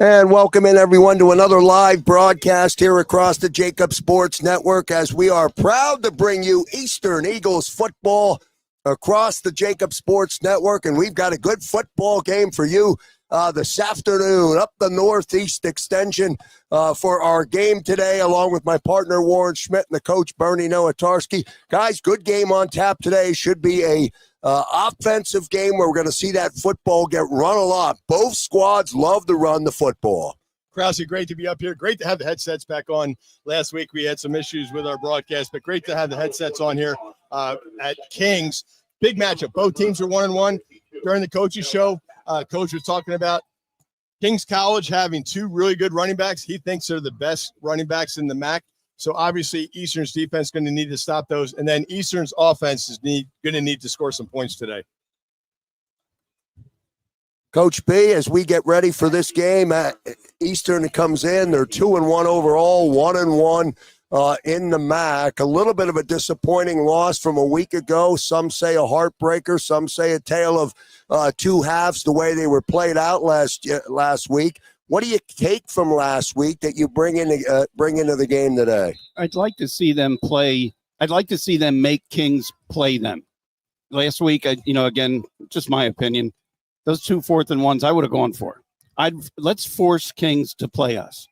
And welcome in everyone to another live broadcast here across the JAKIB Sports Network as we are proud to bring you Eastern Eagles football across the JAKIB Sports Network. And we've got a good football game for you this afternoon up the Northeast Extension for our game today, along with my partner Warren Schmidt and the coach Bernie Nowatarski. Guys, good game on tap today. Should be a offensive game where we're going to see that football get run a lot. Both squads love to run the football. Krause, great to be up here. Great to have the headsets back on. Last week we had some issues with our broadcast, but great to have the headsets on here at Kings. Big matchup. Both teams are 1-1. During the coach's show, Coach was talking about Kings College having two really good running backs. He thinks they're the best running backs in the MAC. So obviously Eastern's defense is going to need to stop those. And then Eastern's offense is going to need to score some points today. Coach B, as we get ready for this game, Eastern comes in. They're 2-1 overall, 1-1 in the MAC. A little bit of a disappointing loss from a week ago. Some say a heartbreaker. Some say a tale of two halves, the way they were played out last week. What do you take from last week that you bring into the game today? I'd like to see them play. I'd like to see them make Kings play them. Last week, again, just my opinion, those 2 4th and 1s I would have gone for. Let's force Kings to play us.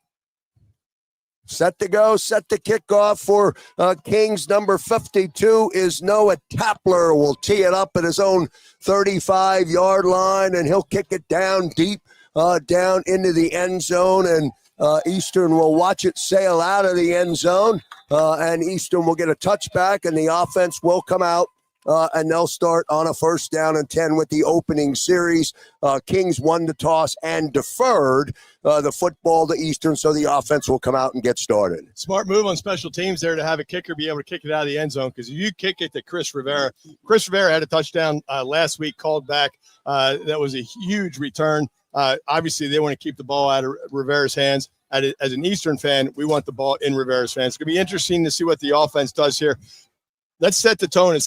Set to go, set to kick off for Kings. Number 52 is Noah Tapler. Will tee it up at his own 35-yard line, and he'll kick it down deep. Down into the end zone, and Eastern will watch it sail out of the end zone, and Eastern will get a touchback, and the offense will come out, and they'll start on a 1st down and 10 with the opening series. Kings won the toss and deferred the football to Eastern, so the offense will come out and get started. Smart move on special teams there to have a kicker be able to kick it out of the end zone, because if you kick it to Chris Rivera had a touchdown last week called back. That was a huge return. Obviously, they want to keep the ball out of Rivera's hands. As an Eastern fan, we want the ball in Rivera's hands. It's going to be interesting to see what the offense does here. Let's set the tone.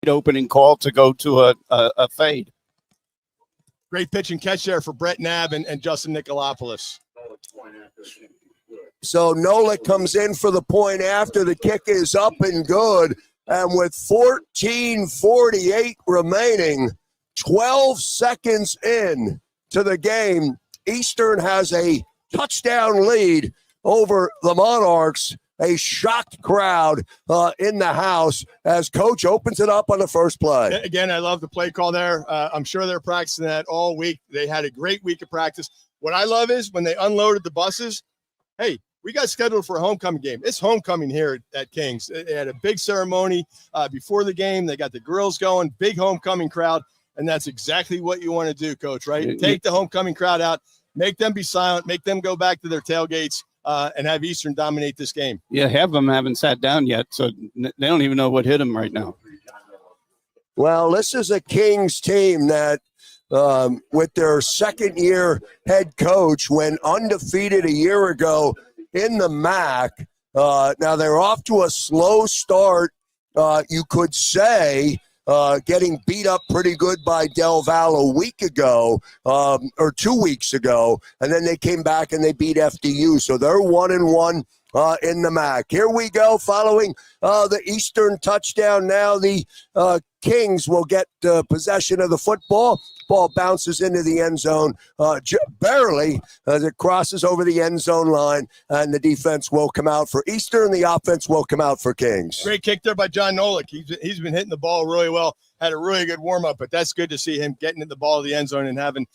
Opening call to go to a fade. Great pitch and catch there for Brett Knabb and Justin Nicolopoulos. So Nola comes in for the point after. The kick is up and good. And with 14:48 remaining, 12 seconds in to the game, Eastern has a touchdown lead over the Monarchs. A shocked crowd in the house as Coach opens it up on the first play. Again, I love the play call there. I'm sure they're practicing that all week. They had a great week of practice. What I love is when they unloaded the buses, hey, we got scheduled for a homecoming game. It's homecoming here at Kings. They had a big ceremony before the game. They got the girls going, big homecoming crowd, and that's exactly what you want to do, Coach, right? Take the homecoming crowd out, make them be silent, make them go back to their tailgates, and have Eastern dominate this game. Yeah, half of them haven't sat down yet, so they don't even know what hit them right now. Well, this is a Kings team that, with their second-year head coach, went undefeated a year ago in the MAC. Now, they're off to a slow start, you could say, getting beat up pretty good by Del Valle a week ago, or 2 weeks ago, and then they came back and they beat FDU. So they're 1-1 in the MAC. Here we go, following the Eastern touchdown. Now the Kings will get possession of the football Ball bounces into the end zone barely as it crosses over the end zone line, and the defense will come out for Eastern. The offense will come out for Kings. Great kick there by John Nolik. He's been hitting the ball really well. Had a really good warm-up, but that's good to see him getting at the ball of the end zone and having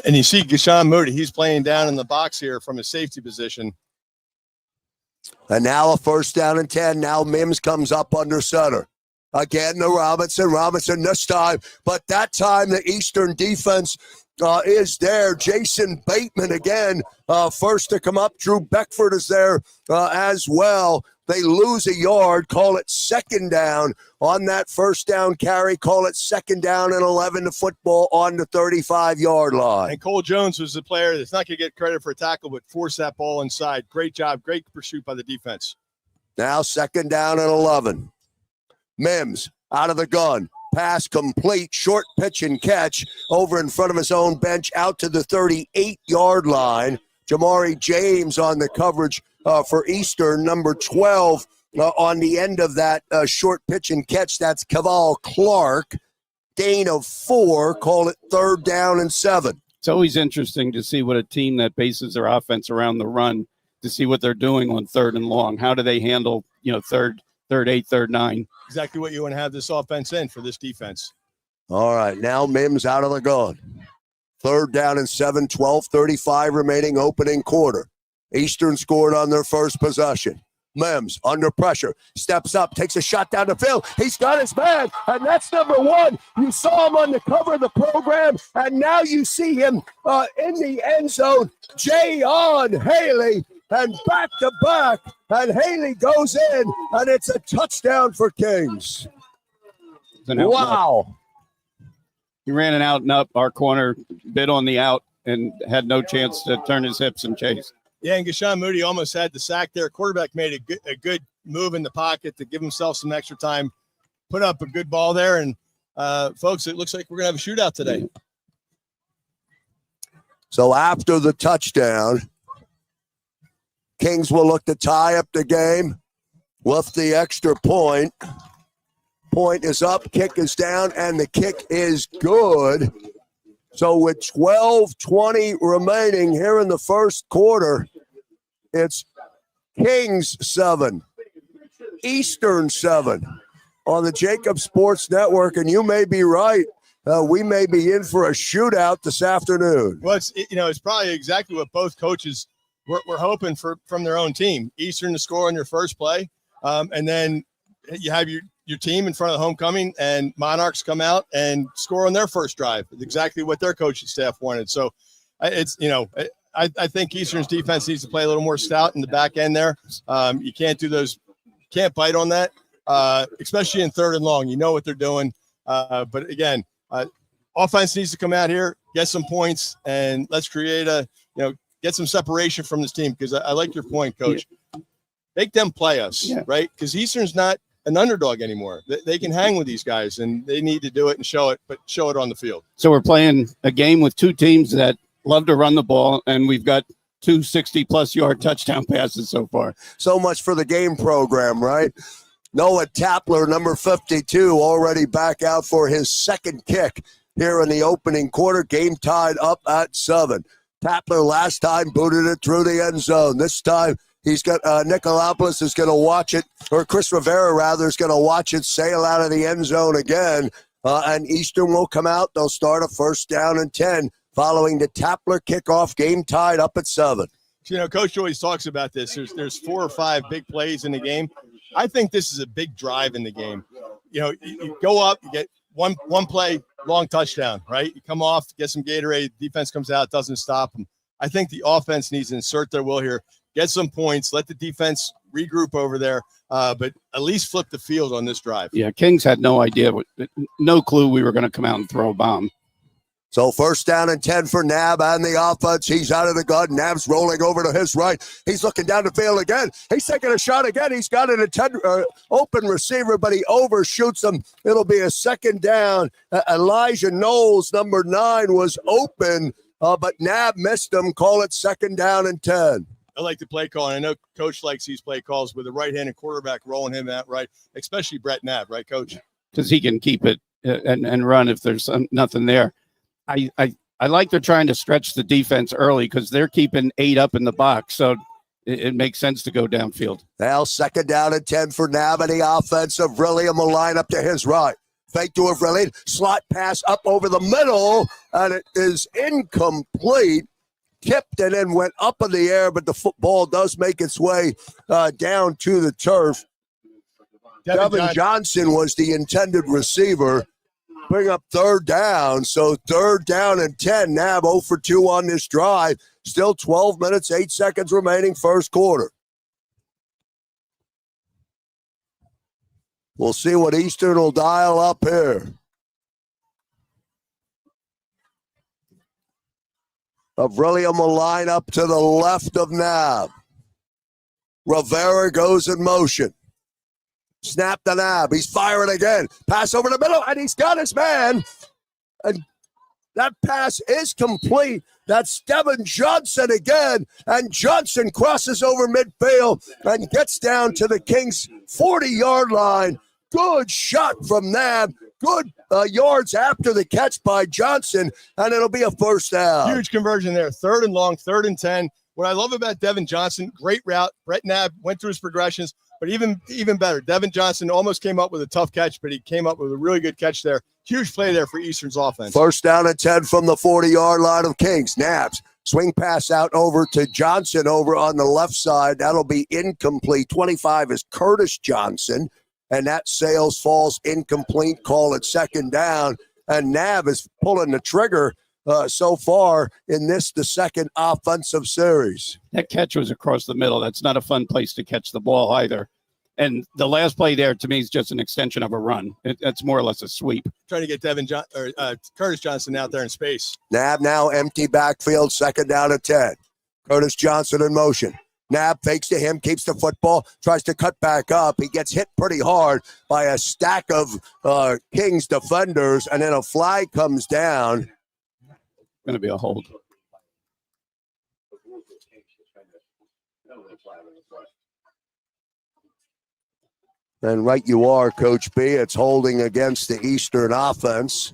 and you see Gashawn Moody, he's playing down in the box here from his safety position. And now a 1st down and 10. Now Mims comes up under center. Again to Robinson this time. But that time the Eastern defense is there. Jason Bateman again, first to come up. Drew Beckford is there as well. They lose a yard, call it 2nd down on that 1st down carry, call it 2nd down and 11 to football on the 35-yard line. And Cole Jones was the player that's not going to get credit for a tackle, but forced that ball inside. Great job, great pursuit by the defense. Now 2nd down and 11. Mims out of the gun. Pass complete, short pitch and catch over in front of his own bench out to the 38-yard line. Jamari James on the coverage for Eastern, number 12 on the end of that short pitch and catch. That's Caval Clark. Gain of 4, call it 3rd down and 7. It's always interesting to see what a team that bases their offense around the run, to see what they're doing on 3rd and long. How do they handle, 3rd, 8, 3rd, 9? Exactly what you want to have this offense in for this defense. All right, now Mims out of the gun. 3rd down and 7, 12:35 remaining opening quarter. Eastern scored on their first possession. Mims under pressure, steps up, takes a shot down the field. He's got his man, and that's number 1. You saw him on the cover of the program, and now you see him in the end zone. Jayon Haley, and back to back, and Haley goes in, and it's a touchdown for Kings. Wow. He ran an out and up. Our corner bit on the out and had no chance to turn his hips and chase. Yeah, and Gashawn Moody almost had the sack there. Quarterback made a good move in the pocket to give himself some extra time, put up a good ball there. And, folks, it looks like we're going to have a shootout today. So after the touchdown, Kings will look to tie up the game with the extra point. Point is up, kick is down, and the kick is good. So with 12:20 remaining here in the first quarter, it's Kings 7, Eastern 7 on the JAKIB Sports Network. And you may be right. We may be in for a shootout this afternoon. Well, it's probably exactly what both coaches were hoping for from their own team. Eastern to score on your first play, and then you have your team in front of the homecoming, and Monarchs come out and score on their first drive. It's exactly what their coaching staff wanted. So I think Eastern's defense needs to play a little more stout in the back end there. You can't do those, can't bite on that, especially in 3rd and long. You know what they're doing. But again, offense needs to come out here, get some points, and let's create get some separation from this team, because I like your point, Coach. Make them play us, right? Because Eastern's not an underdog anymore. They can hang with these guys, and they need to do it and show it, but show it on the field. So we're playing a game with two teams that love to run the ball, and we've got 260-plus yard touchdown passes so far. So much for the game program, right? Noah Tapler, number 52, already back out for his second kick here in the opening quarter. Game tied up at 7. Tapler last time booted it through the end zone. This time he's got Nicolopoulos is going to watch it, or Chris Rivera rather is going to watch it sail out of the end zone again. And Eastern will come out. They'll start a 1st down and 10 following the Tapler kickoff. Game tied up at 7. You know, Coach always talks about this. There's 4 or 5 big plays in the game. I think this is a big drive in the game. You know, you go up, you get one play, long touchdown, right? You come off, get some Gatorade, defense comes out, doesn't stop them. I think the offense needs to insert their will here, get some points, let the defense regroup over there, but at least flip the field on this drive. Yeah, Kings had no idea, no clue we were going to come out and throw a bomb. So 1st down and 10 for Nab and the offense. He's out of the gun. Nab's rolling over to his right. He's looking down the field again. He's taking a shot again. He's got an open receiver, but he overshoots him. It'll be a 2nd down. Elijah Knowles, number 9, was open, but Nab missed him. Call it 2nd down and 10. I like the play call, and I know Coach likes these play calls with a right-handed quarterback rolling him out right, especially Brett Nab, right, Coach? Because he can keep it and run if there's nothing there. I like they're trying to stretch the defense early because they're keeping 8 up in the box, so it makes sense to go downfield. Now 2nd down and 10 for Nab and the offensive. William will line up to his right. Fake to Avrilian. Slot pass up over the middle, and it is incomplete. Tipped and then went up in the air, but the football does make its way down to the turf. Devin Johnson was the intended receiver. Bring up 3rd down. So 3rd down and 10. Nab 0 for 2 on this drive. Still 12 minutes, 8 seconds remaining, 1st quarter. We'll see what Eastern will dial up here. Avrilian will line up to the left of Nab. Rivera goes in motion. Snap the Nab. He's firing again. Pass over the middle, and he's got his man. And that pass is complete. That's Devin Johnson again. And Johnson crosses over midfield and gets down to the Kings' 40-yard line. Good shot from Nab. Good yards after the catch by Johnson, and it'll be a 1st down. Huge conversion there. 3rd and long, 3rd and 10. What I love about Devin Johnson, great route. Brett Nab went through his progressions. But even better, Devin Johnson almost came up with a tough catch, but he came up with a really good catch there. Huge play there for Eastern's offense. 1st down and 10 from the 40-yard line of Kings. Nabs, swing pass out over to Johnson over on the left side. That'll be incomplete. 25 is Curtis Johnson, and that sails falls incomplete. Call it 2nd down. And Nab is pulling the trigger so far in this, the 2nd offensive series. That catch was across the middle. That's not a fun place to catch the ball either. And the last play there, to me, is just an extension of a run. It's more or less a sweep. Trying to get Curtis Johnson out there in space. Nab now empty backfield, 2nd down and 10. Curtis Johnson in motion. Nab fakes to him, keeps the football, tries to cut back up. He gets hit pretty hard by a stack of Kings defenders, and then a flag comes down. Going to be a hold. And right you are, Coach B. It's holding against the Eastern offense.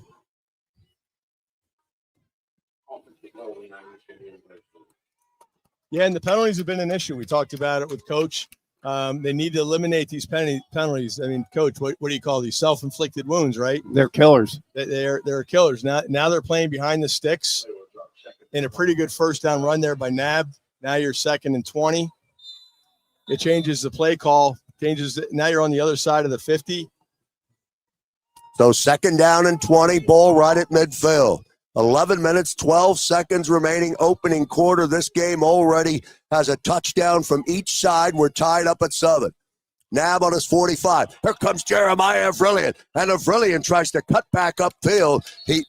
Yeah, and the penalties have been an issue. We talked about it with Coach. They need to eliminate these penalties. I mean, Coach, what do you call these? Self-inflicted wounds, right? They're killers. They're killers. Now they're playing behind the sticks in a pretty good 1st down run there by Nab. Now you're 2nd and 20. It changes the play call. Now you're on the other side of the 50. So 2nd down and 20, ball right at midfield. 11 minutes, 12 seconds remaining, opening quarter. This game already has a touchdown from each side. We're tied up at 7. Nab on his 45. Here comes Jeremiah Avrilian. And Avrilian tries to cut back upfield.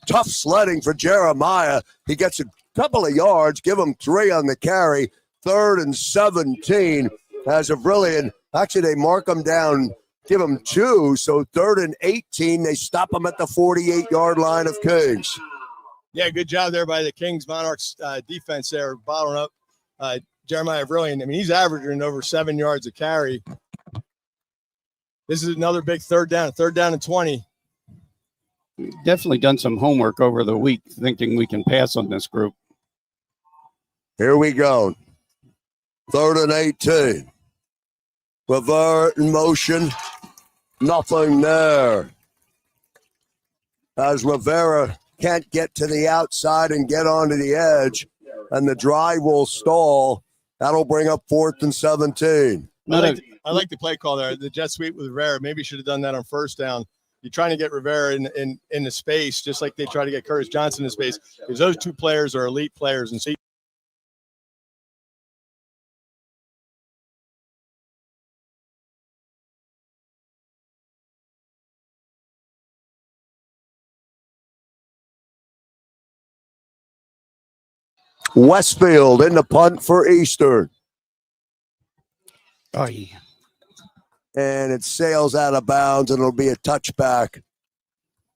Tough sledding for Jeremiah. He gets a couple of yards, give him 3 on the carry. 3rd and 17 as Avrilian. Actually, they mark him down, give him 2. So 3rd and 18, they stop him at the 48-yard line of Kings. Yeah, good job there by the Kings Monarchs defense there, bottling up Jeremiah Brilliant. I mean, he's averaging over 7 yards a carry. This is another big third down and 20. Definitely done some homework over the week, thinking we can pass on this group. Here we go. 3rd and 18. Rivera in motion. Nothing there. As Rivera can't get to the outside and get onto the edge, and the drive will stall. That'll bring up 4th and 17. I like the play call there. The jet sweep with Rivera. Maybe should have done that on first down. You're trying to get Rivera in the space, just like they try to get Curtis Johnson in space, because those two players are elite players. And so Westfield in the punt for Eastern. Oh, yeah. And it sails out of bounds, and it'll be a touchback.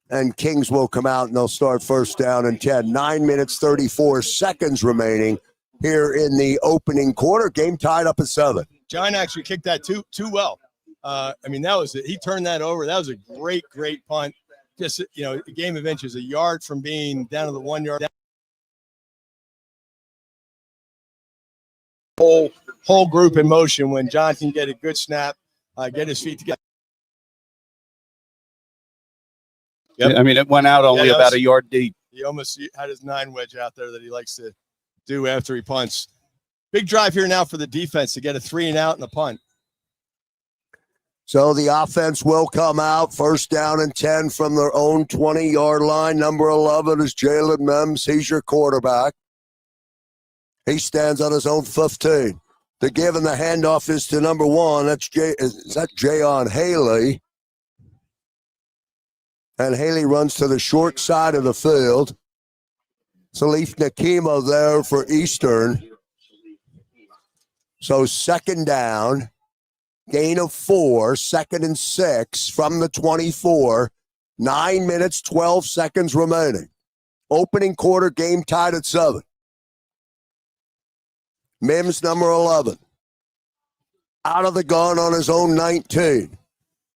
And Kings will come out, and they'll start 1st down and 10. 9 minutes, 34 seconds remaining here in the opening quarter. Game tied up at 7. John actually kicked that too well. I mean, that was it. He turned that over. That was a great punt. Just, a game of inches, a yard from being down to the 1 yard. Whole group in motion when John can get a good snap, get his feet together. Yep. I mean, it went out only about a yard deep. He almost had his 9 wedge out there that he likes to do after he punts. Big drive here now for the defense to get a 3 and out and a punt. So the offense will come out. 1st down and 10 from their own 20-yard line. Number 11 is Jalen Mims. He's your quarterback. He stands on his own 15. The give and the handoff is to number 1. That's Jayon Haley. And Haley runs to the short side of the field. Salif Nakima there for Eastern. So 2nd down, gain of 4, 2nd and 6 from the 24. 9 minutes, 12 seconds remaining. Opening quarter, game tied at 7. Mims, number 11. Out of the gun on his own 19.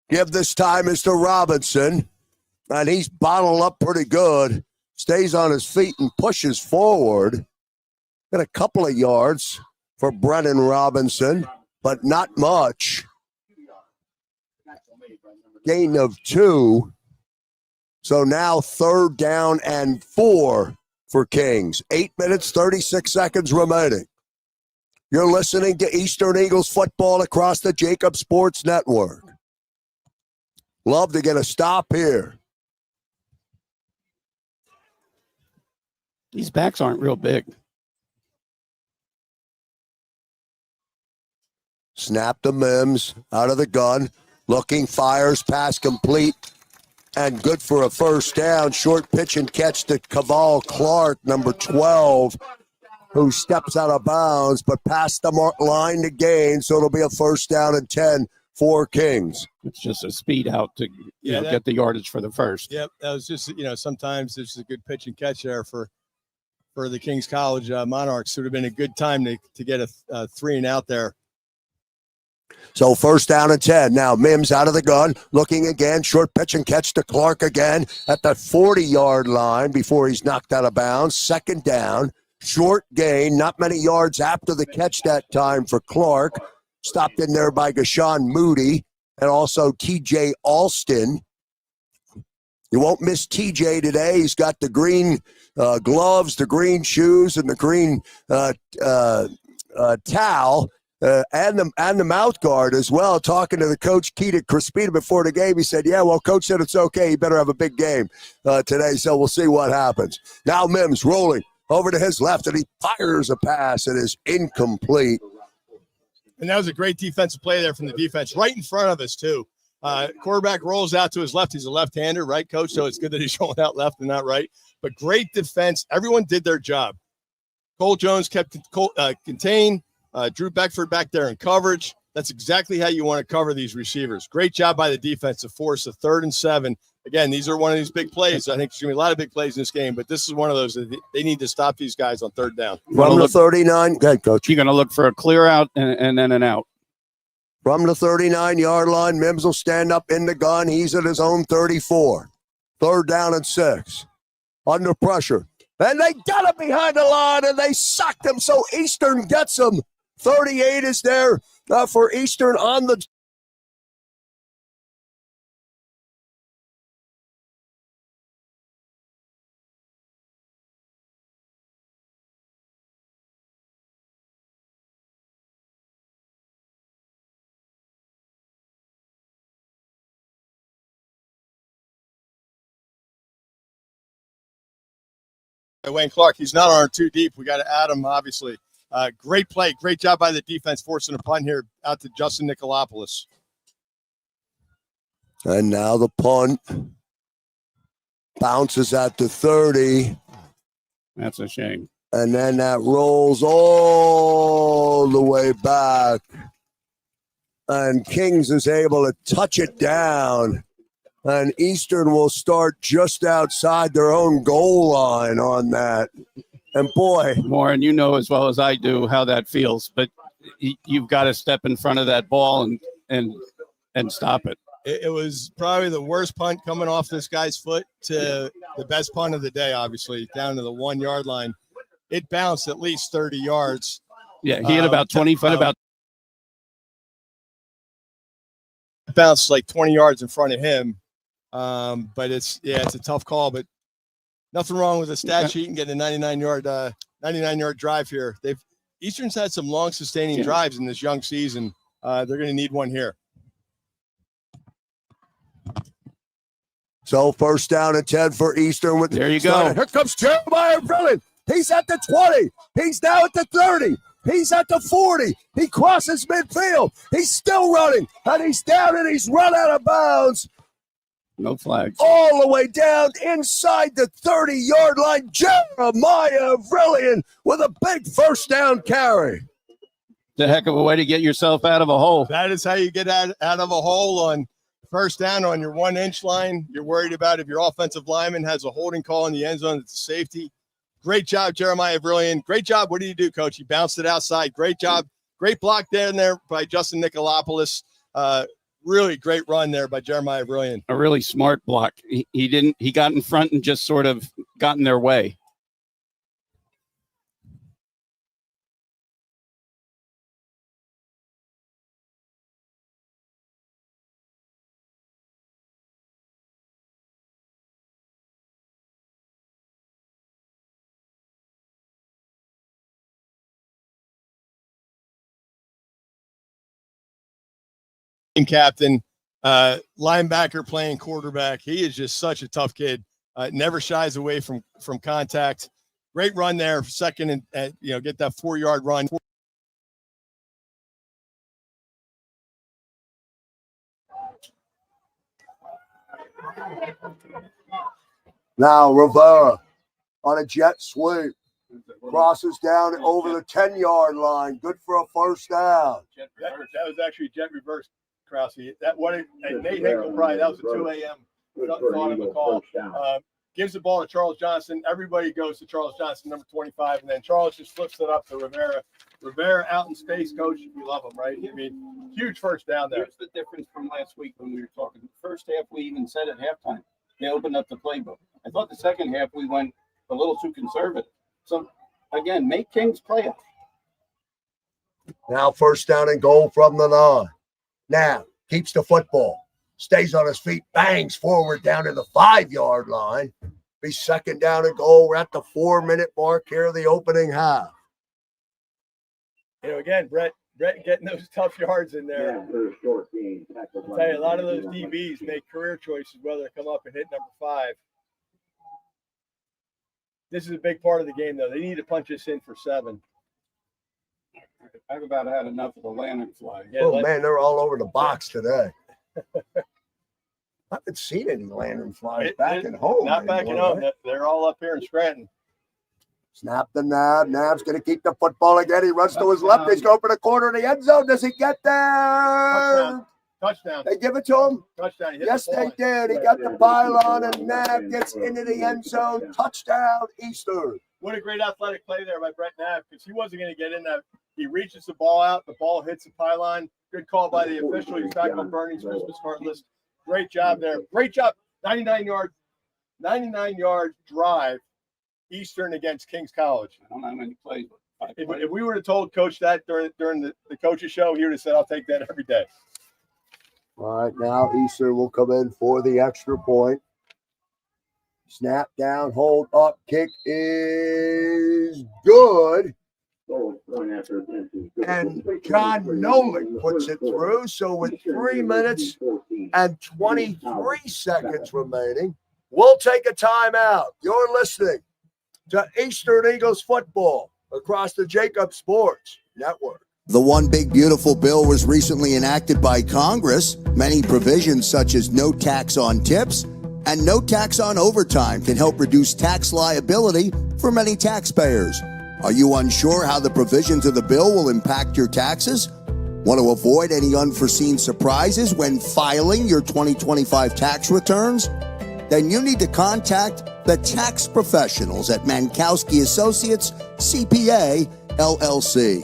Give this time is to Robinson. And he's bottled up pretty good. Stays on his feet and pushes forward. Got a couple of yards for Brennan Robinson, but not much. Gain of 2. So now 3rd down and 4 for Kings. 8 minutes, 36 seconds remaining. You're listening to Eastern Eagles football across the JAKIB Sports Network. Love to get a stop here. These backs aren't real big. Snap to Mims, out of the gun. Looking, fires, pass complete. And good for a 1st down. Short pitch and catch to Caval Clark, number 12. Who steps out of bounds, but past the line to gain, so it'll be a 1st down and 10 for Kings. It's just a speed out to get the yardage for the 1st. Yep, that was just, sometimes there's a good pitch and catch there for the Kings College Monarchs. It would have been a good time to get a 3 and out there. So 1st down and 10. Now Mims out of the gun, looking again, short pitch and catch to Clark again at the 40-yard line before he's knocked out of bounds. 2nd down. Short gain, not many yards after the catch that time for Clark. Stopped in there by Gashawn Moody and also TJ Alston. You won't miss TJ today. He's got the green gloves, the green shoes, and the green towel. And the mouth guard as well. Talking to the coach, Keita Crispita, before the game, he said, yeah, well, coach said it's okay. He better have a big game today, so we'll see what happens. Now Mims rolling over to his left, and he fires a pass. It is incomplete. And that was a great defensive play there from the defense, right in front of us, too. Quarterback rolls out to his left. He's a left-hander, right, coach? So it's good that he's rolling out left and not right. But great defense. Everyone did their job. Cole Jones kept contained. Drew Beckford back there in coverage. That's exactly how you want to cover these receivers. Great job by the defense to force a 3rd and 7. Again, these are one of these big plays. I think there's going to be a lot of big plays in this game, but this is one of those that they need to stop these guys on 3rd down. From the 39, go ahead, Coach. You're going to look for a clear out and then an out. From the 39-yard line, Mims will stand up in the gun. He's at his own 34. 3rd down and 6. Under pressure. And they got him behind the line, and they socked him, so Eastern gets him. 38 is there for Eastern on the Wayne Clark, he's not on our 2 deep. We got to add him, obviously. Great play. Great job by the defense forcing a punt here out to Justin Nicolopoulos. And now the punt bounces at the 30. That's a shame. And then that rolls all the way back. And Kings is able to touch it down. And Eastern will start just outside their own goal line on that. And boy, Warren, you know as well as I do how that feels, but you've got to step in front of that ball and stop it. It was probably the worst punt coming off this guy's foot to the best punt of the day, obviously, down to the 1-yard line. It bounced at least 30 yards. Yeah, he had about 25, about bounced like 20 yards in front of him. But it's a tough call, but nothing wrong with a stat sheet and getting a 99-yard drive here. Eastern's had some long sustaining drives in this young season. They're going to need one here. So 1st down and 10 for Eastern. There you go. Here comes Jeremiah Brilliant. He's at the 20. He's now at the 30. He's at the 40. He crosses midfield. He's still running. And he's down and he's run out of bounds. No flags. All the way down inside the 30-yard line. Jeremiah Brilliant with a big 1st down carry. It's a heck of a way to get yourself out of a hole. That is how you get out of a hole on 1st down on your 1-inch line. You're worried about if your offensive lineman has a holding call in the end zone. It's a safety. Great job, Jeremiah Brilliant. Great job. What did you do, Coach? You bounced it outside. Great job. Great block down there by Justin Nicolopoulos. Really great run there by Jeremiah Brilliant. A really smart block. He got in front and just sort of got in their way. Captain, linebacker playing quarterback. He is just such a tough kid. Never shies away from contact. Great run there, 2nd and get that 4-yard run. Now Rivera on a jet sweep. Crosses down over the 10-yard line. Good for a 1st down. That was actually jet reverse, Krause. That one, and Nate Hinkle probably, that was a 2 a.m. thought of a call. Gives the ball to Charles Johnson. Everybody goes to Charles Johnson, number 25, and then Charles just flips it up to Rivera. Rivera out in space, Coach. We love him, right? I mean, huge 1st down there. Here's the difference from last week when we were talking. The 1st half, we even said at halftime, they opened up the playbook. I thought the 2nd half, we went a little too conservative. So, again, make Kings play it. Now 1st down and goal from the 9. Now keeps the football. Stays on his feet. Bangs forward down to the 5-yard line. Be 2nd down and goal. We're at the 4-minute mark here of the opening half. Again, Brett getting those tough yards in there. I'll tell you, a lot of those DBs make career choices whether to come up and hit number 5. This is a big part of the game, though. They need to punch us in for 7. I've about had enough of the lantern fly. Yeah, man, they're all over the box today. I haven't seen any lantern flies back at home. Not back at home. They're all up here in Scranton. Snap the Nab. Nab's going to keep the football again. He runs to his left. He's going for the corner of the end zone. Does he get there? Touchdown. They give it to him? Touchdown. Yes, they did. He got the pylon, and Nab gets into the end zone. Touchdown, Eastern. What a great athletic play there by Brett Knapp, because he wasn't going to get in that. He reaches the ball out. The ball hits the pylon. Good call by the official. He's back on Bernie's Christmas card list. Great job there. Great job. 99-yard drive, Eastern against Kings College. I don't know how many plays. If we would have told Coach that during the coach's show, he would have said, I'll take that every day. All right, now Eastern will come in for the extra point. Snap down, hold up, kick is good. And John Nolan puts it through. So with 3 minutes and 23 seconds remaining, we'll take a timeout. You're listening to Eastern Eagles football across the JAKIB Sports Network. The One Big Beautiful Bill was recently enacted by Congress. Many provisions such as no tax on tips and no tax on overtime can help reduce tax liability for many taxpayers. Are you unsure how the provisions of the bill will impact your taxes? Want to avoid any unforeseen surprises when filing your 2025 tax returns? Then you need to contact the tax professionals at Mankowski Associates CPA LLC.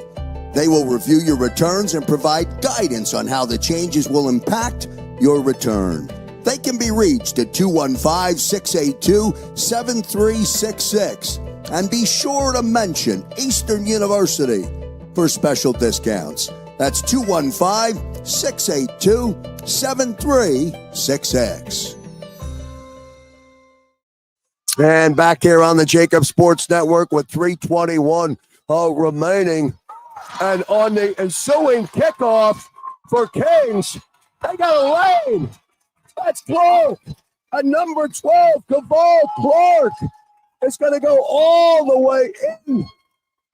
They will review your returns and provide guidance on how the changes will impact your return. They can be reached at 215-682-7366. And be sure to mention Eastern University for special discounts. That's 215-682-7366. And back here on the JAKIB Sports Network with 3:21 remaining. And on the ensuing kickoff for Kings, they got a lane. That's Clark. At number 12, Caval Clark is going to go all the way in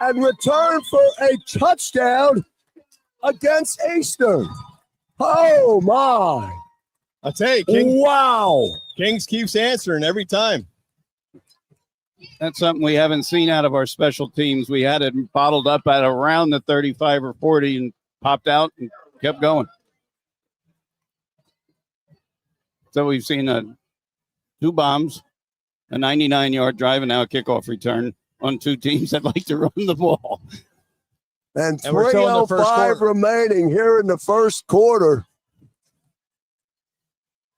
and return for a touchdown against Eastern. Oh, my. I'll tell you, Kings, wow. Kings keeps answering every time. That's something we haven't seen out of our special teams. We had it bottled up at around the 35 or 40 and popped out and kept going. So we've seen 2 bombs, a 99-yard drive, and now a kickoff return on 2 teams that like to run the ball. And we're still in the first 3:05 quarter. remaining here in the first quarter.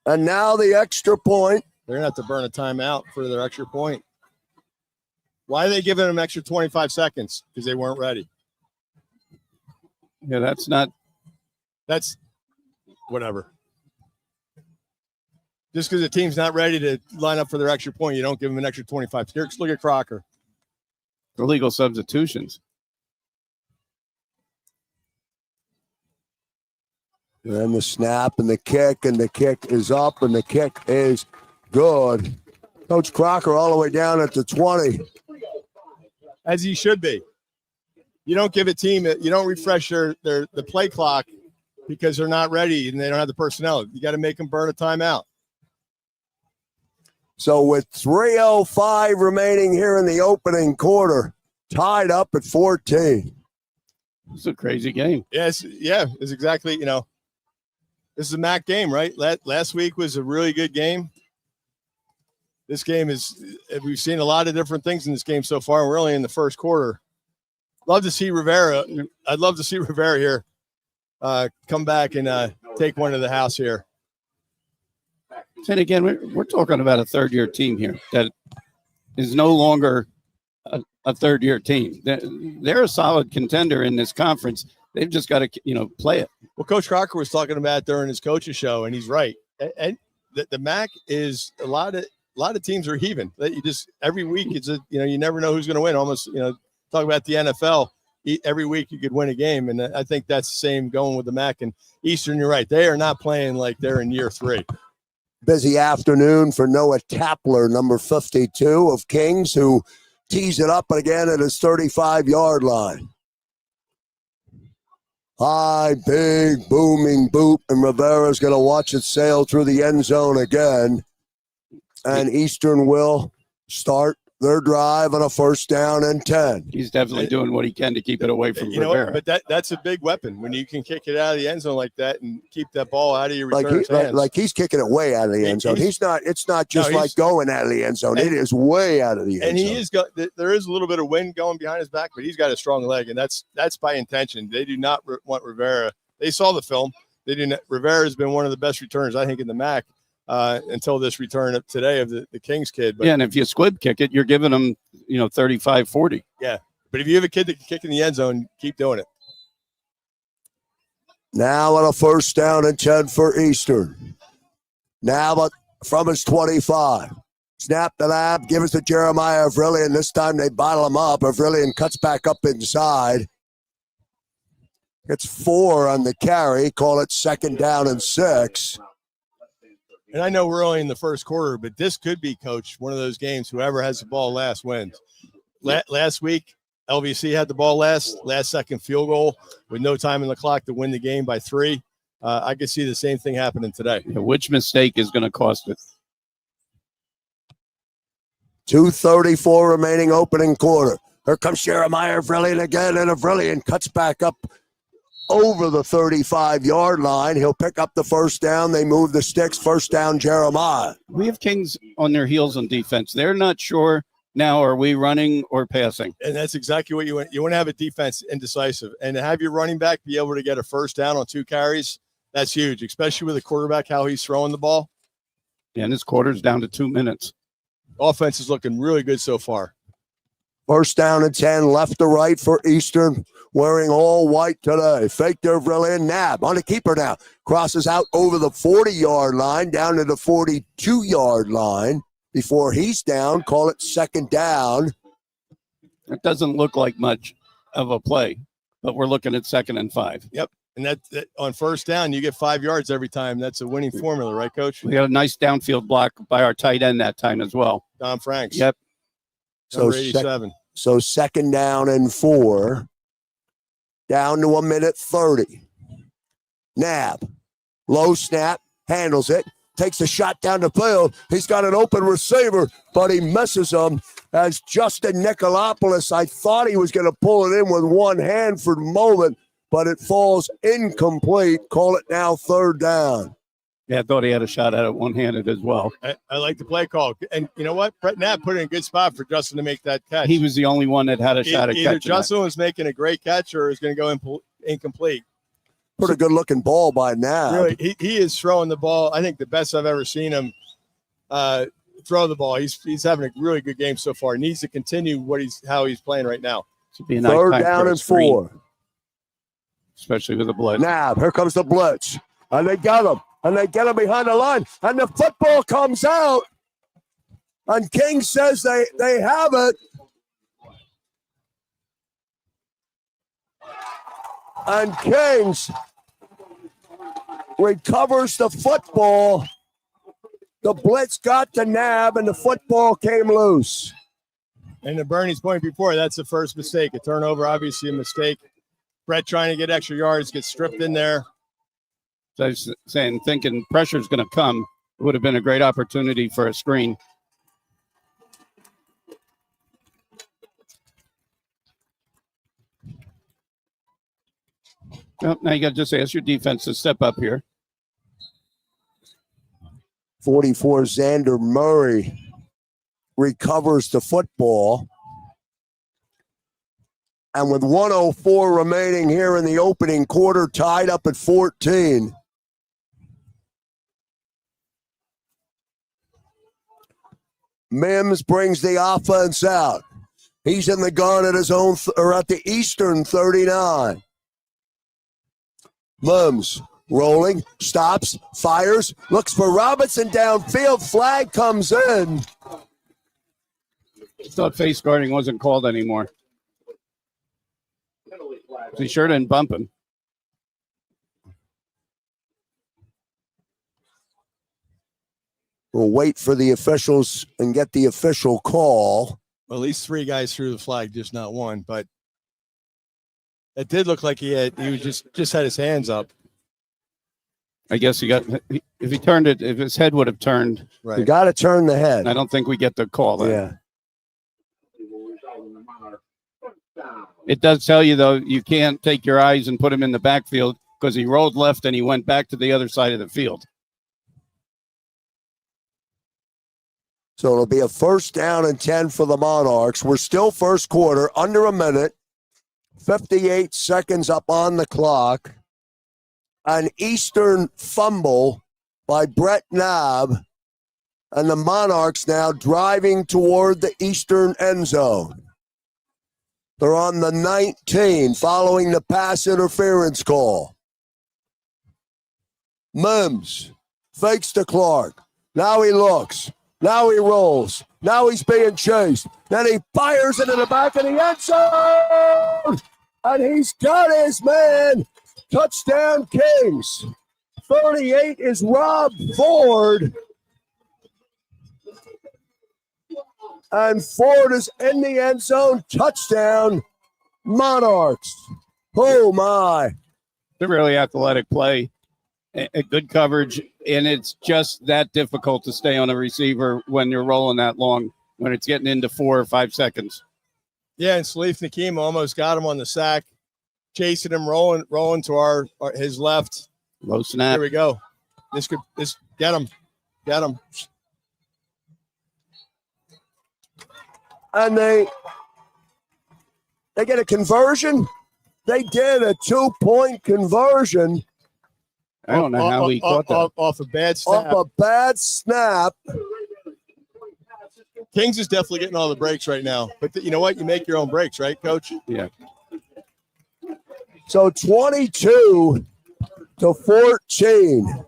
And now the extra point. They're going to have to burn a timeout for their extra point. Why are they giving them extra 25 seconds? Because they weren't ready. Yeah, that's whatever. Just because the team's not ready to line up for their extra point, you don't give them an extra 25. Here, look at Crocker. illegal substitutions. And then the snap and the kick is up, and the kick is good. Coach Crocker all the way down at the 20. As he should be. You don't give a team, you don't refresh the play clock because they're not ready and they don't have the personnel. You got to make them burn a timeout. So with 3:05 remaining here in the opening quarter, tied up at 14. It's a crazy game. Yes, it's exactly, this is a MAC game, right? Last week was a really good game. This game we've seen a lot of different things in this game so far. And we're only in the first quarter. Love to see Rivera. I'd love to see Rivera here come back and take one to the house here. And again, we're talking about a third-year team here that is no longer a third-year team. They're a solid contender in this conference. They've just got to, play it. Well, Coach Crocker was talking about during his coach's show, and he's right. And the MAC is a lot of teams are even. You just every week it's you never know who's going to win. Almost talk about the NFL. Every week you could win a game, and I think that's the same going with the MAC and Eastern. You're right; they are not playing like they're in year 3. Busy afternoon for Noah Tapler, number 52 of Kings, who tees it up again at his 35-yard line. High, big, booming boot, and Rivera's going to watch it sail through the end zone again. And Eastern will start their drive on a 1st down and 10. He's definitely doing what he can to keep it away from You know Rivera. what? But that's a big weapon when you can kick it out of the end zone like that and keep that ball out of your Like, returner's hands. like he's kicking it way out of the end zone. It's not just like going out of the end zone. It is way out of the end zone. And there is a little bit of wind going behind his back, but he's got a strong leg, and that's by intention. They do not want Rivera. They saw the film. They do not. Rivera has been one of the best returners, I think, in the MAC until this return of today of the Kings kid. But, yeah, and if you squib kick it, you're giving him, 35-40. Yeah, but if you have a kid that can kick in the end zone, keep doing it. Now on a 1st down and 10 for Eastern. Now but from his 25. Snap the lab, give us to Jeremiah Avrilian. This time they bottle him up. Avrilian cuts back up inside. It's 4 on the carry. Call it 2nd down and 6. And I know we're only in the first quarter, but this could be, Coach, one of those games. Whoever has the ball last wins. Last week, LVC had the ball last second field goal with no time in the clock to win the game by 3. I could see the same thing happening today. Yeah, which mistake is going to cost it? 2:34 remaining opening quarter. Here comes Jeremiah Avrilian again, and Avrilian cuts back up over the 35-yard line. He'll pick up the 1st down. They move the sticks. 1st down, Jeremiah. We have Kings on their heels on defense. They're not sure now, are we running or passing? And that's exactly what you want. You want to have a defense indecisive and to have your running back be able to get a 1st down on 2 carries. That's huge, especially with a quarterback, how he's throwing the ball. Yeah, and this quarter's down to 2 minutes. Offense is looking really good so far. 1st down and 10, left to right for Eastern, wearing all white today. Fake to Avrilian. Nab on a keeper now. Crosses out over the 40-yard line, down to the 42-yard line. Before he's down, call it 2nd down. It doesn't look like much of a play, but we're looking at 2nd and 5. Yep. And that on 1st down, you get 5 yards every time. That's a winning formula, right, Coach? We got a nice downfield block by our tight end that time as well. Don Franks. Yep. Number 87. So 2nd down and 4. Down to 1:30. Nab. Low snap. Handles it. Takes a shot down the field. He's got an open receiver, but he misses him. As Justin Nicolopoulos, I thought he was going to pull it in with one hand for the moment, but it falls incomplete. Call it now 3rd down. Yeah, I thought he had a shot at it one-handed as well. I like the play call. And you know what? Brett Knapp put in a good spot for Justin to make that catch. He was the only one that had a shot at catching Either Justin was making a great catch or is going to go incomplete. Pretty good-looking ball by Nab. Really, he is throwing the ball. I think the best I've ever seen him throw the ball. He's having a really good game so far. He needs to continue how he's playing right now. Be a nice 3rd down and 4. Especially with the blitz. Nab, here comes the blitz. And they got him. And they get him behind the line. And the football comes out. And King says they have it. And Kings recovers the football. The blitz got to Nab, and the football came loose. And to Bernie's point before, that's the first mistake. A turnover, obviously a mistake. Brett trying to get extra yards, gets stripped in there. So I was thinking pressure's going to come. It would have been a great opportunity for a screen. Well, now you got to just ask your defense to step up here. 44, Xander Murray recovers the football. And with 1:04 remaining here in the opening quarter, tied up at 14. Mims brings the offense out. He's in the gun at his own, or at the Eastern 39. Mims rolling, stops, fires, looks for Robinson downfield. Flag comes in. I thought face guarding wasn't called anymore. He sure didn't bump him. We'll wait for the officials and get the official call. Well, at least 3 guys threw the flag, just not one. But it did look like he was just had his hands up. I guess if he turned it, if his head would have turned, Right. You got to turn the head. I don't think we get the call. Then. Yeah. It does tell you, though, you can't take your eyes and put him in the backfield because he rolled left and he went back to the other side of the field. So it'll be a 1st down and 10 for the Monarchs. We're still first quarter, under a minute, 58 seconds up on the clock. An Eastern fumble by Brett Knabb, and the Monarchs now driving toward the Eastern end zone. They're on the 19 following the pass interference call. Mims fakes to Clark. Now he looks. Now he rolls. Now he's being chased. Then he fires into the back of the end zone. And he's got his man. Touchdown Kings. 38 is Rob Ford. And Ford is in the end zone. Touchdown, Monarchs. Oh, my. It's a really athletic play, a good coverage, and it's just that difficult to stay on a receiver when you're rolling that long, when it's getting into 4 or 5 seconds. Yeah, and Salif Nakeem almost got him on the sack, chasing him, rolling to his left. Low snap. Here we go. This get him. And they get a conversion. They did a 2-point conversion. I don't know how he caught that. Off a bad snap. Off a bad snap. Kings is definitely getting all the breaks right now. But you know what? You make your own breaks, right, Coach? Yeah. So 22-14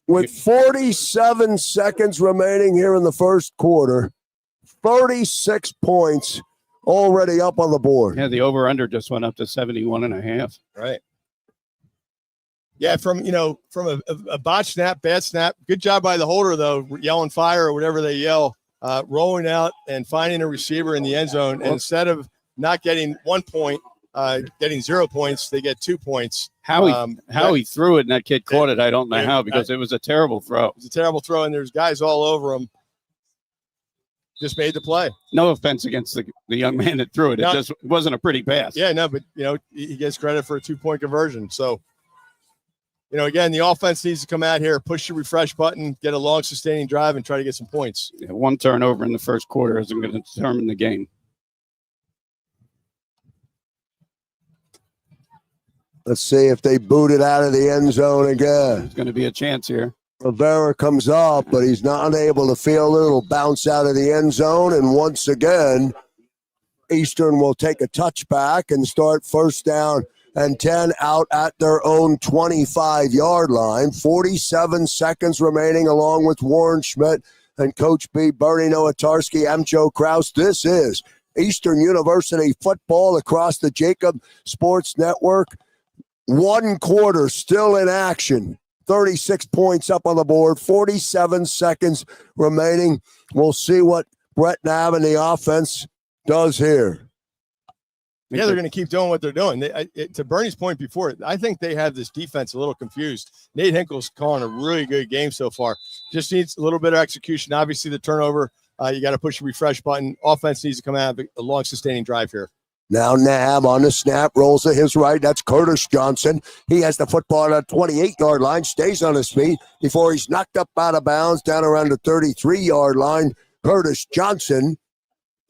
with 47 seconds remaining here in the first quarter. 36 points already up on the board. Yeah, the over-under just went up to 71.5. Right. Yeah, from a botch snap, bad snap. Good job by the holder, though, yelling fire or whatever they yell, rolling out and finding a receiver in the end zone. And instead of not getting 1 point, getting 0 points, they get 2 points. How he threw it and that kid caught it, I don't know how, because it was a terrible throw. It was a terrible throw, and there's guys all over him. Just made the play. No offense against the young man that threw it. It just wasn't a pretty pass. Yeah, no, but, he gets credit for a 2-point conversion. So, again, the offense needs to come out here, push the refresh button, get a long sustaining drive, and try to get some points. Yeah, 1 turnover in the first quarter isn't going to determine the game. Let's see if they boot it out of the end zone again. There's going to be a chance here. Rivera comes up, but he's not able to feel it. It'll bounce out of the end zone. And once again, Eastern will take a touchback and start 1st down and 10 out at their own 25-yard line. 47 seconds remaining, along with Warren Schmidt and Coach B, Bernie Nowatarski. I'm Joe Krause. This is Eastern University football across the JAKIB Sports Network. 1 quarter still in action. 36 points up on the board, 47 seconds remaining. We'll see what Brett Knabb and the offense does here. Yeah, they're going to keep doing what they're doing. To Bernie's point before, I think they have this defense a little confused. Nate Hinkle's calling a really good game so far. Just needs a little bit of execution. Obviously, the turnover, you got to push the refresh button. Offense needs to come out of a long sustaining drive here. Now Knabb on the snap, rolls to his right. That's Curtis Johnson. He has the football on the 28-yard line, stays on his feet before he's knocked up out of bounds down around the 33-yard line. Curtis Johnson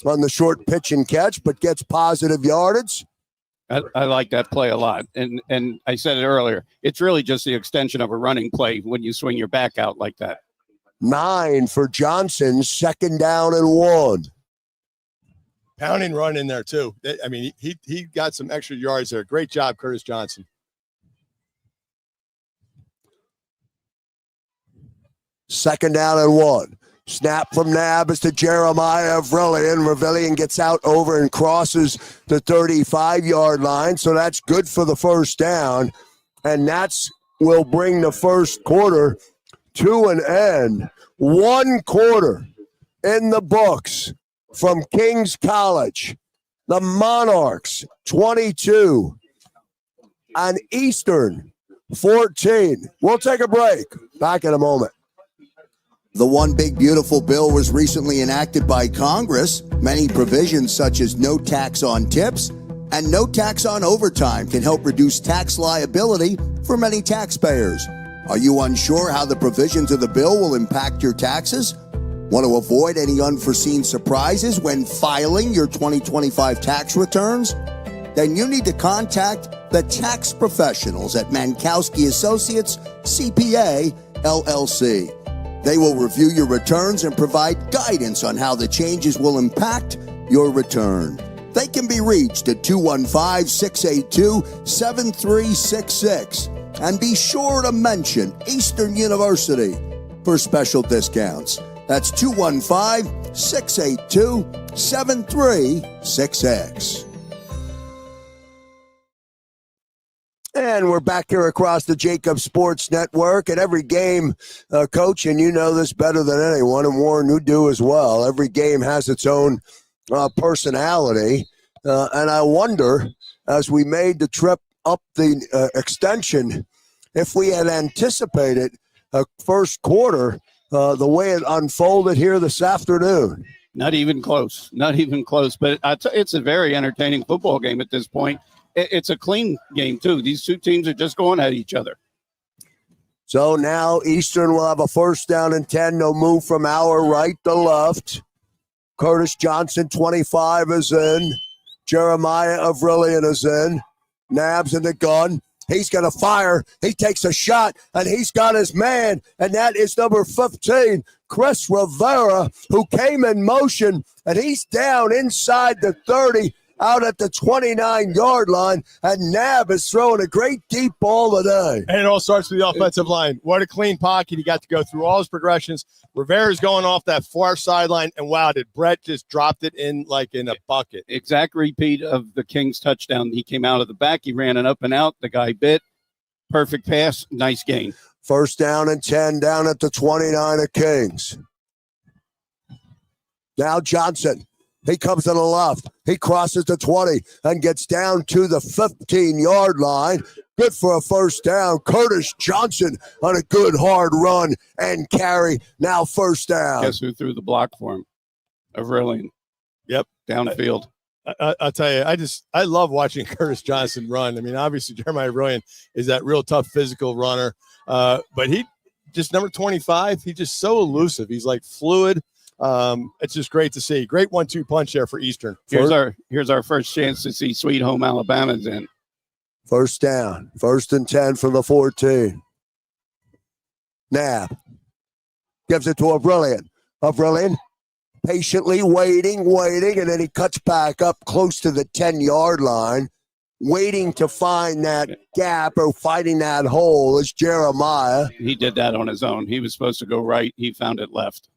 on the short pitch and catch, but gets positive yardage. I like that play a lot. And I said it earlier, it's really just the extension of a running play when you swing your back out like that. 9 for Johnson, 2nd down and 1. Pounding run in there, too. I mean, he got some extra yards there. Great job, Curtis Johnson. 2nd down and 1. Snap from Knabb is to Jeremiah Vrillin. Vrillin gets out over and crosses the 35-yard line, so that's good for the 1st down. And that's will bring the first quarter to an end. 1 quarter in the books. From Kings College, the Monarchs 22 and Eastern 14. We'll take a break. Back in a moment. The One Big Beautiful Bill was recently enacted by Congress. Many provisions such as no tax on tips And no tax on overtime can help reduce tax liability for many taxpayers. Are you unsure how the provisions of the bill will impact your taxes? Want to avoid any unforeseen surprises when filing your 2025 tax returns? Then you need to contact the tax professionals at Mankowski Associates CPA LLC. They will review your returns and provide guidance on how the changes will impact your return. They can be reached at 215-682-7366. And be sure to mention Eastern University for special discounts. That's 215-682-7366. And we're back here across the JAKIB Sports Network. At every game, Coach, and you know this better than anyone, and Warren, you do as well, every game has its own personality. And I wonder, as we made the trip up the extension, if we had anticipated a first quarter the way it unfolded here this afternoon. Not even close. Not even close. But it's a very entertaining football game at this point. It's a clean game, too. These two teams are just going at each other. So now Eastern will have a first down and 10. No move from our right to left. Curtis Johnson, 25, is in. Jeremiah Avrilian is in. Nabs in the gun. He's going to fire. He takes a shot, and he's got his man, and that is number 15, Chris Rivera, who came in motion, and he's down inside the 30, out at the 29-yard line, and Nab is throwing a great deep ball today. And it all starts with the offensive line. What a clean pocket. He got to go through all his progressions. Rivera's going off that far sideline, and wow, did Brett just dropped it in like in a bucket. Exact repeat of the Kings touchdown. He came out of the back. He ran it up and out. The guy bit. Perfect pass. Nice gain. First down and 10 down at the 29 of Kings. Now Johnson. He comes to the left. He crosses the 20 and gets down to the 15-yard line. Good for a first down. Curtis Johnson on a good hard run and carry. Now first down. Guess who threw the block for him? Avrilian. Yep. Downfield. I'll tell you, I love watching Curtis Johnson run. I mean, obviously Jeremiah Avrilian is that real tough physical runner. But he just number 25, he's just so elusive. He's like fluid. It's just great to see. Great 1-2 punch there for Eastern. Here's our first chance to see Sweet Home Alabama's in. First down. First and 10 from the 14. Nab gives it to Avrilian. Avrilian patiently waiting, and then he cuts back up close to the 10-yard line, waiting to find that gap or fighting that hole is Jeremiah. He did that on his own. He was supposed to go right. He found it left.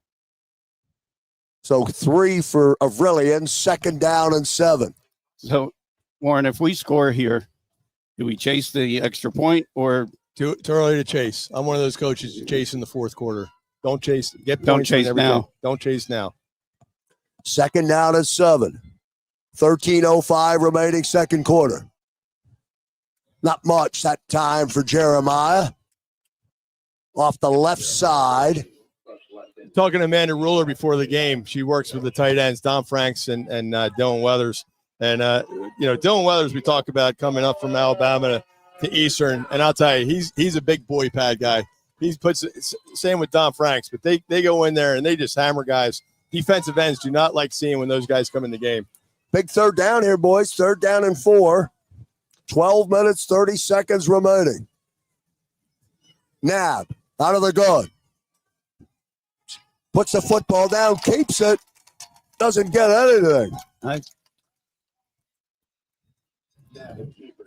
So 3 for Avrilian, second down and 7. So, Warren, if we score here, do we chase the extra point or too early to chase? I'm one of those coaches who chase in the fourth quarter. Don't chase. Get points. Don't chase now. Don't chase now. Second down and 7. 13:05 remaining second quarter. Not much that time for Jeremiah. Off the left side. Talking to Amanda Ruler before the game. She works with the tight ends, Don Franks and Dylan Weathers. And, Dylan Weathers, we talk about coming up from Alabama to Eastern. And I'll tell you, he's a big boy pad guy. He puts same with Don Franks, but they go in there and they just hammer guys. Defensive ends do not like seeing when those guys come in the game. Big third down here, boys. Third down and 4. 12 minutes, 30 seconds remaining. Nab out of the gun. Puts the football down, keeps it. Doesn't get anything.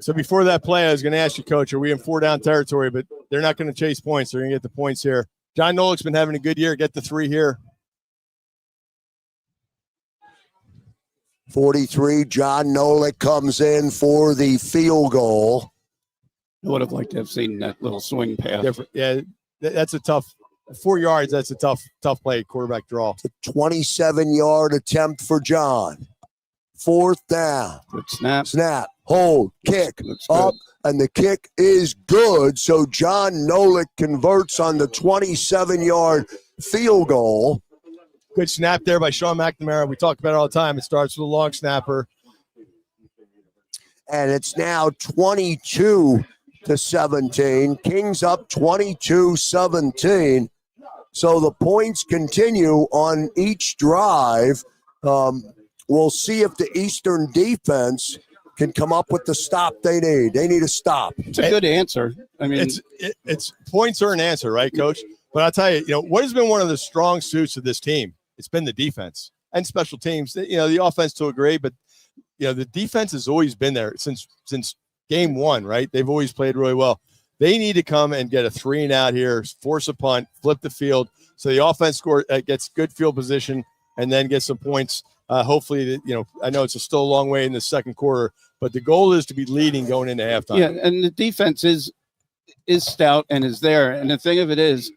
So before that play, I was going to ask you, Coach, are we in 4-down territory? But they're not going to chase points. They're going to get the points here. John Nolick's been having a good year. Get the 3 here. 43, John Nolick comes in for the field goal. I would have liked to have seen that little swing pass. Different. Yeah, that's a tough 4 yards. That's a tough play, quarterback draw. It's a 27-yard attempt for John. Fourth down. Good snap. Snap. Hold. Kick. Looks Up. good. And the kick is good. So John Nolick converts on the 27-yard field goal. Good snap there by Sean McNamara. We talk about it all the time. It starts with a long snapper. and it's now 22-17. Kings up 22-17. So the points continue on each drive. We'll see if the Eastern defense can come up with the stop they need. They need a stop. It's a good answer. I mean, it's points are an answer, right, Coach? But I'll tell you, what has been one of the strong suits of this team? It's been the defense and special teams. The offense to a degree, but the defense has always been there since game one, right? They've always played really well. They need to come and get a 3-and-out here, force a punt, flip the field, so the offense gets good field position and then get some points. Hopefully, I know it's still a long way in the second quarter, but the goal is to be leading going into halftime. Yeah, and the defense is stout and is there. And the thing of it is,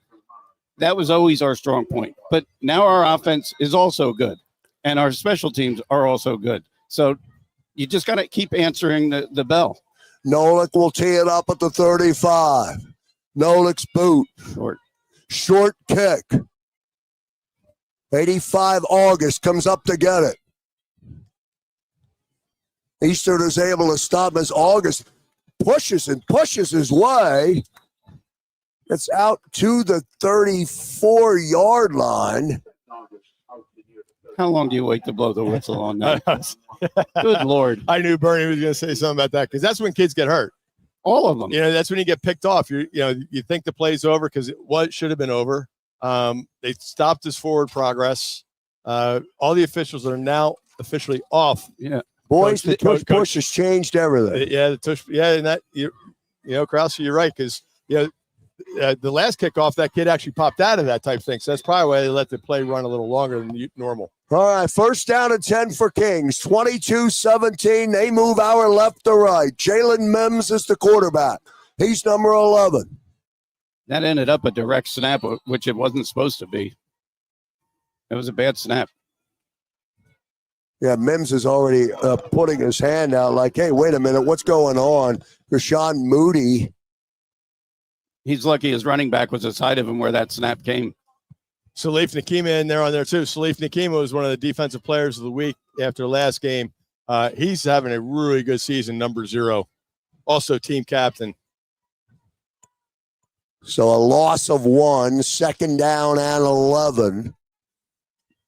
that was always our strong point. But now our offense is also good, and our special teams are also good. So you just got to keep answering the bell. Nolik will tee it up at the 35. Nolik's boot. Short kick. 85 August comes up to get it. Eastern is able to stop as August pushes his way. It's out to the 34-yard line. How long do you wait to blow the whistle on that? Good Lord. I knew Bernie was going to say something about that because that's when kids get hurt. All of them. That's when you get picked off. You think the play's over because it should have been over. They stopped his forward progress. All the officials are now officially off. Yeah. Boys, the push has changed everything. Yeah, the tush. Yeah, and that Krause, you're right because the last kickoff, that kid actually popped out of that type thing. So that's probably why they let the play run a little longer than normal. All right, first down and 10 for Kings. 22-17. They move our left to right. Jalen Mims is the quarterback. He's number 11. That ended up a direct snap, which it wasn't supposed to be. It was a bad snap. Yeah, Mims is already putting his hand out like, hey, wait a minute, what's going on? Rashawn Moody. He's lucky his running back was aside of him where that snap came. Salif Nakima in there on there too. Salif Nakima was one of the defensive players of the week after last game. He's having a really good season, number 0. Also team captain. So a loss of 1, second down and 11.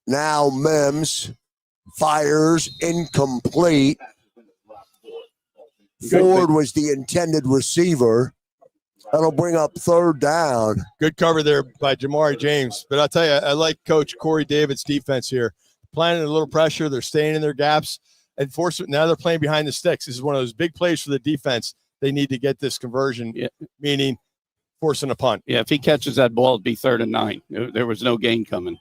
Now Mims fires incomplete. Ford was the intended receiver. That'll bring up third down. Good cover there by Jamari James. But I'll tell you, I like Coach Corey David's defense here. Planning a little pressure. They're staying in their gaps. And now they're playing behind the sticks. This is one of those big plays for the defense. They need to get this conversion, meaning forcing a punt. Yeah, if he catches that ball, it'd be 3rd and 9. There was no gain coming.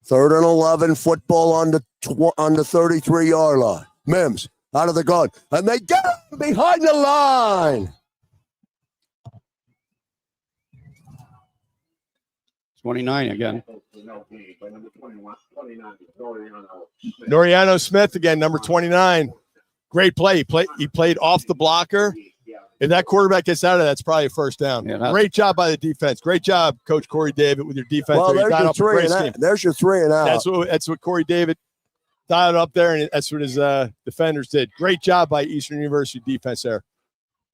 3rd and 11, football on the 33-yard line. Mims out of the gun, and they get him behind the line. 29 again. Noriano Smith again, number 29. Great play. He played off the blocker. If that quarterback gets out of that, it's probably a first down. Yeah, great job by the defense. Great job, Coach Corey David, with your defense. Well, there's your 3 and out. There's your 3 and out. That's what Corey David dialed up there, and that's what his defenders did. Great job by Eastern University defense there.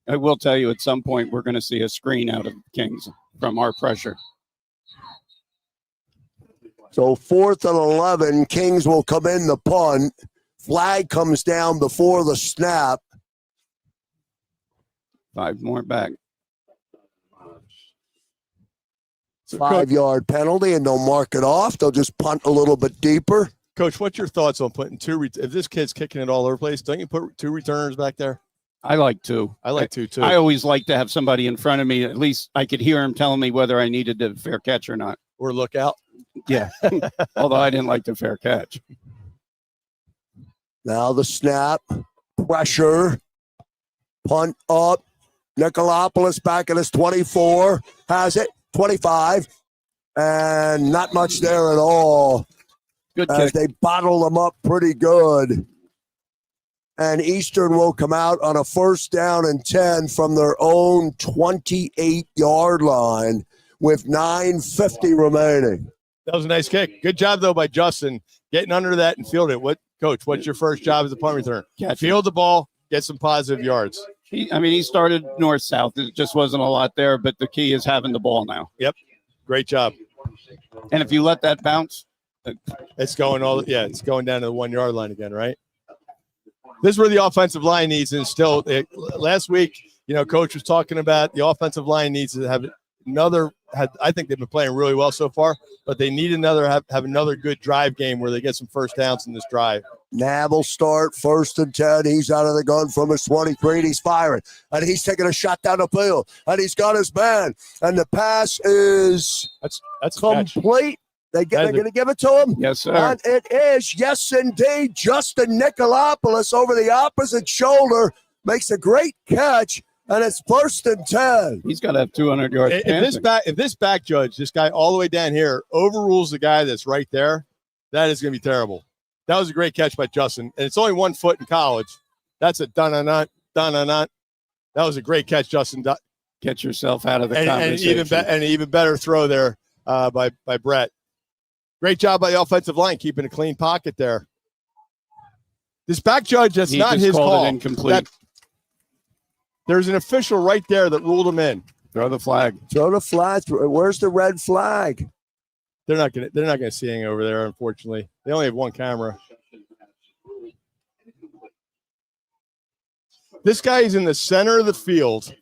I will tell you, at some point, we're going to see a screen out of Kings from our pressure. So 4th and 11, Kings will come in the punt. Flag comes down before the snap. 5 more back. 5-yard penalty, and they'll mark it off. They'll just punt a little bit deeper. Coach, what's your thoughts on putting 2? If this kid's kicking it all over the place, don't you put 2 returners back there? I like 2. I like 2 too. I always like to have somebody in front of me. At least I could hear him telling me whether I needed the fair catch or not. Or look out. Yeah. Although I didn't like the fair catch. Now the snap, pressure, punt up. Nicolopoulos back at his 24, has it, 25, and not much there at all. Good as kick. They bottle them up pretty good. And Eastern will come out on a 1st down and 10 from their own 28-yard line with 9:50 remaining. That was a nice kick. Good job, though, by Justin getting under that and fielding it. What Coach, what's your first job as a punt returner? Catch it. Field the ball, get some positive yards. He started north-south. It just wasn't a lot there, but the key is having the ball now. Yep. Great job. And if you let that bounce, It's going it's going down to the 1 yard line again, right? This is where the offensive line needs to instill. Last week, Coach was talking about the offensive line needs to have another. I think they've been playing really well so far, but they need have another good drive game where they get some first downs in this drive. Nab will start 1st and 10. He's out of the gun from his 23, and he's firing. And he's taking a shot down the field. And he's got his man. And the pass is that's complete. They're going to give it to him? yes, sir. And it is, yes, indeed. Justin Nicolopoulos over the opposite shoulder makes a great catch, and it's 1st and 10. He's got to have 200 yards. If this back judge, this guy all the way down here, overrules the guy that's right there, that is going to be terrible. That was a great catch by Justin, and it's only 1 foot in college. That's a dun-a-nut, dun-a-nut. That was a great catch, Justin. Get yourself out of the conversation. And an even better throw there by Brett. Great job by the offensive line, keeping a clean pocket there. This back judge, that's not his call. It incomplete. There's an official right there that ruled him in. Throw the flag. Throw the flag. Where's the red flag? They're not gonna see anything over there, unfortunately. They only have one camera. This guy is in the center of the field,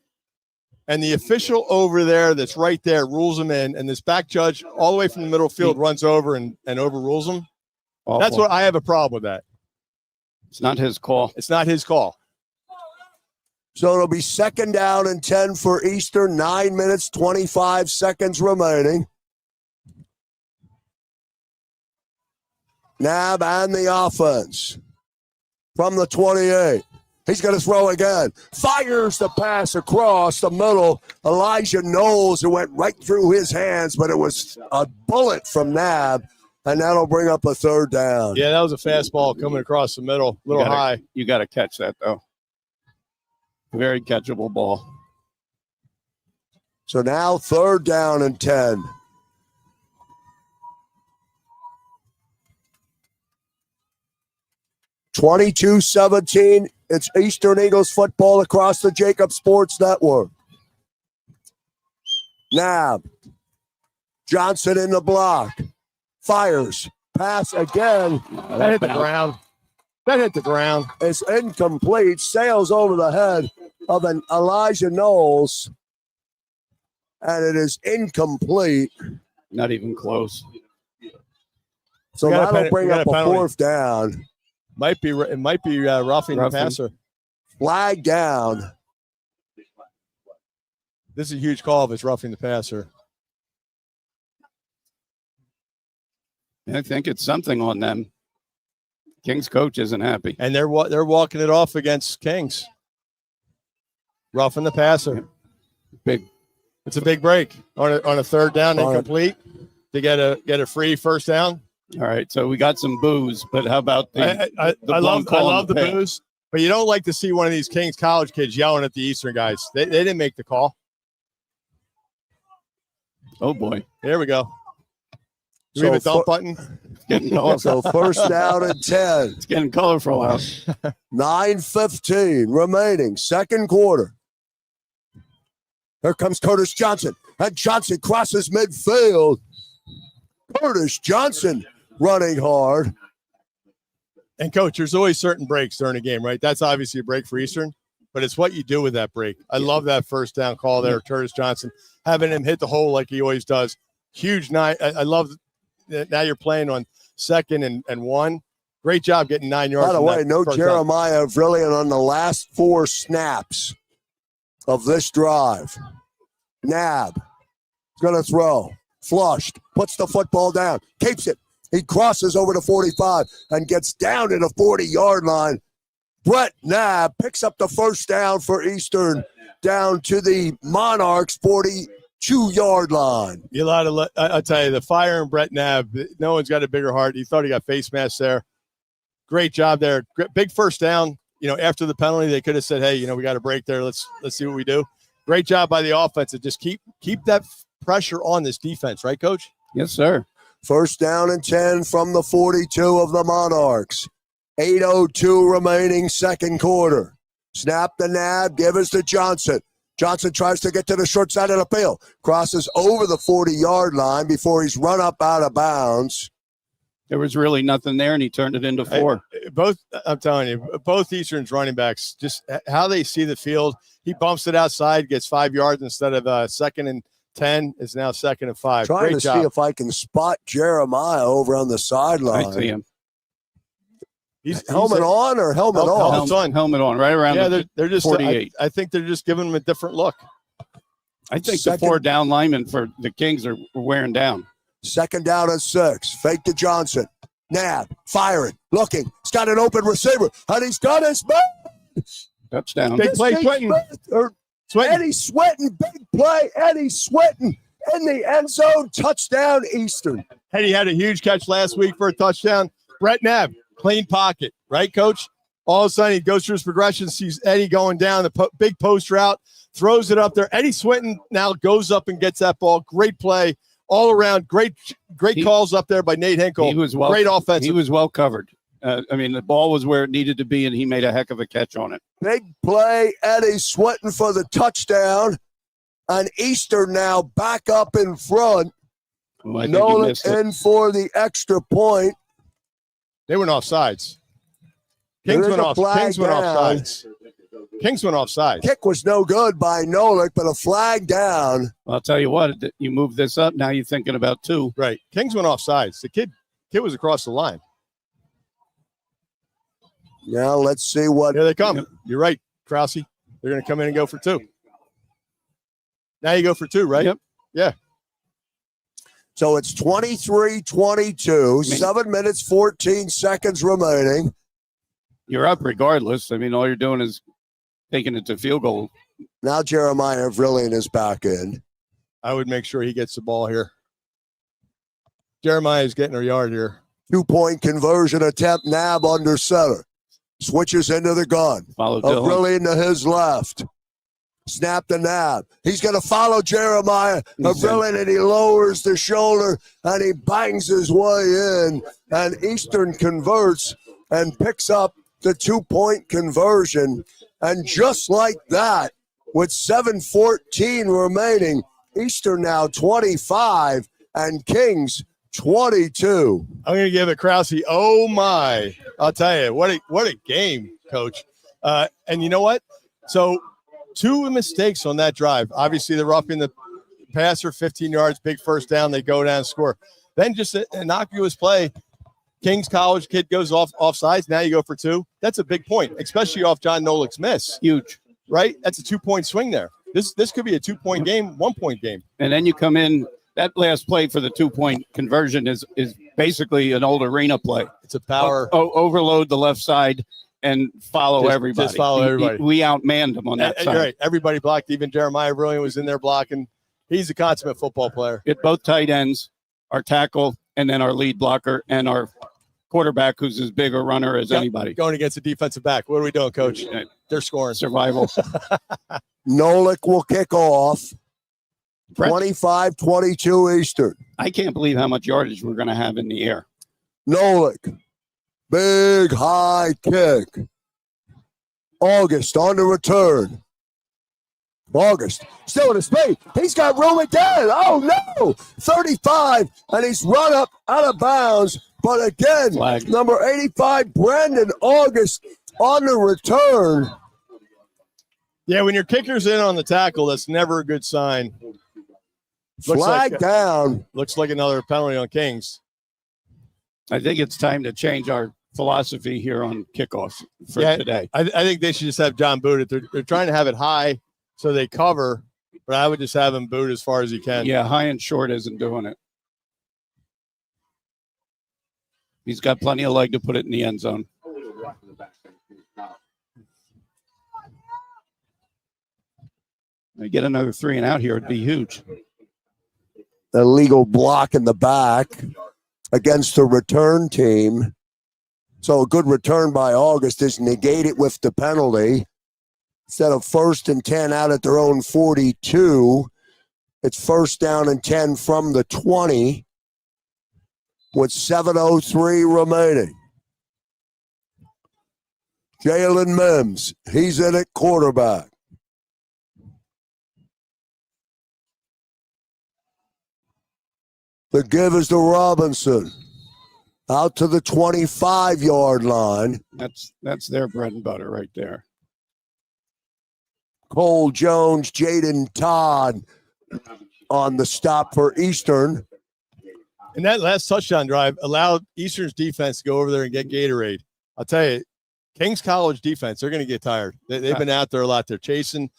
and the official over there that's right there rules him in, and this back judge all the way from the middle field runs over and overrules him. Awful. That's what I have a problem with that. It's not his call. It's not his call. So it'll be 2nd down and 10 for Eastern. 9 minutes, 25 seconds remaining. Nab and the offense from the 28. He's going to throw again. Fires the pass across the middle. Elijah Knowles, it went right through his hands, but it was a bullet from Nab, and that'll bring up a 3rd down. Yeah, that was a fastball coming across the middle, a little high. You got to catch that, though. Very catchable ball. So now 3rd down and 10. (22-17). It's Eastern Eagles football across the JAKIB Sports Network. Nab. Johnson in the block. Fires. Pass again. That hit the ground. That hit the ground. It's incomplete. Sails over the head of an Elijah Knowles. And it is incomplete. Not even close. So that'll bring up a 4th down. It might be roughing the passer. Flag down. This is a huge call if it's roughing the passer. I think it's something on them. King's coach isn't happy. And they're walking it off against Kings. Roughing the passer. Big. It's a big break on a 3rd down incomplete to get a free 1st down. All right, so we got some boos, but how about the I love the boos, but you don't like to see one of these Kings college kids yelling at the Eastern guys. They didn't make the call. Oh boy, here we go. Do we have a dump button? So 1st down and 10. It's getting colorful out. 9:15 remaining, 2nd quarter. Here comes Curtis Johnson, and Johnson crosses midfield. Curtis Johnson running hard. And, Coach, there's always certain breaks during a game, right? That's obviously a break for Eastern, but it's what you do with that break. I love that 1st down call there, Curtis Johnson, having him hit the hole like he always does. Huge night. I love that now you're playing on 2nd and 1. Great job getting 9 yards. By the way, no Jeremiah Vrillian on the last 4 snaps of this drive. Nab is going to throw. Flushed, puts the football down, keeps it. He crosses over to 45 and gets down to the 40-yard line. Brett Nab picks up the 1st down for Eastern down to the Monarchs 42-yard line. I'll tell you, the fire and Brett Nab, no one's got a bigger heart. He thought he got face mask there. Great job there. Big 1st down. After the penalty, they could have said, hey, we got a break there. Let's see what we do. Great job by the offense to just keep that pressure on this defense, right, Coach? Yes, sir. 1st down and 10 from the 42 of the Monarchs. 8:02 remaining second quarter. Snap the nab, give us to Johnson. Johnson tries to get to the short side of the field. Crosses over the 40-yard line before he's run up out of bounds. There was really nothing there, and he turned it into 4. I'm telling you, both Eastern's running backs, just how they see the field. He bumps it outside, gets 5 yards instead of 2nd and 10. It's now 2nd and 5. Trying Great to job. see if I can spot Jeremiah over on the sideline. I see him. He's Helmet on or helmet off? Helmet's on. Helmet on, right around they're just 48. I think they're just giving him a different look. I think the 4 down linemen for the Kings are wearing down. 2nd down and 6. Fake to Johnson. Nab, firing, looking. He's got an open receiver, and he's got his man. Touchdown. Big play, Swinton. Eddie Swinton, big play. Eddie Swinton in the end zone. Touchdown, Eastern. Eddie had a huge catch last week for a touchdown. Brett Nab, clean pocket, right, Coach? All of a sudden, he goes through his progression, sees Eddie going down the big post route, throws it up there. Eddie Swinton now goes up and gets that ball. Great play all around. Great calls up there by Nate Hinkle. He was great offensive. He was well covered. The ball was where it needed to be, and he made a heck of a catch on it. Big play, Eddie Swinton for the touchdown. And Eastern now back up in front. Well, Nolan in for the extra point. They went off sides. Kings went off sides. Kings went off sides. Kick was no good by Nolik, but a flag down. Well, I'll tell you what, you move this up, now you're thinking about 2. Right. Kings went off sides. The kid was across the line. Now let's see what. Here they come. You're right, Krause. They're going to come in and go for 2. Now you go for 2, right? Yep. Yeah. So it's 23-22, 7 minutes, 14 seconds remaining. You're up regardless. All you're doing is taking it to field goal. Now Jeremiah Vrillian is back in. I would make sure he gets the ball here. Jeremiah is getting a yard here. 2-point conversion attempt, Nab under center. Switches into the gun. Follow Dylan. Vrillian to his left. Snap the Nab. He's going to follow Jeremiah Vrillian, and he lowers the shoulder, and he bangs his way in. And Eastern converts and picks up the 2-point conversion. And just like that, with 7:14 remaining, Eastern now 25 and Kings 22. I'm going to give it Krause. Oh my! I'll tell you what a game, Coach. And you know what? So 2 mistakes on that drive. Obviously, they're roughing the passer, 15 yards, big first down. They go down and score. Then just an innocuous play. Kings College kid goes offsides. Now you go for 2. That's a big point, especially off John Nolik's miss. Huge, right? That's a 2-point swing there. This could be a 2-point game, 1-point game. And then you come in. That last play for the 2-point conversion is basically an old arena play. It's a power. Overload the left side and follow everybody. Just follow everybody. We outmanned them on that side. Right. Everybody blocked. Even Jeremiah Vrillian was in there blocking. He's a consummate football player. Get both tight ends, our tackle, and then our lead blocker, and our quarterback, who's as big a runner as anybody. Going against a defensive back. What are we doing, Coach? They're scoring. Survival. Nolik will kick off. 25-22 Eastern. I can't believe how much yardage we're going to have in the air. Nolik. Big high kick. August on the return. August still in his speed. He's got room again. Oh no! 35, and he's run up out of bounds. But again, Flag. Number 85, Brandon August on the return. Yeah, when your kicker's in on the tackle, that's never a good sign. Flag down. Looks like another penalty on Kings. I think it's time to change our philosophy here on kickoffs for today. I think they should just have John boot it. They're trying to have it high so they cover, but I would just have him boot as far as he can. Yeah, high and short isn't doing it. He's got plenty of leg to put it in the end zone. They get another 3 and out here, it'd be huge. Illegal block in the back against the return team. So a good return by August is negated with the penalty. Instead of 1st and 10 out at their own 42, it's 1st down and 10 from the 20 with 7:03 remaining. Jalen Mims, he's in at quarterback. The give is to Robinson. Out to the 25-yard line. That's their bread and butter right there. Cole Jones, Jaden Todd on the stop for Eastern. And that last touchdown drive allowed Eastern's defense to go over there and get Gatorade. I'll tell you, Kings College defense, they're going to get tired. They've been out there a lot. They're chasing.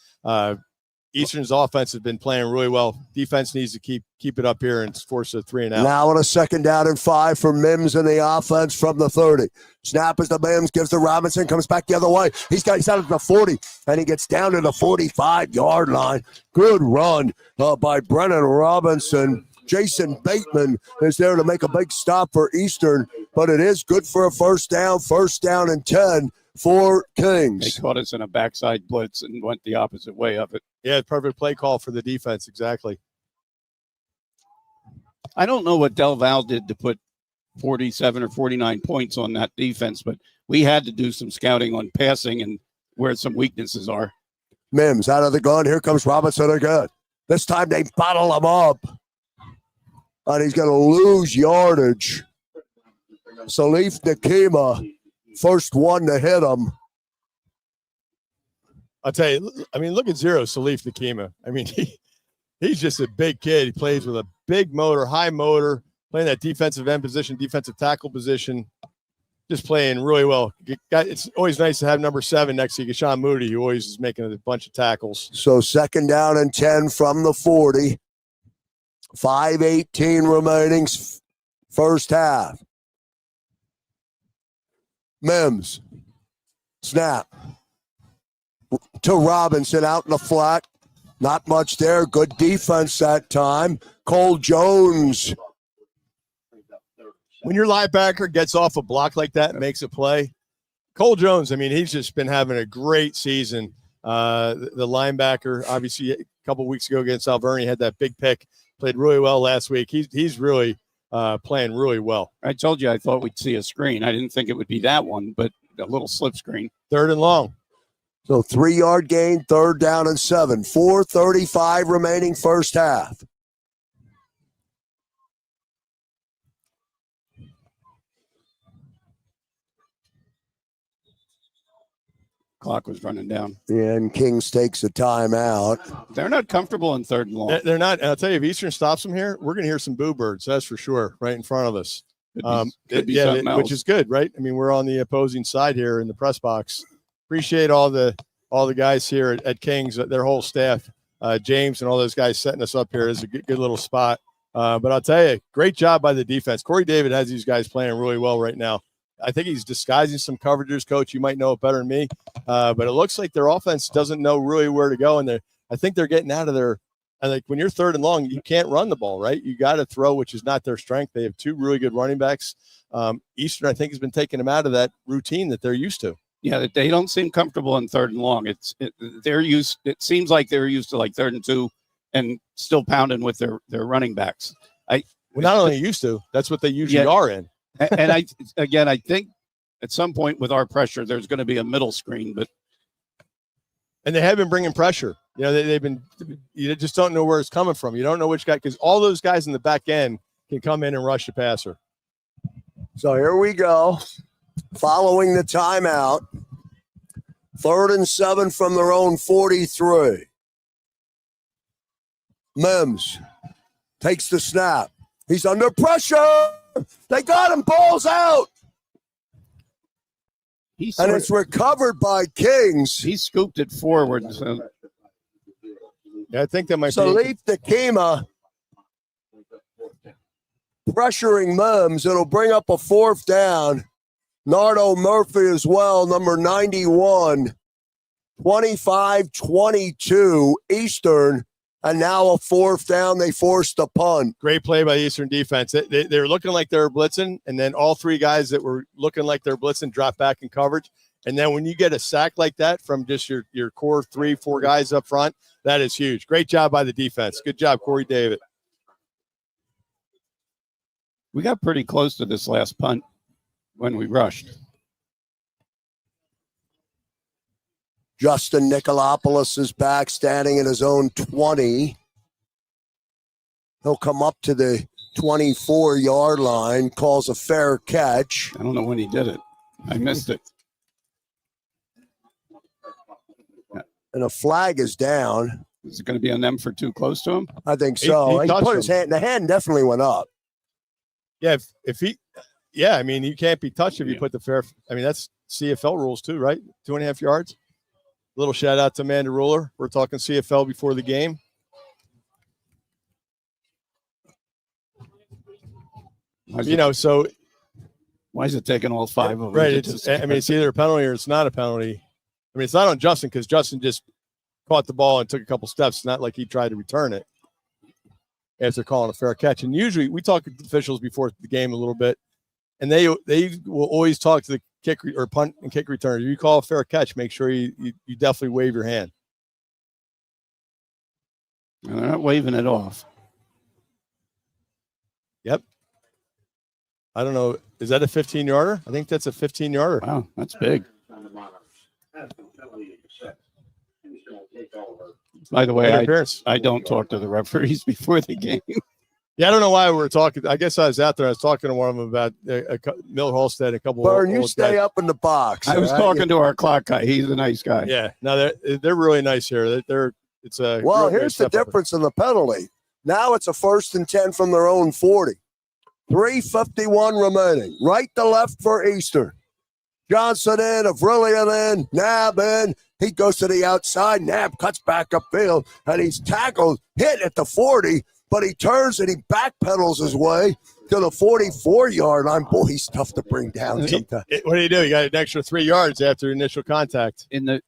Eastern's offense has been playing really well. Defense needs to keep it up here and force a 3-and-out. Now on a 2nd down and 5 for Mims in the offense from the 30. Snap is to Mims, gives to Robinson, comes back the other way. He's out at the 40, and he gets down to the 45-yard line. Good run by Brennan Robinson. Jason Bateman is there to make a big stop for Eastern, but it is good for a first down and 10 for Kings. They caught us in a backside blitz and went the opposite way of it. Yeah, perfect play call for the defense, exactly. I don't know what Del Val did to put 47 or 49 points on that defense, but we had to do some scouting on passing and where some weaknesses are. Mims out of the gun. Here comes Robinson again. This time they bottle him up. And he's going to lose yardage. Salif Nakima, first one to hit him. I'll tell you, I mean, look at Salif Nakima. I mean, he's just a big kid. He plays with a big motor, high motor, playing that defensive end position, defensive tackle position, just playing really well. It's always nice to have number 7 next to Gashawn Moody, who always is making a bunch of tackles. So 2nd down and 10 from the 40. 5:18 remaining, first half. Mims, snap to Robinson out in the flat. Not much there. Good defense that time. Cole Jones. When your linebacker gets off a block like that and makes a play, Cole Jones, I mean, he's just been having a great season. The linebacker, obviously, a couple weeks ago against Alverny, had that big pick. Played really well last week. He's really playing really well. I told you I thought we'd see a screen. I didn't think it would be that one, but a little slip screen. 3rd and long. So 3-yard gain, 3rd down and 7. 4:35 remaining first half. Clock was running down. And Kings takes a timeout. They're not comfortable in 3rd and long. They're not. And I'll tell you, if Eastern stops them here, we're going to hear some boo birds. That's for sure, right in front of us. Could be something else. Which is good, right? I mean, we're on the opposing side here in the press box. Appreciate all the guys here at Kings, their whole staff, James and all those guys setting us up here. Is a good little spot. But I'll tell you, great job by the defense. Corey David has these guys playing really well right now. I think he's disguising some coverages, Coach. You might know it better than me. But it looks like their offense doesn't know really where to go. And I think they're getting out of their – like when you're 3rd and long, you can't run the ball, right? You got to throw, which is not their strength. They have 2 really good running backs. Eastern, I think, has been taking them out of that routine that they're used to. Yeah, they don't seem comfortable in 3rd and long. It seems like they're used to like 3rd and 2 and still pounding with their running backs. Not only used to, that's what they usually are in. And I think at some point with our pressure, there's going to be a middle screen, and they have been bringing pressure. You know, they've been. You just don't know where it's coming from. You don't know which guy, because all those guys in the back end can come in and rush the passer. So here we go. Following the timeout, 3rd and 7 from their own 43. Mims takes the snap. He's under pressure. They got him. Ball's out. And it's recovered by Kings. He scooped it forward. So. Yeah, I think that might Salif Nakima pressuring Mims. It'll bring up a 4th down. Nardo Murphy as well, number 91. 25-22 Eastern. And now a 4th down. They forced a punt. Great play by Eastern defense. They're looking like they're blitzing, and then all 3 guys that were looking like they're blitzing drop back in coverage. And then when you get a sack like that from just your core 3-4 guys up front, that is huge. Great job by the defense. Good job, Corey David. We got pretty close to this last punt when we rushed. Justin Nicolopoulos is back, standing at his own 20. He'll come up to the 24-yard line, calls a fair catch. I don't know when he did it. I missed it. And a flag is down. Is it going to be on them for too close to him? I think so. He put his hand. The hand definitely went up. Yeah, if he, yeah, I mean, you can't be touched if you put the fair. I mean, that's CFL rules too, right? 2.5 yards. Little shout out to Amanda Ruler. We're talking CFL before the game. So why is it taking all 5 of them? Right. It's either a penalty or it's not a penalty. I mean, it's not on Justin because Justin just caught the ball and took a couple steps. It's not like he tried to return it after calling a fair catch. And usually we talk to officials before the game a little bit, and they will always talk to the kick or punt and kick returner. If you call a fair catch, make sure you definitely wave your hand. They're not waving it off. Yep. I don't know. Is that a 15-yarder? I think that's a 15-yarder. Wow, that's big. By the way, I don't talk to the referees before the game. Yeah, I don't know why we were talking. I guess I was out there. I was talking to one of them about Mill Halstead, a couple Burn, of you stay up in the box. I was talking to our clock guy. He's a nice guy. Yeah, no, they're really nice here. It's a well. Here's the difference in the penalty. Now it's a 1st and 10 from their own 40. 3:51 remaining. Right to left for Eastern. Johnson in, Avrillian in, Nab in. He goes to the outside. Nab cuts back upfield, and he's tackled, hit at the 40, but he turns and he backpedals his way to the 44-yard line. Boy, he's tough to bring down sometimes. What do you do? You got an extra 3 yards after initial contact. In the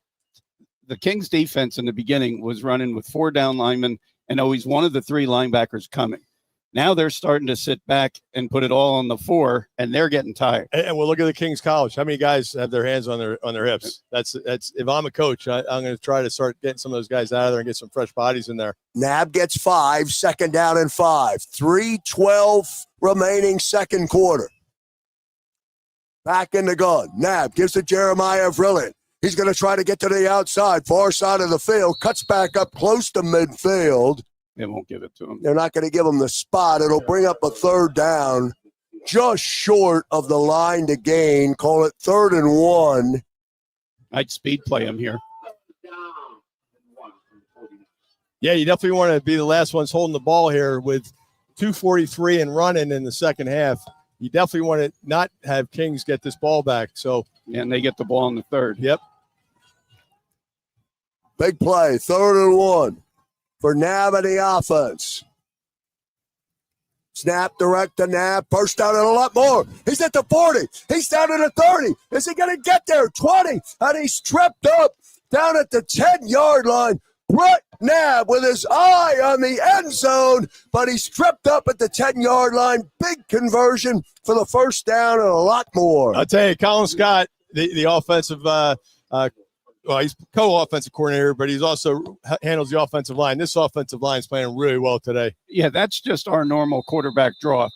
Kings defense in the beginning was running with 4 down linemen and always one of the 3 linebackers coming. Now they're starting to sit back and put it all on the 4, and they're getting tired. And we'll look at the Kings College. How many guys have their hands on their hips? That's if I'm a coach, I'm going to try to start getting some of those guys out of there and get some fresh bodies in there. Nab gets 5, 2nd down and 5. 3:12 remaining second quarter. Back in the gun. Nab gives to Jeremiah Avrillian. He's going to try to get to the outside, far side of the field, cuts back up close to midfield. They won't give it to him. They're not going to give him the spot. It'll bring up a 3rd down, just short of the line to gain. Call it 3rd and 1. I'd speed play him here. Yeah, you definitely want to be the last ones holding the ball here with 2:43 and running in the second half. You definitely want to not have Kings get this ball back. So, and they get the ball in the 3rd. Yep. Big play, 3rd and 1. For Nab and the offense. Snap direct to Nab. Burst down and a lot more. He's at the 40. He's down at the 30. Is he going to get there? 20. And he's tripped up down at the 10-yard line. Brett Nab with his eye on the end zone, but he's tripped up at the 10-yard line. Big conversion for the 1st down and a lot more. I'll tell you, Colin Scott, the offensive well, he's co-offensive coordinator, but he's also handles the offensive line. This offensive line is playing really well today. Yeah, that's just our normal quarterback draw.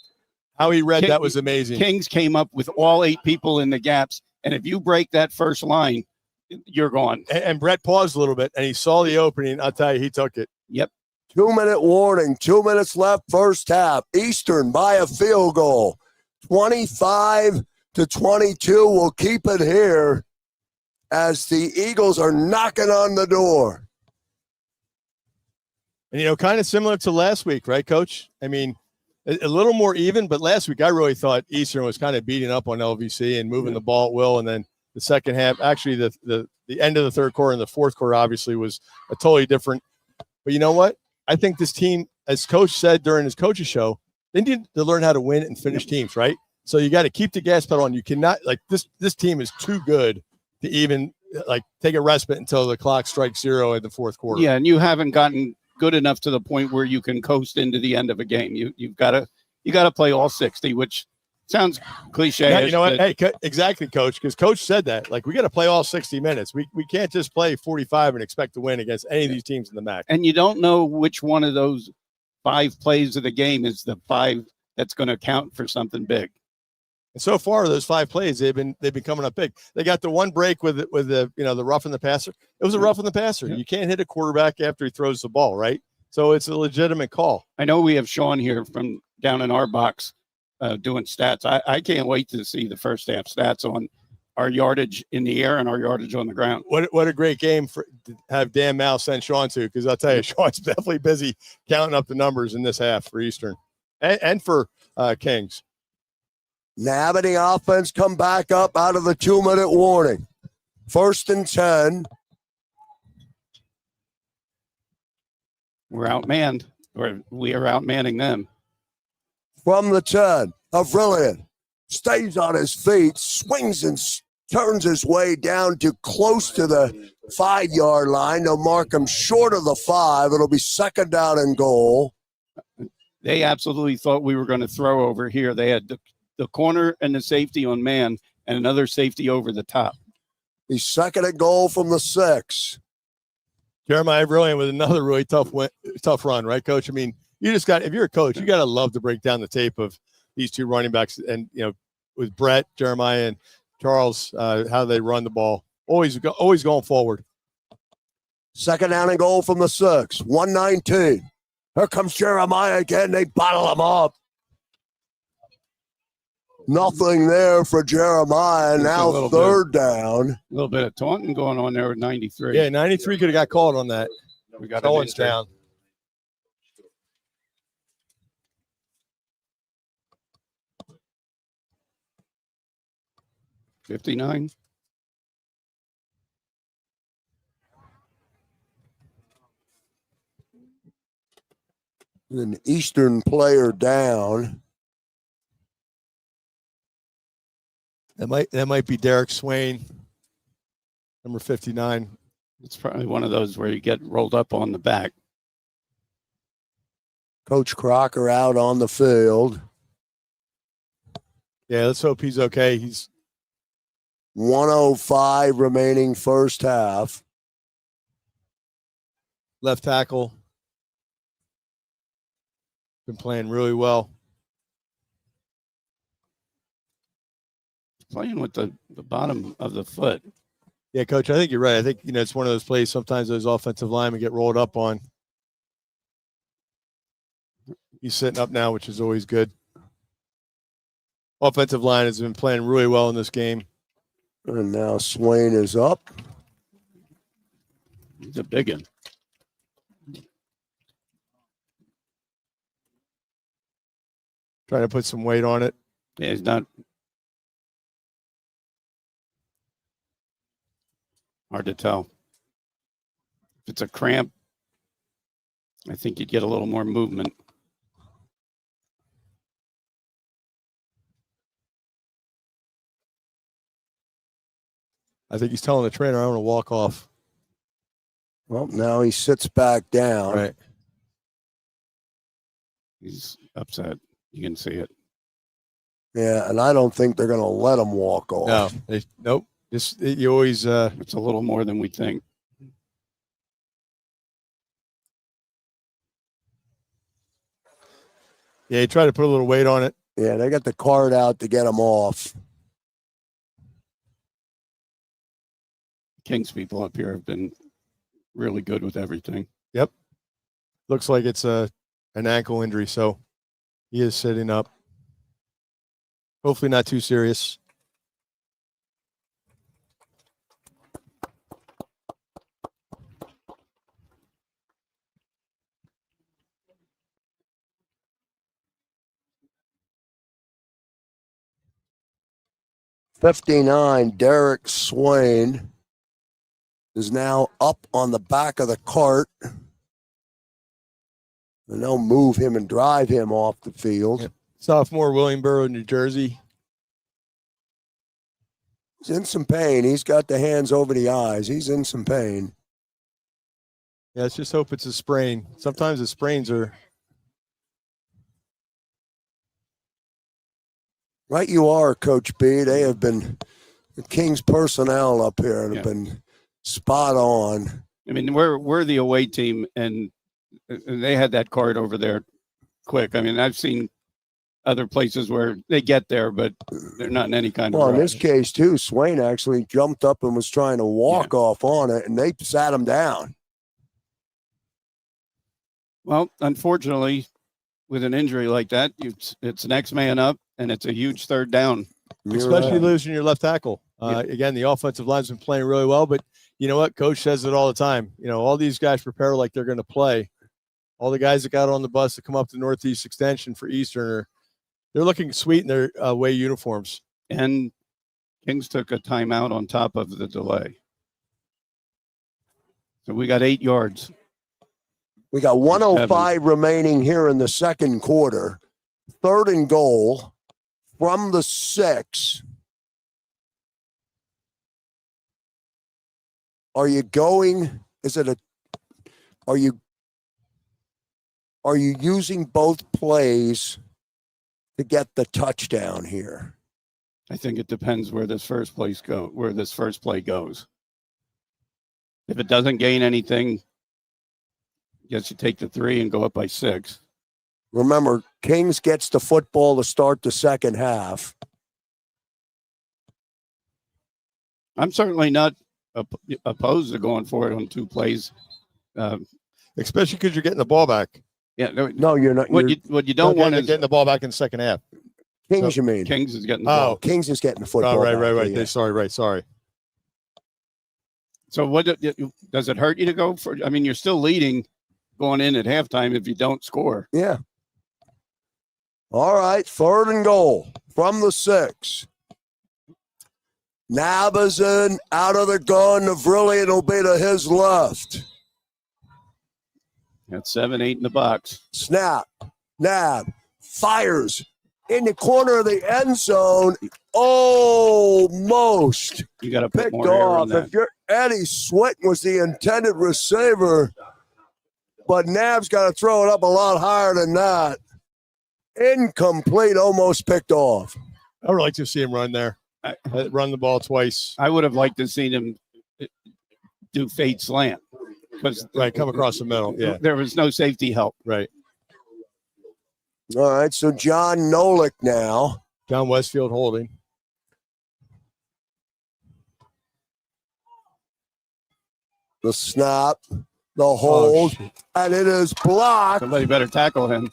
How he read that was amazing. Kings came up with all 8 people in the gaps, and if you break that first line, you're gone. And Brett paused a little bit, and he saw the opening. I'll tell you, he took it. Yep. 2-minute warning, 2 minutes left, first half. Eastern by a field goal. 25-22 will keep it here as the Eagles are knocking on the door. And, kind of similar to last week, right, Coach? I mean, a little more even, but last week I really thought Eastern was kind of beating up on LVC and moving the ball at will. And then the second half, actually the end of the 3rd quarter and the 4th quarter obviously was a totally different. But you know what? I think this team, as Coach said during his coach's show, they need to learn how to win and finish teams, right? So you got to keep the gas pedal on. You cannot, this team is too good to even take a respite until the clock strikes 0 in the 4th quarter. Yeah, and you haven't gotten good enough to the point where you can coast into the end of a game. You got to play all 60, which sounds cliche. Yeah, you know what? Hey, exactly, Coach, because Coach said that. We got to play all 60 minutes. We can't just play 45 and expect to win against any of these teams in the MAC. And you don't know which one of those 5 plays of the game is the 5 that's going to count for something big. And so far, those 5 plays, they've been coming up big. They got the one break with the the rough in the passer. It was a rough in the passer. Yeah. You can't hit a quarterback after he throws the ball, right? So it's a legitimate call. I know we have Sean here from down in our box doing stats. I can't wait to see the first half stats on our yardage in the air and our yardage on the ground. What a great game to have Dan Mal send Sean to, because I'll tell you, Sean's definitely busy counting up the numbers in this half for Eastern and for Kings. Now the offense come back up out of the 2-minute warning. 1st and 10. We're outmanned, or we are outmanning them. From the 10. Avrilian stays on his feet, swings and turns his way down to close to the 5-yard line. They'll mark him short of the 5. It'll be 2nd down and goal. They absolutely thought we were going to throw over here. They had the corner and the safety on man and another safety over the top. He's 2nd and goal from the 6. Jeremiah Brilliant with another really tough run, right, Coach? I mean, you just got, if you're a coach, you got to love to break down the tape of these 2 running backs, and with Brett, Jeremiah, and Charles, how they run the ball. Always going forward. 2nd down and goal from the 6. 119. Here comes Jeremiah again. They bottle him up. Nothing there for Jeremiah. Now 3rd down. A little bit of taunting going on there with 93. Yeah, 93 could have got called on that. We got Owen's down. $59. An Eastern player down. That might be Derek Swain, number 59. It's probably one of those where you get rolled up on the back. Coach Crocker out on the field. Yeah, let's hope he's okay. He's 1:05 remaining first half. left tackle. Been playing really well. Playing with the bottom of the foot. Yeah, Coach, I think you're right. I think, it's one of those plays sometimes those offensive linemen get rolled up on. He's sitting up now, which is always good. Offensive line has been playing really well in this game. And now Swain is up. He's a big one. Trying to put some weight on it. Yeah, he's not. Hard to tell. If it's a cramp, I think you'd get a little more movement. I think he's telling the trainer, I want to walk off. Well, now he sits back down. Right. He's upset. You can see it. Yeah, and I don't think they're going to let him walk off. No, nope. You always. It's a little more than we think. Yeah, you try to put a little weight on it. Yeah, they got the card out to get him off. Kings people up here have been really good with everything. Yep. Looks like it's an ankle injury, so he is sitting up. Hopefully not too serious. '59, Derek Swain is now up on the back of the cart. And they'll move him and drive him off the field. Yep. Sophomore, Williamboro, New Jersey. He's in some pain. He's got the hands over the eyes. He's in some pain. Yeah, let's just hope it's a sprain. Sometimes the sprains are. Right you are, Coach B. They have been the Kings personnel up here and have been spot on. I mean, we're the away team, and they had that card over there quick. I mean, I've seen other places where they get there, but they're not in any kind of Well, in rush. this case, too, Swain actually jumped up and was trying to walk off on it, and they sat him down. Well, unfortunately, with an injury like that, it's next man up, and it's a huge third down. Especially losing your left tackle. Again, the offensive line's been playing really well, but you know what? Coach says it all the time. You know, all these guys prepare like they're going to play. All the guys that got on the bus to come up to Northeast Extension for Eastern they're looking sweet in their away uniforms. And Kings took a timeout on top of the delay. So we got 8 yards. We got 1:05 remaining here in the second quarter. 3rd and goal from the 6. Are you going? Are you using both plays to get the touchdown here? I think it depends where this first play goes. If it doesn't gain anything, I guess you take the 3 and go up by 6. Remember, Kings gets the football to start the second half. I'm certainly not opposed to going for it on 2 plays. Especially because you're getting the ball back. Yeah, No, you're not. What you don't want is getting the ball back in the second half. Kings, you mean? Kings is getting the ball. Kings is getting the football. Right. Yeah. Sorry. So what does it hurt you to go for? I mean, you're still leading going in at halftime if you don't score. Yeah. All right, 3rd and goal from the 6. Nabazin out of the gun. Navrillian will be to his left. Got 7-8 in the box. Snap. Nab fires in the corner of the end zone. Almost You got to put picked more air on off. that. If you're Eddie Swinton was the intended receiver, but Nab's got to throw it up a lot higher than that. Incomplete, almost picked off. I would like to see him run there. Run the ball twice. I would have liked to seen him do fade slant. Right, come across the middle. Yeah. There was no safety help. Right. All right, so John Nolick now. John Westfield holding. The snap, the hold, and it is blocked. Somebody better tackle him.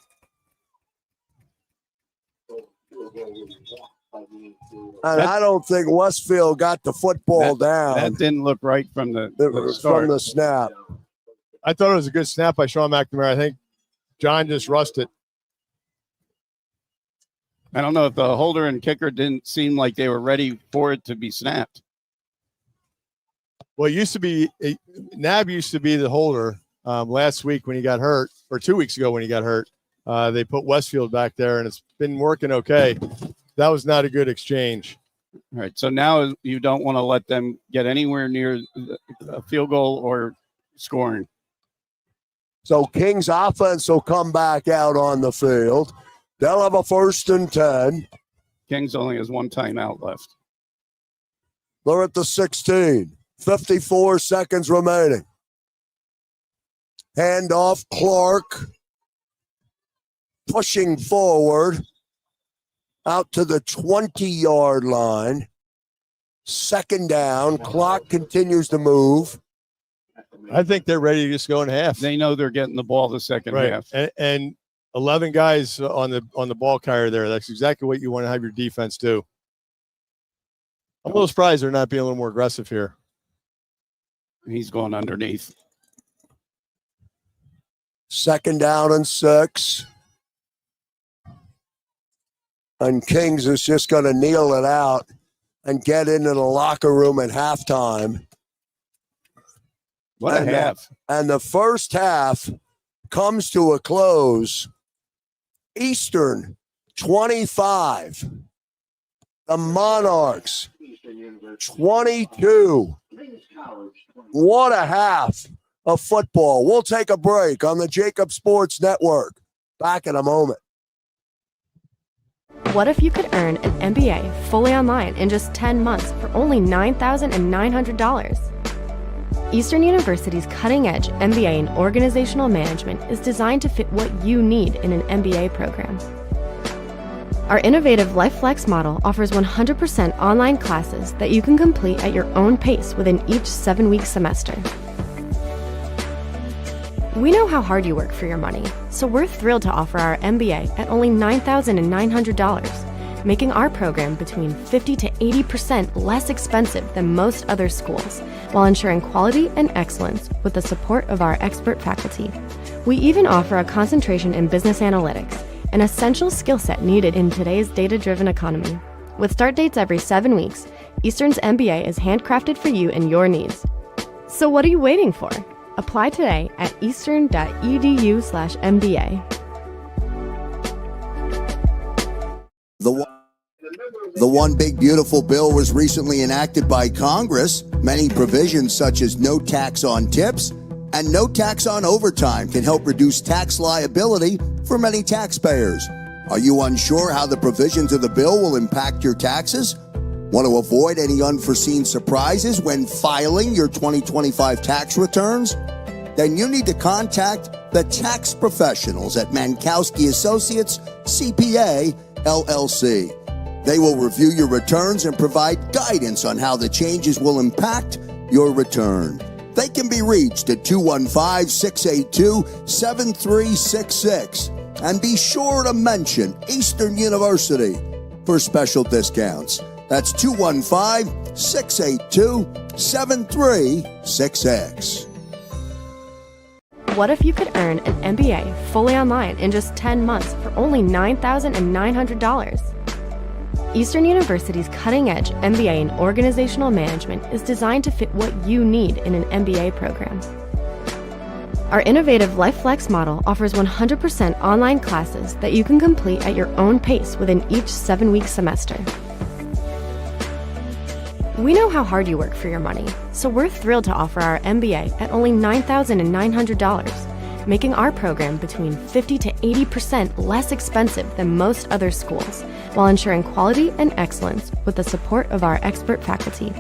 And I don't think Westfield got the football down. That didn't look right from the start. From the snap. I thought it was a good snap by Sean McNamara. I think John just rushed it. I don't know if the holder and kicker didn't seem like they were ready for it to be snapped. Well, it used to be Nab used to be the holder last week when he got hurt, or 2 weeks ago when he got hurt. They put Westfield back there, and it's been working okay. That was not a good exchange. All right, so now you don't want to let them get anywhere near a field goal or scoring. So Kings offense will come back out on the field. They'll have a 1st and 10. Kings only has 1 timeout left. They're at the 16. 54 seconds remaining. Handoff, Clark. Pushing forward. Out to the 20-yard line. 2nd down. Clock continues to move. I think they're ready to just go in half. They know they're getting the ball the second half. And 11 guys on the ball carrier there. That's exactly what you want to have your defense do. I'm a little surprised they're not being a little more aggressive here. He's going underneath. 2nd down and 6. And Kings is just going to kneel it out and get into the locker room at halftime. What a half. And the first half comes to a close. Eastern 25. The Monarchs 22. What a half of football. We'll take a break on the JAKIB Sports Network. Back in a moment. What if you could earn an MBA fully online in just 10 months for only $9,900? Eastern University's cutting-edge MBA in Organizational Management is designed to fit what you need in an MBA program. Our innovative LifeFlex model offers 100% online classes that you can complete at your own pace within each 7-week semester. We know how hard you work for your money, so we're thrilled to offer our MBA at only $9,900, making our program between 50 to 80% less expensive than most other schools, while ensuring quality and excellence with the support of our expert faculty. We even offer a concentration in business analytics, an essential skill set needed in today's data-driven economy. With start dates every 7 weeks, Eastern's MBA is handcrafted for you and your needs. So what are you waiting for? Apply today at eastern.edu/MBA. The One Big Beautiful Bill was recently enacted by Congress. Many provisions such as no tax on tips and no tax on overtime can help reduce tax liability for many taxpayers. Are you unsure how the provisions of the bill will impact your taxes? Want to avoid any unforeseen surprises when filing your 2025 tax returns? Then you need to contact the tax professionals at Mankowski Associates CPA LLC. They will review your returns and provide guidance on how the changes will impact your return. They can be reached at 215-682-7366. And be sure to mention Eastern University for special discounts. That's 215-682-7366. What if you could earn an MBA fully online in just 10 months for only $9,900? Eastern University's cutting-edge MBA in Organizational Management is designed to fit what you need in an MBA program. Our innovative LifeFlex model offers 100% online classes that you can complete at your own pace within each 7-week semester. We know how hard you work for your money, so we're thrilled to offer our MBA at only $9,900, making our program between 50 to 80% less expensive than most other schools, while ensuring quality and excellence with the support of our expert faculty.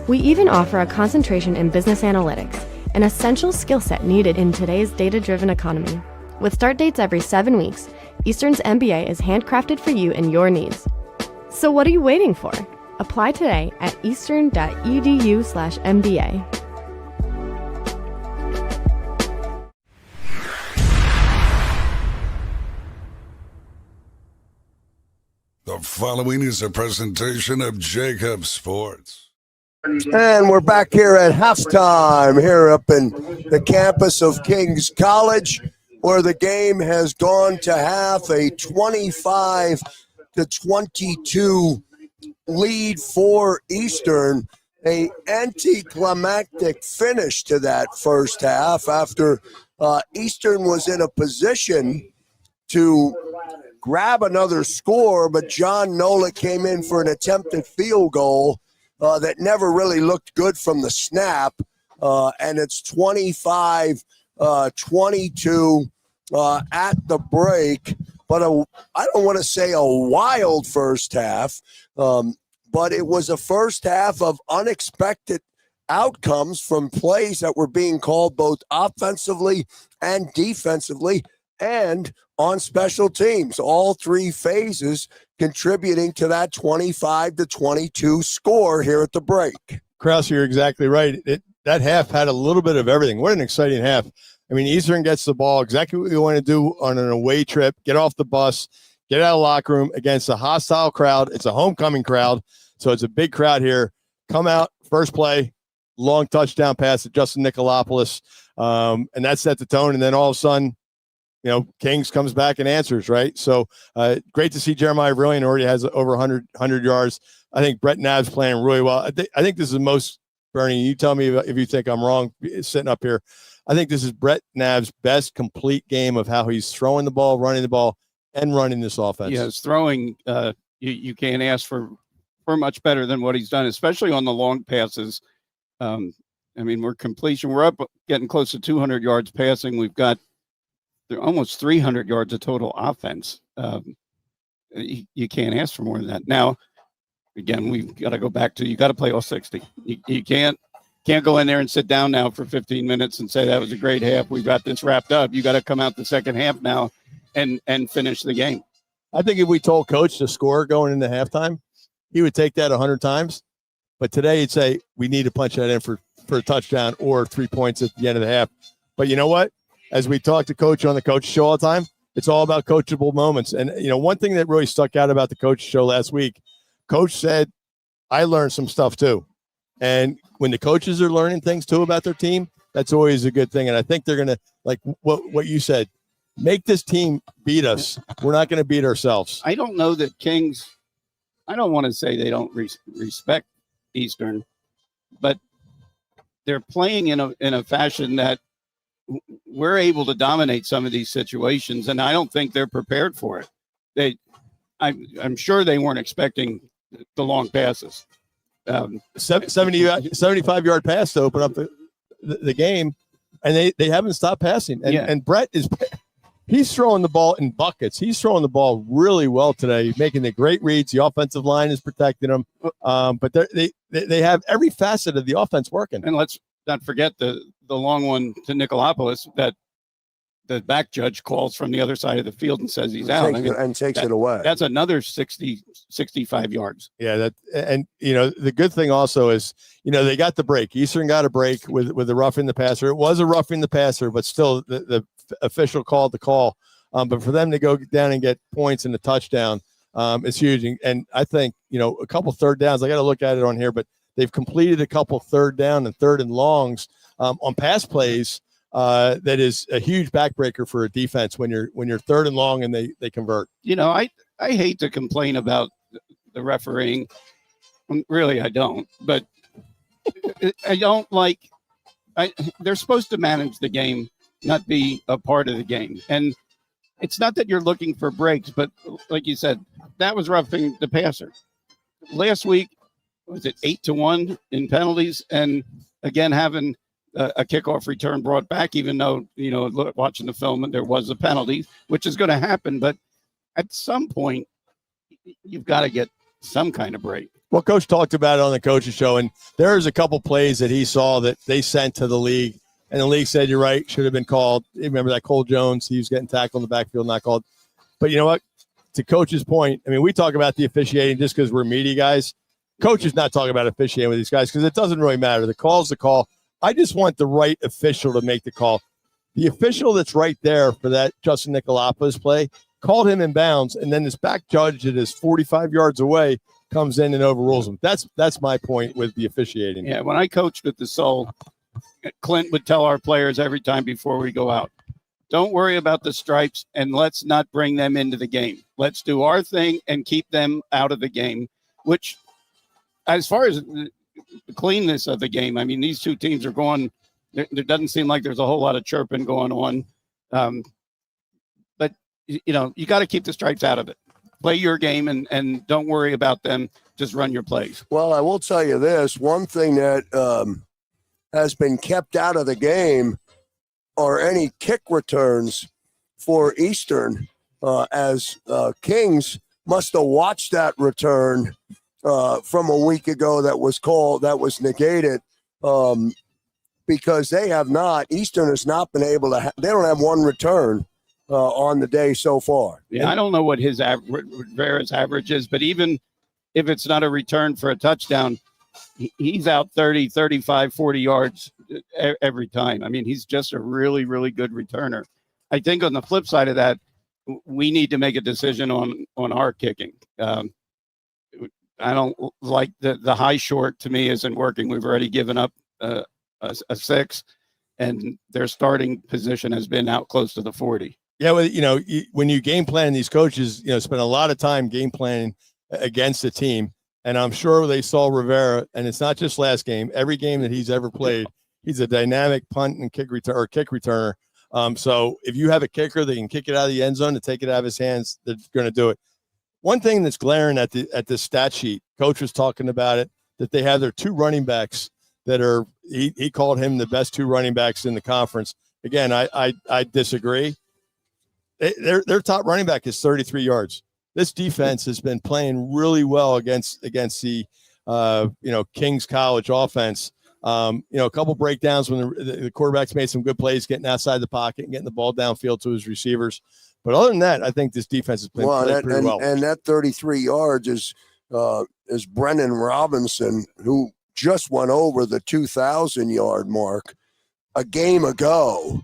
We even offer a concentration in business analytics, an essential skill set needed in today's data-driven economy. With start dates every 7 weeks, Eastern's MBA is handcrafted for you and your needs. So what are you waiting for? Apply today at eastern.edu/MBA. The following is a presentation of JAKIB Sports. And we're back here at halftime here up in the campus of King's College, where the game has gone to half, a 25-22 lead for Eastern. A anticlimactic finish to that first half after Eastern was in a position to grab another score, but John Nola came in for an attempted field goal that never really looked good from the snap, and it's 25-22 at the break. But I don't want to say a wild first half, but it was a first half of unexpected outcomes from plays that were being called both offensively and defensively and on special teams. All three phases contributing to that 25-22 score here at the break. Krause, you're exactly right. That half had a little bit of everything. What an exciting half. I mean, Eastern gets the ball, exactly what we want to do on an away trip, get off the bus, get out of the locker room against a hostile crowd. It's a homecoming crowd, so it's a big crowd here. Come out, first play, long touchdown pass to Justin Nicolopoulos, and that set the tone. And then all of a sudden, you know, Kings comes back and answers, right? So great to see Jeremiah Brilliant already has over 100 yards. I think Brett Knapp's playing really well. I think this is the most, Bernie, you tell me if you think I'm wrong sitting up here. I think this is Brett Knapp's best complete game of how he's throwing the ball, running the ball, and running this offense. Yeah, his throwing, you can't ask for much better than what he's done, especially on the long passes. I mean, we're up getting close to 200 yards passing. We've got almost 300 yards of total offense. You can't ask for more than that. Now, again, we've got to go back to, you got to play all 60. You can't go in there and sit down now for 15 minutes and say that was a great half. We've got this wrapped up. You got to come out the second half now and finish the game. I think if we told coach to score going into halftime, he would take that 100 times. But today he'd say, we need to punch that in for a touchdown or 3 points at the end of the half. But you know what? As we talk to coach on the coach show all the time, it's all about coachable moments. And, one thing that really stuck out about the coach show last week, coach said, I learned some stuff too. And when the coaches are learning things too about their team, that's always a good thing. And I think they're going to, like what you said, make this team beat us. We're not going to beat ourselves. I don't know that Kings, I don't want to say they don't respect Eastern, but they're playing in a fashion that we're able to dominate some of these situations, and I don't think they're prepared for it. I'm sure they weren't expecting the long passes. 75-yard pass to open up the game, and they haven't stopped passing. And Brett he's throwing the ball in buckets. He's throwing the ball really well today, making the great reads. The offensive line is protecting him, but they have every facet of the offense working. And let's not forget the long one to Nicolopoulos that the back judge calls from the other side of the field and says he's out. Takes it away. That's another 65 yards. Yeah, the good thing also is, they got the break. Eastern got a break with the roughing the passer. It was a roughing the passer, but still the official called the call. But for them to go down and get points and a touchdown is huge. And I think, a couple third downs, I got to look at it on here, but they've completed a couple third down and third and longs on pass plays. That is a huge backbreaker for a defense when you're third and long and they convert. I hate to complain about the refereeing. Really, I don't. But I don't like. They're supposed to manage the game, not be a part of the game. And it's not that you're looking for breaks, but like you said, that was roughing the passer. Last week, was it 8-1 in penalties? And again, having a kickoff return brought back, even though, watching the film, and there was a penalty, which is going to happen. But at some point, you've got to get some kind of break. Well, Coach talked about it on the coach's show, and there's a couple plays that he saw that they sent to the league, and the league said, you're right, should have been called. You remember that Cole Jones, he was getting tackled in the backfield, not called. But you know what? To Coach's point, I mean, we talk about the officiating just because we're media guys. Coach is not talking about officiating with these guys because it doesn't really matter. The call's the call. I just want the right official to make the call. The official that's right there for that Justin Nicolopoulos play called him in bounds, and then this back judge that is 45 yards away comes in and overrules him. That's my point with the officiating. Yeah, when I coached at the Soul, Clint would tell our players every time before we go out, don't worry about the stripes and let's not bring them into the game. Let's do our thing and keep them out of the game, which as far as the cleanness of the game, I mean, these two teams are going, there doesn't seem like there's a whole lot of chirping going on. But, you got to keep the stripes out of it. Play your game and don't worry about them. Just run your plays. Well, I will tell you this. One thing that has been kept out of the game are any kick returns for Eastern, as Kings must have watched that return from a week ago that was negated, because they have not. Eastern has not been able to. They don't have one return on the day so far. Yeah, I don't know what his Rivera's average is, but even if it's not a return for a touchdown, he's out 30, 35, 40 yards every time. I mean, he's just a really, really good returner. I think on the flip side of that, we need to make a decision on our kicking. I don't like the high short. To me, isn't working. We've already given up a 6, and their starting position has been out close to the 40. Yeah, well, when you game plan, these coaches, spend a lot of time game planning against the team. And I'm sure they saw Rivera, and it's not just last game. Every game that he's ever played, he's a dynamic punt and kick returner. So if you have a kicker that can kick it out of the end zone to take it out of his hands, they're going to do it. One thing that's glaring at the stat sheet, Coach was talking about it, that they have their 2 running backs that are, he called him the best 2 running backs in the conference. Again, I disagree. Their top running back is 33 yards. This defense has been playing really well against the Kings College offense. A couple breakdowns when the quarterback's made some good plays, getting outside the pocket and getting the ball downfield to his receivers. But other than that, I think this defense has been played pretty well. And that 33 yards is Brennan Robinson, who just went over the 2,000-yard mark a game ago.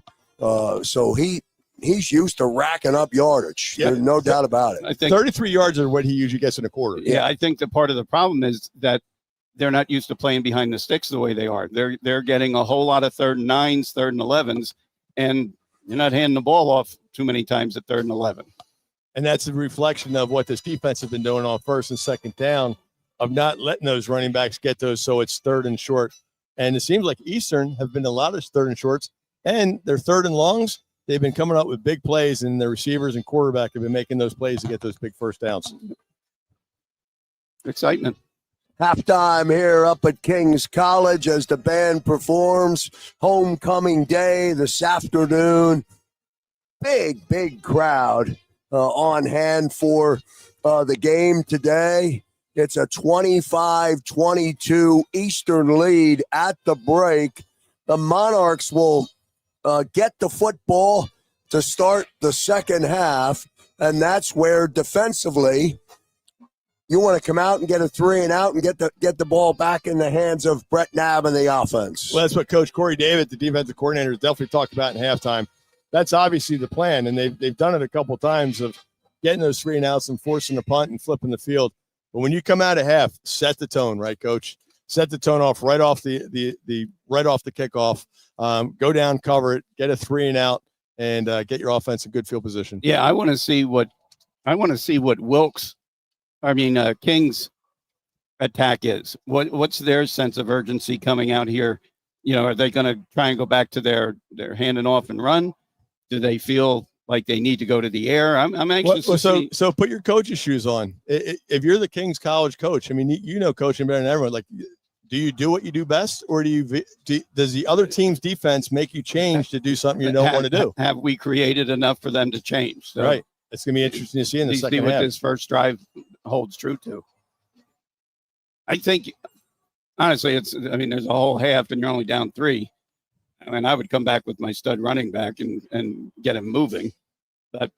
So he's used to racking up yardage. Yeah. There's no doubt about it. I think 33 yards are what he usually gets in a quarter. Yeah, I think that part of the problem is that they're not used to playing behind the sticks the way they are. They're getting a whole lot of 3rd and 9s, 3rd and 11s, and you're not handing the ball off too many times at 3rd and 11. And that's a reflection of what this defense has been doing on 1st and 2nd down, of not letting those running backs get those, so it's 3rd and short. And it seems like Eastern have been a lot of 3rd and shorts, and their 3rd and longs, they've been coming up with big plays, and their receivers and quarterback have been making those plays to get those big first downs. Excitement. Halftime here up at King's College as the band performs. Homecoming day this afternoon. Big crowd on hand for the game today. It's a 25-22 Eastern lead at the break. The Monarchs will get the football to start the second half, and that's where defensively you want to come out and get a 3 and out and get the ball back in the hands of Brett Knabb and the offense. Well, that's what Coach Corey David, the defensive coordinator, has definitely talked about in halftime. That's obviously the plan, and they've done it a couple times of getting those 3 and outs and forcing the punt and flipping the field. But when you come out of half, set the tone, right, Coach? Set the tone off right off the kickoff. Go down, cover it, get a 3 and out, and get your offense in good field position. Yeah, I want to see what King's attack is. What's their sense of urgency coming out here? You know, are they going to try and go back to their handing off and run? Do they feel like they need to go to the air? I'm anxious to see. So put your coach's shoes on. If you're the King's College coach, I mean, you know coaching better than everyone. Like, do you do what you do best, or does the other team's defense make you change to do something you don't want to do? Have we created enough for them to change? So right. It's going to be interesting to see in the second what half. This first drive holds true to. I think, honestly, there's a whole half and you're only down 3. I mean, I would come back with my stud running back and get him moving. But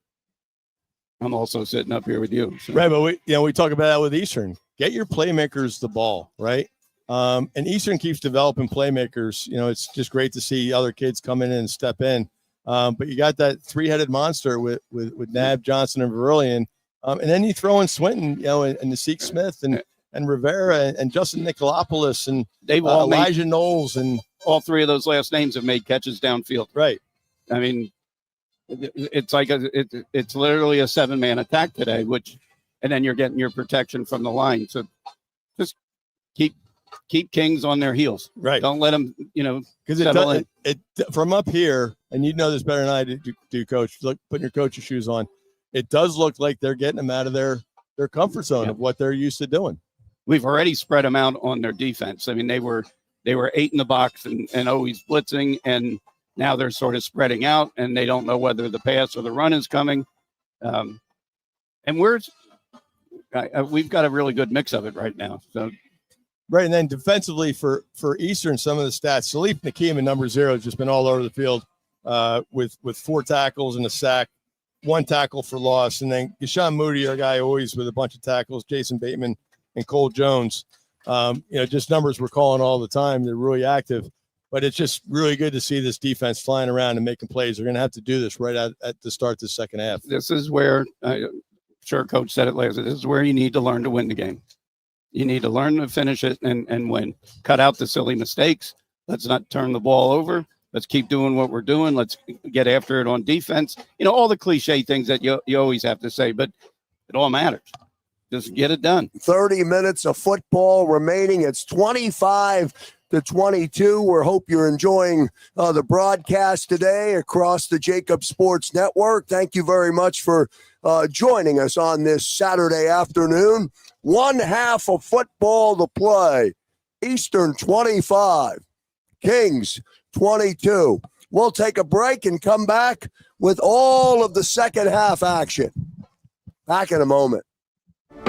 I'm also sitting up here with you. So. Right, but we talk about that with Eastern. Get your playmakers the ball, right? And Eastern keeps developing playmakers. You know, it's just great to see other kids come in and step in. But you got that 3-headed monster with Knabb, Johnson, and Verilion. And then you throw in Swinton, you know, and Nasik Smith and Rivera and Justin Nicolopoulos and they've all Elijah Knowles, and all 3 of those last names have made catches downfield. Right. I mean, it's like it's literally a 7-man attack today, and then you're getting your protection from the line. So just keep Kings on their heels. Right. Don't let them, because it from up here, and you know this better than I do, Coach. Look, putting your coach's shoes on, it does look like they're getting them out of their comfort zone of what they're used to doing. We've already spread them out on their defense. I mean, they were 8 in the box and always blitzing, and now they're sort of spreading out, and they don't know whether the pass or the run is coming. And we've got a really good mix of it right now. So. Right, and then defensively for Eastern, some of the stats. Salif Nakeem in number 0 has just been all over the field with 4 tackles and a sack, 1 tackle for loss. And then Gashawn Moody, our guy always with a bunch of tackles, Jason Bateman and Cole Jones. Just numbers we're calling all the time. They're really active. But it's just really good to see this defense flying around and making plays. They're going to have to do this right at the start of the second half. This is where, sure, Coach said it last. This is where you need to learn to win the game. You need to learn to finish it and win. Cut out the silly mistakes. Let's not turn the ball over. Let's keep doing what we're doing. Let's get after it on defense. All the cliche things that you always have to say, but it all matters. Just get it done. 30 minutes of football remaining. It's 25-22. We hope you're enjoying the broadcast today across the JAKIB Sports Network. Thank you very much for joining us on this Saturday afternoon. 1 half of football to play. Eastern 25, Kings 22. We'll take a break and come back with all of the second half action. Back in a moment.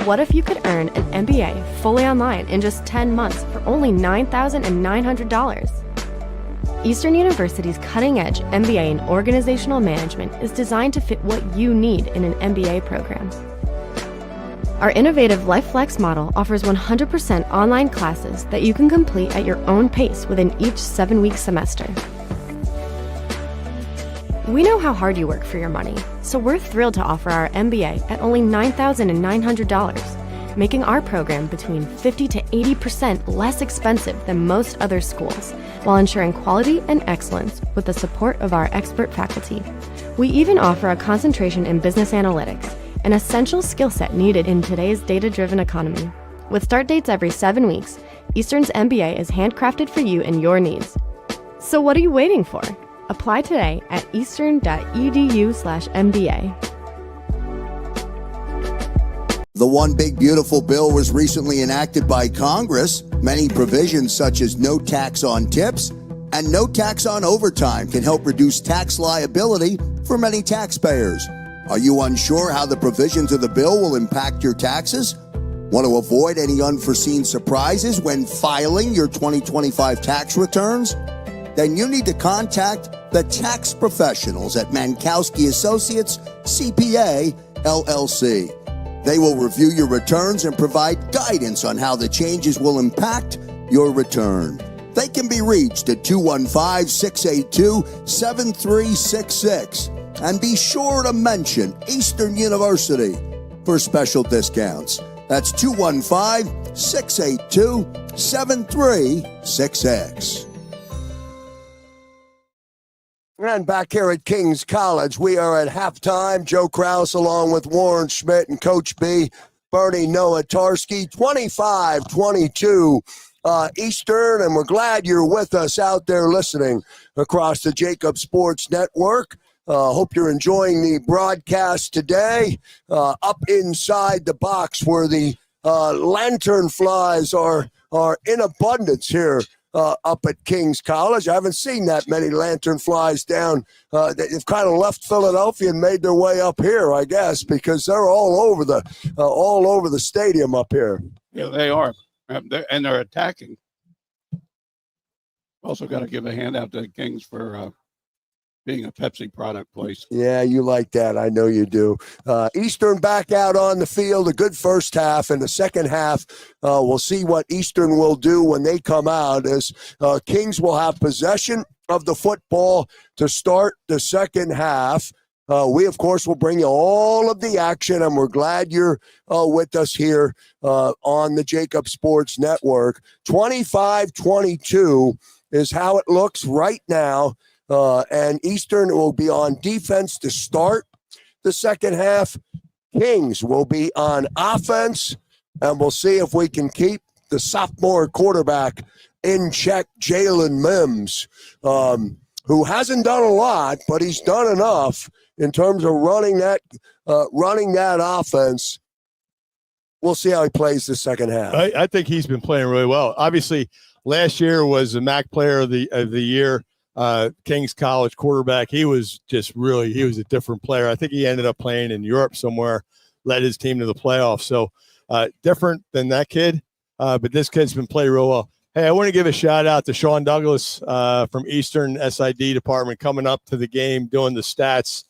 What if you could earn an MBA fully online in just 10 months for only $9,900? Eastern University's cutting-edge MBA in Organizational Management is designed to fit what you need in an MBA program. Our innovative LifeFlex model offers 100% online classes that you can complete at your own pace within each 7-week semester. We know how hard you work for your money, so we're thrilled to offer our MBA at only $9,900, making our program between 50 to 80% less expensive than most other schools, while ensuring quality and excellence with the support of our expert faculty. We even offer a concentration in business analytics, an essential skill set needed in today's data-driven economy. With start dates every 7 weeks, Eastern's MBA is handcrafted for you and your needs. So what are you waiting for? Apply today at eastern.edu/MBA. The One Big Beautiful Bill was recently enacted by Congress. Many provisions such as no tax on tips and no tax on overtime can help reduce tax liability for many taxpayers. Are you unsure how the provisions of the bill will impact your taxes? Want to avoid any unforeseen surprises when filing your 2025 tax returns? Then you need to contact the tax professionals at Mankowski Associates CPA LLC. They will review your returns and provide guidance on how the changes will impact your return. They can be reached at 215-682-7366. And be sure to mention Eastern University for special discounts. That's 215-682-7366. And back here at King's College, we are at halftime. Joe Krause along with Warren Schmidt and Coach B, Bernie Nowatarski, 25-22 Eastern. And we're glad you're with us out there listening across the JAKIB Sports Network. Hope you're enjoying the broadcast today. Up inside the box where the lantern flies are in abundance here. Up at King's College. I haven't seen that many lantern flies down. They've kind of left Philadelphia and made their way up here, I guess, because they're all over the stadium up here. Yeah, they are, and they're attacking. Also, got to give a hand out to the Kings for being a Pepsi product place. Yeah, you like that. I know you do. Eastern back out on the field. A good first half. In the second half, we'll see what Eastern will do when they come out, as Kings will have possession of the football to start the second half. We, of course, will bring you all of the action, and we're glad you're with us here on the JAKIB Sports Network. 25-22 is how it looks right now. And Eastern will be on defense to start the second half. Kings will be on offense, and we'll see if we can keep the sophomore quarterback in check, Jalen Mims, who hasn't done a lot, but he's done enough in terms of running that offense. We'll see how he plays the second half. I think he's been playing really well. Obviously, last year was the MAC Player of the Year. King's College quarterback. He was a different player. I think he ended up playing in Europe somewhere, led his team to the playoffs. So different than that kid, but this kid's been playing real well. Hey, I want to give a shout out to Sean Douglas from Eastern SID department coming up to the game, doing the stats.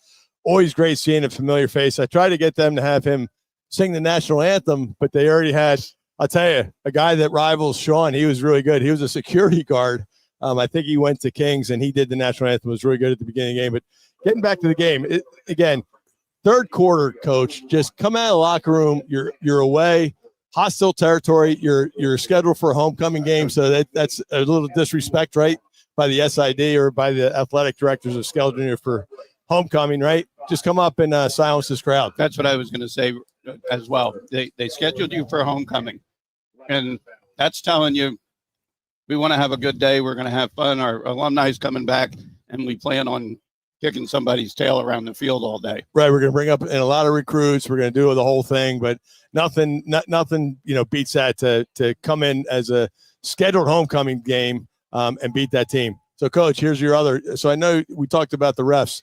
Always great seeing a familiar face. I tried to get them to have him sing the national anthem, but they already had, I'll tell you, a guy that rivals Sean. He was really good. He was a security guard. I think he went to Kings and he did the national anthem. It was really good at the beginning of the game. But getting back to the game, again, third quarter, coach, just come out of the locker room. You're away, hostile territory. You're scheduled for a homecoming game, so that's a little disrespect, right, by the SID or by the athletic directors of scheduling you for homecoming, right? Just come up and silence this crowd. That's what I was going to say as well. They scheduled you for homecoming, and that's telling you, we want to have a good day. We're going to have fun. Our alumni is coming back, and we plan on kicking somebody's tail around the field all day. Right. We're going to bring up in a lot of recruits. We're going to do the whole thing, but nothing, beats that to come in as a scheduled homecoming game and beat that team. So, Coach, here's your other. So I know we talked about the refs.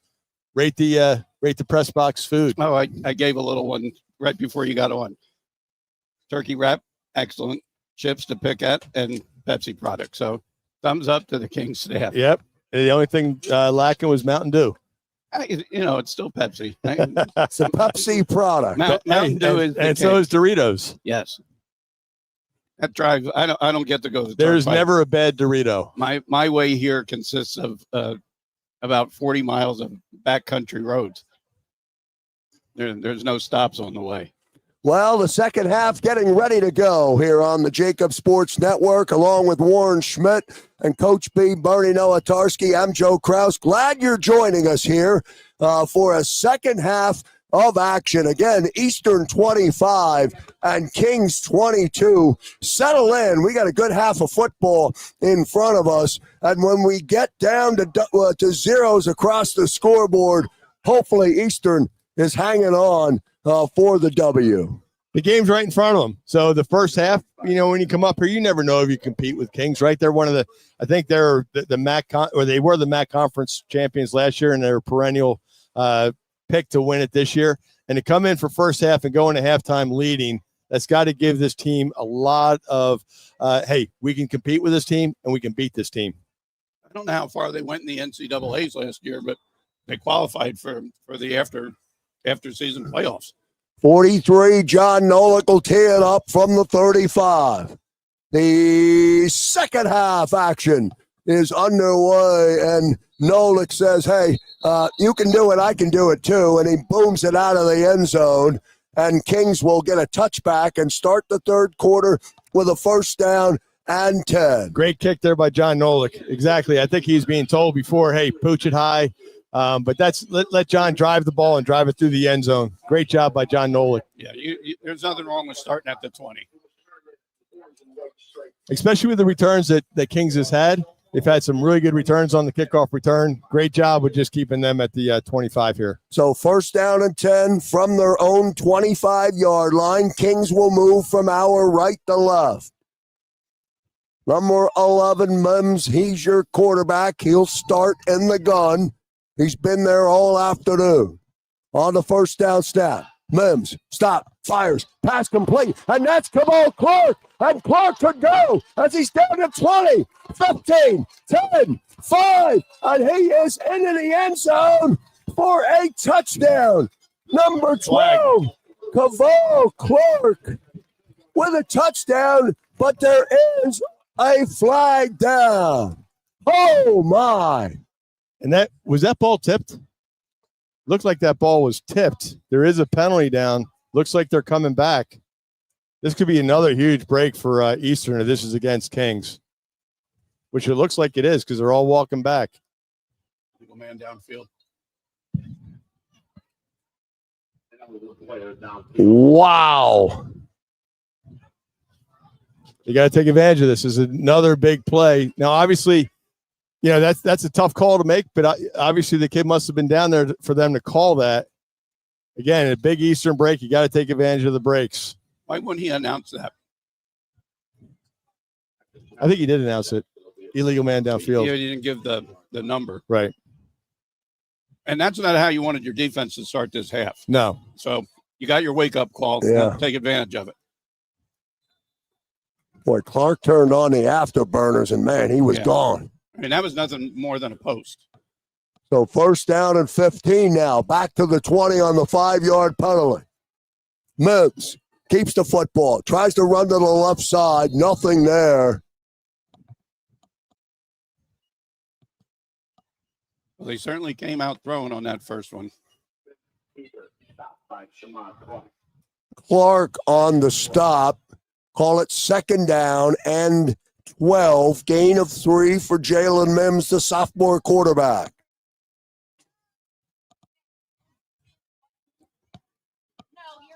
Rate the press box food. Oh, I gave a little one right before you got on. Turkey wrap, excellent. Chips to pick at, and Pepsi product. So thumbs up to the Kings staff. Yep. The only thing lacking was Mountain Dew. It's still Pepsi. It's a Pepsi product. Mountain Dew is and so is Doritos. Yes. That drive, I don't get to go to the There's turnpike. never a bad Dorito. My way here consists of about 40 miles of backcountry roads. There's no stops on the way. Well, the second half getting ready to go here on the JAKIB Sports Network, along with Warren Schmidt and Coach B, Bernie Nowatarski. I'm Joe Krause. Glad you're joining us here for a second half of action. Again, Eastern 25 and Kings 22. Settle in. We got a good half of football in front of us. And when we get down to zeros across the scoreboard, hopefully Eastern is hanging on for the W. The game's right in front of them. So the first half, when you come up here, you never know if you compete with Kings, right? They're one of I think they're the MAC, or they were the MAC Conference champions last year, and they're a perennial pick to win it this year. And to come in for first half and go into halftime leading, that's got to give this team a lot of, hey, we can compete with this team and we can beat this team. I don't know how far they went in the NCAAs last year, but they qualified for the after season playoffs. 43, John Nolik will tee it up from the 35. The second half action is underway, and Nolik says, hey, you can do it, I can do it too, and he booms it out of the end zone, and Kings will get a touchback and start the third quarter with a first down and 10. Great kick there by John Nolik. Exactly. I think he's being told before, hey, pooch it high. But let John drive the ball and drive it through the end zone. Great job by John Nolik. Yeah, there's nothing wrong with starting at the 20. Especially with the returns that Kings has had. They've had some really good returns on the kickoff return. Great job with just keeping them at the 25 here. So first down and 10 from their own 25-yard line. Kings will move from our right to left. Number 11, Mims, he's your quarterback. He'll start in the gun. He's been there all afternoon. On the first down snap, Mims, stop, fires, pass complete, and that's Kamal Clark. And Clark could go as he's down at 20, 15, 10, 5, and he is into the end zone for a touchdown. Number 12, Kamal Clark with a touchdown, but there is a flag down. Oh, my. And that ball tipped? Looked like that ball was tipped. There is a penalty down. Looks like they're coming back. This could be another huge break for Eastern if this is against Kings, which it looks like it is because they're all walking back. Legal man downfield. Wow. You got to take advantage of this. This is another big play. Now, obviously, that's a tough call to make, but obviously the kid must have been down there for them to call that. Again, a big Eastern break, you got to take advantage of the breaks. Why wouldn't he announce that? I think he did announce it. Illegal man downfield. He didn't give the number. Right. And that's not how you wanted your defense to start this half. No. So you got your wake-up call. Yeah. Take advantage of it. Boy, Clark turned on the afterburners, and, man, he was gone. I mean, that was nothing more than a post. So first down and 15 now. Back to the 20 on the 5-yard penalty. Mims keeps the football. Tries to run to the left side. Nothing there. Well, they certainly came out throwing on that first one. Clark on the stop. Call it second down and 12. Gain of 3 for Jalen Mims, the sophomore quarterback.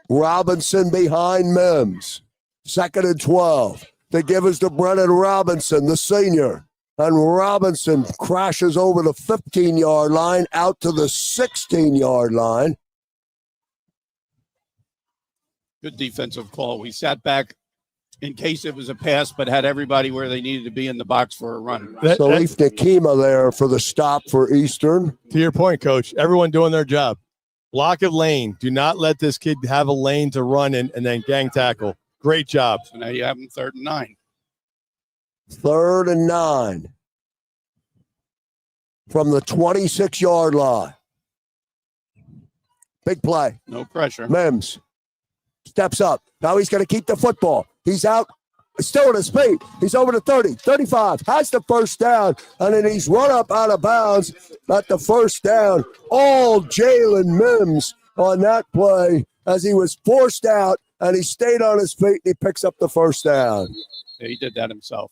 Robinson behind Mims. Second and 12. They give us to Brennan Robinson, the senior. And Robinson crashes over the 15-yard line out to the 16-yard line. Good defensive call. We sat back in case it was a pass, but had everybody where they needed to be in the box for a run. Salif Nakima there for the stop for Eastern. To your point, Coach, everyone doing their job. Block a lane. Do not let this kid have a lane to run in and then gang tackle. Great job. So now you have them 3rd and 9. 3rd and 9. from the 26-yard line. Big play. No pressure. Mims steps up. Now he's going to keep the football. He's out. Still at his feet. He's over to 30, 35, has the first down, and then he's run up out of bounds at the first down. All Jalen Mims on that play as he was forced out, and he stayed on his feet, and he picks up the first down. Yeah, he did that himself.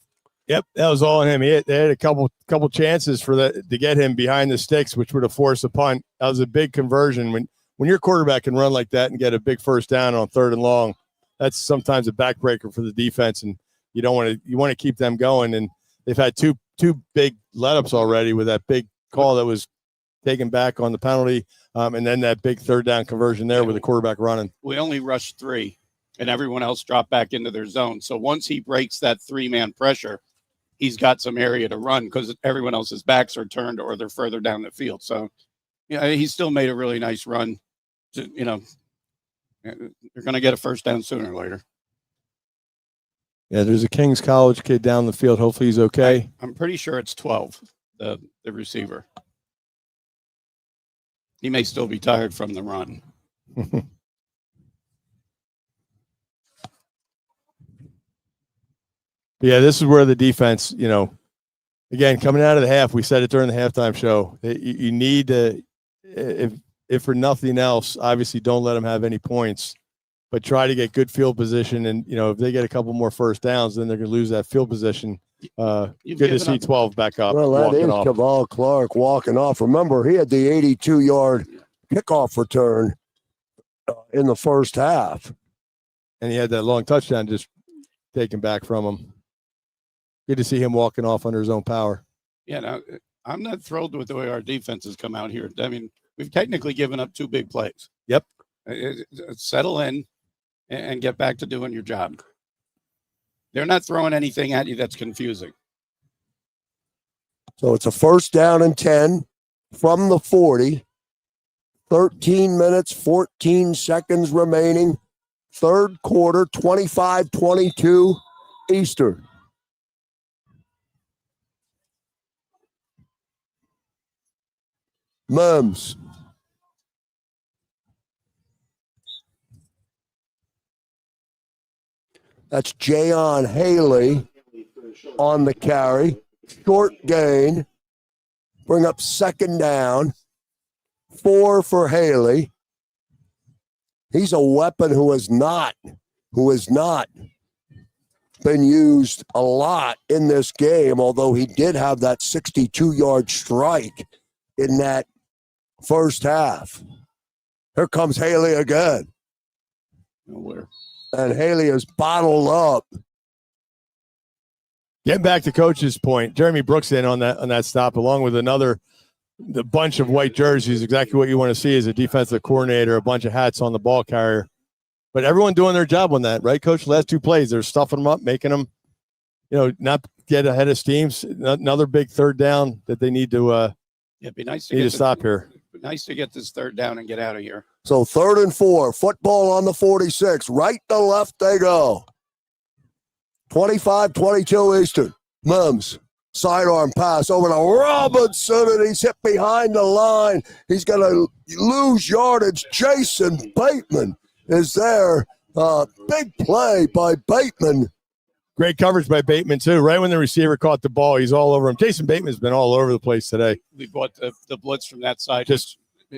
Yep, that was all on him. They had a couple chances for that to get him behind the sticks, which would have forced a punt. That was a big conversion. When your quarterback can run like that and get a big first down on 3rd and long, that's sometimes a backbreaker for the defense, and you want to keep them going. And they've had two big let-ups already with that big call that was taken back on the penalty, and then that big 3rd down conversion there with the quarterback running. We only rushed 3, and everyone else dropped back into their zone. So once he breaks that 3-man pressure, he's got some area to run because everyone else's backs are turned or they're further down the field. So, he still made a really nice run. They're going to get a first down sooner or later. Yeah, there's a King's College kid down the field. Hopefully he's okay. I'm pretty sure it's 12, the receiver. He may still be tired from the run. Yeah, this is where the defense, again, coming out of the half, we said it during the halftime show, you need to, if for nothing else, obviously don't let them have any points, but try to get good field position. And, if they get a couple more first downs, then they're going to lose that field position. Good to see 12 back up. Well, that is Kaval Clark walking off. Remember, he had the 82-yard kickoff return in the first half. And he had that long touchdown just taken back from him. Good to see him walking off under his own power. Yeah, now, I'm not thrilled with the way our defense has come out here. I mean, we've technically given up 2 big plays. Yep. Settle in and get back to doing your job. They're not throwing anything at you that's confusing. So it's a first down and 10 from the 40. 13 minutes, 14 seconds remaining. Third quarter, 25-22 Eastern. Mims. That's Jayon Haley on the carry. Short gain. Bring up second down. 4 for Haley. He's a weapon who has not been used a lot in this game, although he did have that 62-yard strike in that first half. Here comes Haley again. Nowhere. And Haley is bottled up. Getting back to Coach's point, Jeremy Brooks in on that stop, along with the bunch of white jerseys, exactly what you want to see as a defensive coordinator, a bunch of hats on the ball carrier. But everyone doing their job on that, right, Coach? Last 2 plays, they're stuffing them up, making them, not get ahead of steams. Another big 3rd down that they need to it'd be nice to stop here. Nice to get this 3rd down and get out of here. So 3rd and 4, football on the 46. Right to left they go. 25-22 Eastern. Mims, sidearm pass over to Robinson, and he's hit behind the line. He's going to lose yardage. Jason Bateman is there. Big play by Bateman. Great coverage by Bateman, too. Right when the receiver caught the ball, he's all over him. Jason Bateman's been all over the place today. We bought the blitz from that side.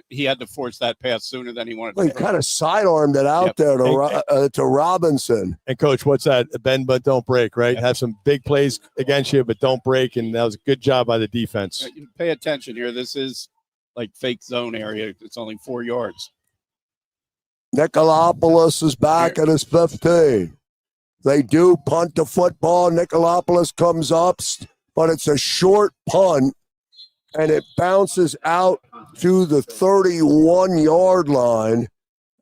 He had to force that pass sooner than he wanted to. He kind of sidearmed it out there to Robinson. And, Coach, what's that? Bend but don't break, right? Have some big plays against you, but don't break, and that was a good job by the defense. Pay attention here. This is like fake zone area. It's only 4 yards. Nicolopoulos is back at his 15. They do punt the football. Nicolopoulos comes up, but it's a short punt, and it bounces out to the 31-yard line,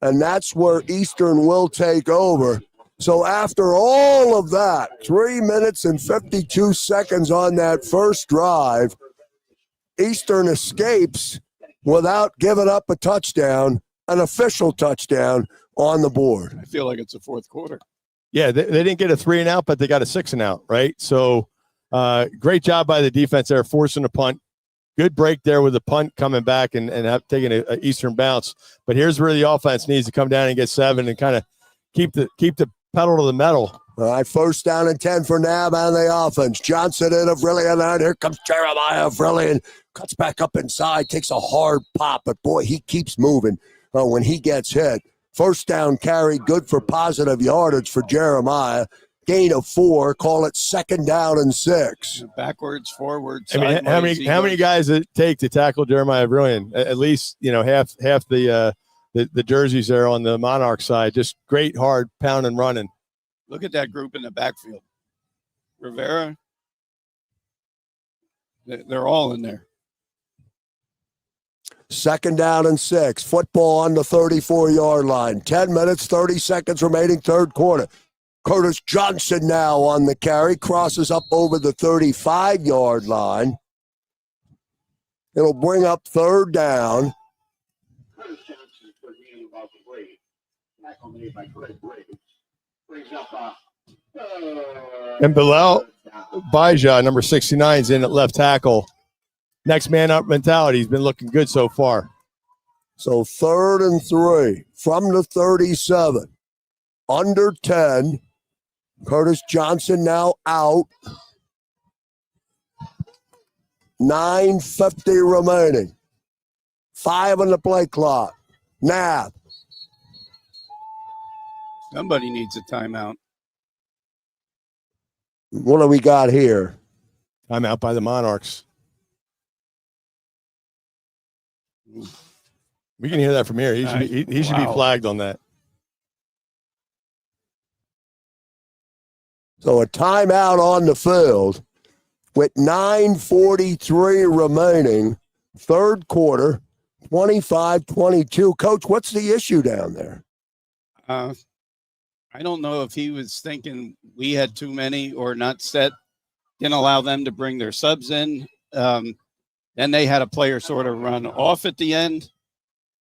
and that's where Eastern will take over. So after all of that, 3 minutes and 52 seconds on that first drive, Eastern escapes without giving up a touchdown, an official touchdown on the board. I feel like it's the 4th quarter. Yeah, they didn't get a 3 and out, but they got a 6 and out, right? So great job by the defense there, forcing a punt. good break there with the punt coming back and taking an Eastern bounce. But here's where the offense needs to come down and get 7 and kind of keep the pedal to the metal. All right, 1st down and 10 for Nab and the offense. Johnson in of Vrillian, and here comes Jeremiah Vrillian. Cuts back up inside, takes a hard pop, but boy, he keeps moving when he gets hit. 1st down carry, good for positive yardage for Jeremiah. Gain of 4, call it 2nd down and 6. Backwards, forwards. I mean, how many guys it take to tackle Jeremiah Vrillian? At least, half the jerseys there on the Monarchs side. Just great, hard pound and running. Look at that group in the backfield. Rivera. They're all in there. 2nd down and 6. Football on the 34-yard line. 10 minutes, 30 seconds remaining, 3rd quarter. Curtis Johnson now on the carry. Crosses up over the 35-yard line. It'll bring up 3rd down. Curtis Johnson for being about the break. Tackle made by Greg Briggs. Brings up and Bilal Baja, number 69, is in at left tackle. Next man up mentality. He's been looking good so far. So 3rd and 3 from the 37. Under 10. Curtis Johnson now out. 9:50 remaining. 5 on the play clock. Nab. Somebody needs a timeout. What do we got here? Timeout by the Monarchs. We can hear that from here. He should be flagged on that. So a timeout on the field with 9:43 remaining, 3rd quarter, 25-22. Coach, what's the issue down there? I don't know if he was thinking we had too many or not set, didn't allow them to bring their subs in. Then they had a player sort of run off at the end.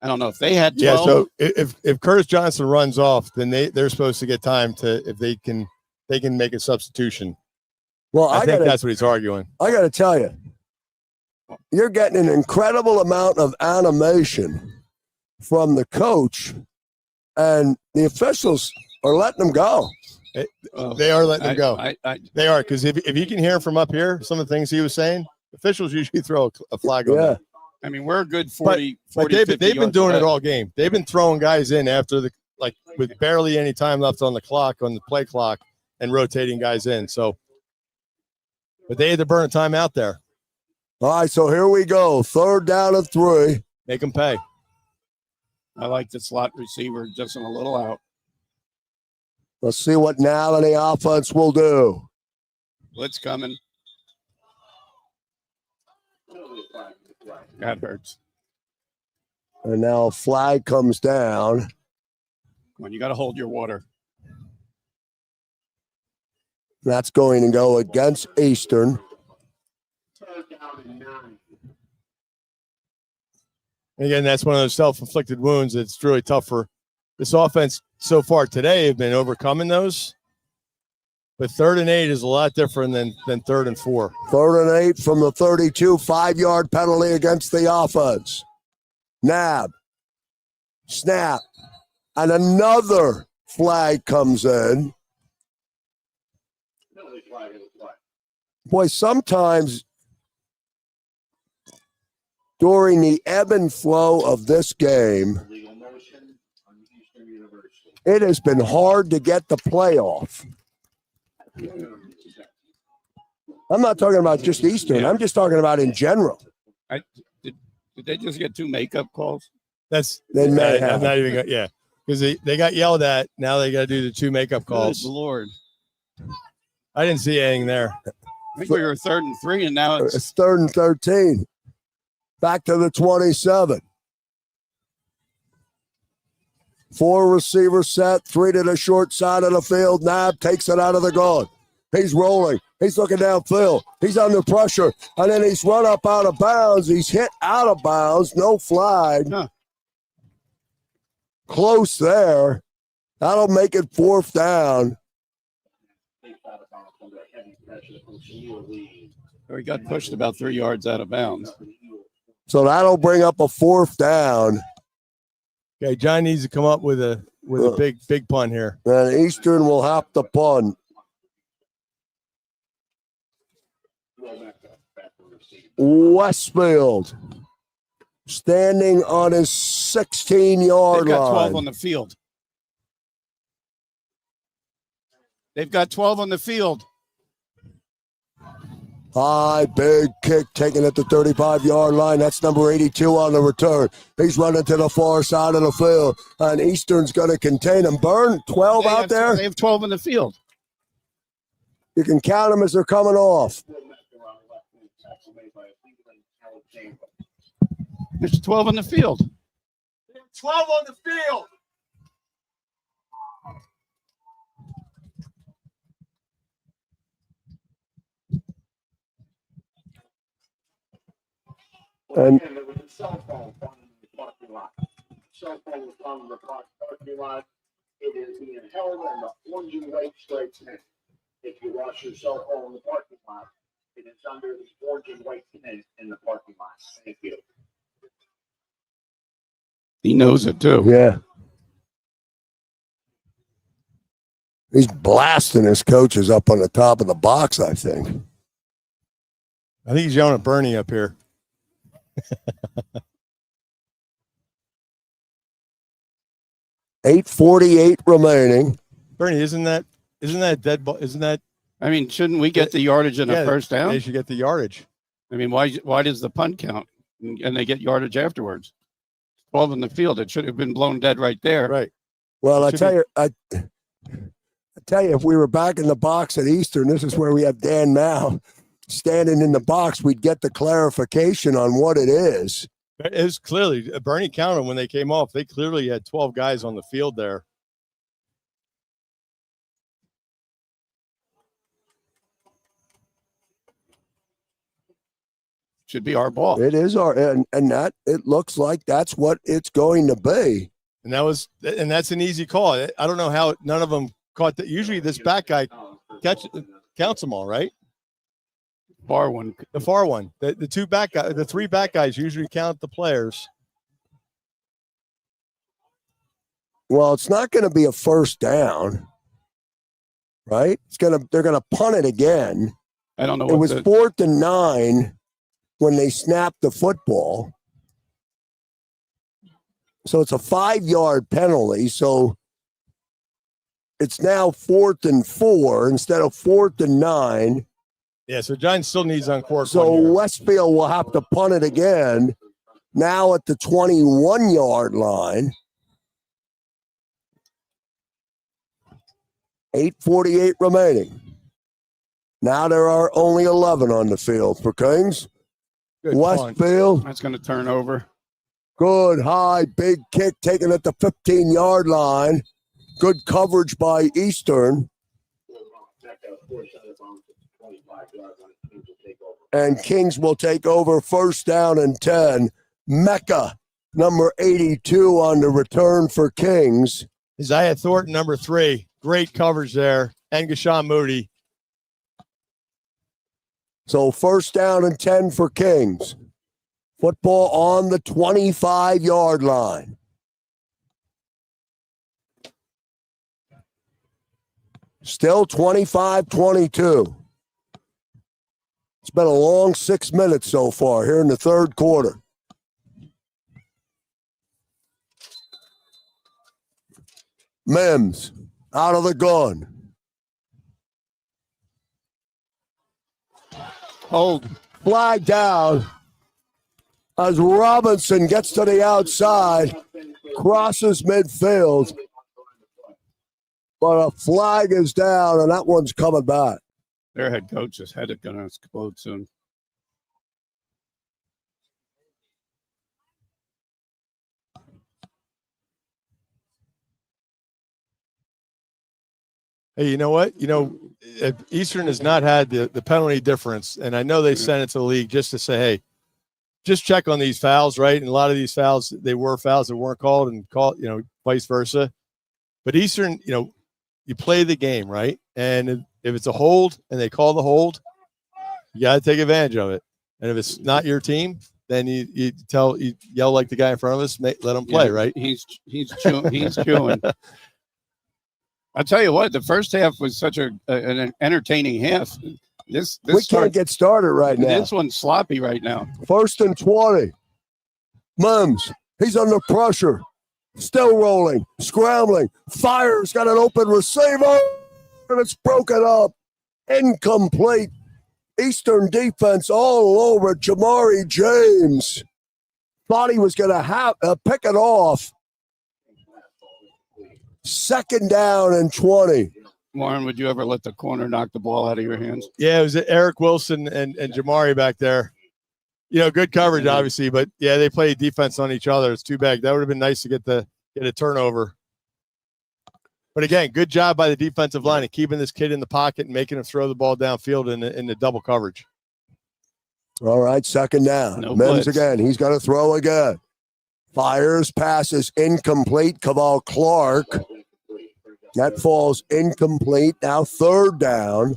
I don't know if they had 12. Yeah, so if Curtis Johnson runs off, then they're supposed to get time to, if they can make a substitution. Well, I think that's what he's arguing. I got to tell you, you're getting an incredible amount of animation from the coach, and the officials are letting them go. They are letting them go. They are, because if you can hear from up here, some of the things he was saying, officials usually throw a flag on that. I mean, we're a good 40, but they've been doing it all game. They've been throwing guys in after with barely any time left on the clock, on the play clock, and rotating guys in. So, but they had to burn a time out there. All right, so here we go. 3rd down and 3. Make them pay. I like the slot receiver just in a little out. Let's see what now the offense will do. Blitz coming. That hurts. And now a flag comes down. Come on, you got to hold your water. That's going to go against Eastern. And again, that's one of those self-inflicted wounds that's really tough for this offense so far today. Have been overcoming those. But 3rd and 8 is a lot different than 3rd and 4. 3rd and 8 from the 32, 5-yard penalty against the offense. Nab. Snap. And another flag comes in. Boy, sometimes during the ebb and flow of this game, it has been hard to get the playoff. I'm not talking about just Eastern. I'm just talking about in general. Did they just get 2 makeup calls? They may have. I'm not even. Yeah, because they got yelled at. Now they got to do the 2 makeup calls. Good Lord. I didn't see anything there. I think we were 3rd and 3, and now it's 3rd and 13. Back to the 27. 4 receivers set, 3 to the short side of the field. Nab takes it out of the gun. He's rolling. He's looking downfield. He's under pressure. And then he's run up out of bounds. He's hit out of bounds. No flag. Huh. Close there. That'll make it 4th down. He got pushed about 3 yards out of bounds. So that'll bring up a 4th down. Okay, John needs to come up with a big punt here. And Eastern will have to punt. Westfield standing on his 16-yard They've got 12 line. on the field. They've got 12 on the field. High, big kick taken at the 35-yard line. That's number 82 on the return. He's running to the far side of the field, and Eastern's going to contain him. Burn, 12 out there. They have 12 in the field. You can count them as they're coming off. There's 12 in the field. 12 on the field. And there was a cell phone found in the parking lot. Cell phone was found in the parking lot. It is being held in the orange and white striped tent. If you lost your cell phone in the parking lot, it is under the orange and white tent in the parking lot. Thank you. He knows it too. yeah. He's blasting his coaches up on the top of the box, I think. I think he's yelling at Bernie up here. 8:48 remaining. Bernie, isn't that dead ball? Isn't that I mean, shouldn't we get the yardage in a first down? They should get the yardage. I mean, why does the punt count and they get yardage afterwards? 12 in the field. It should have been blown dead right there. Right. Well, I tell you, if we were back in the box at Eastern, this is where we have Dan Mao standing in the box, we'd get the clarification on what it is. It was clearly Bernie counted when they came off. They clearly had 12 guys on the field there. Should be our ball. It is our, and that it looks like that's what it's going to be. And that's an easy call. I don't know how none of them caught that. Usually this back guy counts them all, right? Far one. The far one. The two back guys, the three back guys usually count the players. Well, it's not going to be a first down, right? They're gonna punt it again. I don't know. It was 4th and 9 when they snapped the football. So it's a 5-yard penalty. So it's now 4th and 4 instead of 4th and 9. Yeah, so Giants still needs uncorked. So Westfield will have to punt it again, now at the 21-yard line. 8:48 remaining. Now there are only 11 on the field for Kings. Good Westfield. punt. That's going to turn over. Good high, big kick taken at the 15-yard line. Good coverage by Eastern. And Kings will take over first down and 10. Mecca, number 82 on the return for Kings. Isaiah Thornton, number 3. Great coverage there. And Gashawn Moody. So first down and 10 for Kings. Football on the 25-yard line. Still 25-22. It's been a long 6 minutes so far here in the third quarter. Mims out of the gun. Hold. Flag down as Robinson gets to the outside, crosses midfield. But a flag is down, and that one's coming back. Their head coach's head is going to explode soon. Hey, you know what? Eastern has not had the penalty difference, and I know they sent it to the league just to say, hey, just check on these fouls, right? And a lot of these fouls, they were fouls that weren't called and called, vice versa. But Eastern, you play the game, right? And if it's a hold and they call the hold, you got to take advantage of it. And if it's not your team, then you yell like the guy in front of us, let him play, right? He's chewing. I'll tell you what, the first half was such an entertaining half. We can't get started right now. This one's sloppy right now. 1st and 20. Mims, he's under pressure. Still rolling, scrambling. Fires, got an open receiver, and it's broken up. Incomplete. Eastern defense all over Jamari James. Thought he was going to pick it off. 2nd down and 20. Warren, would you ever let the corner knock the ball out of your hands? Yeah, it was Eric Wilson and Jamari back there. Good coverage, obviously, but yeah, they play defense on each other. It's too bad. That would have been nice to get a turnover. But again, good job by the defensive line of keeping this kid in the pocket and making him throw the ball downfield in the double coverage. All right, 2nd down. No Mims blitz. again. He's going to throw again. Fires, passes incomplete. Kaval Clark. That falls incomplete. Now 3rd down.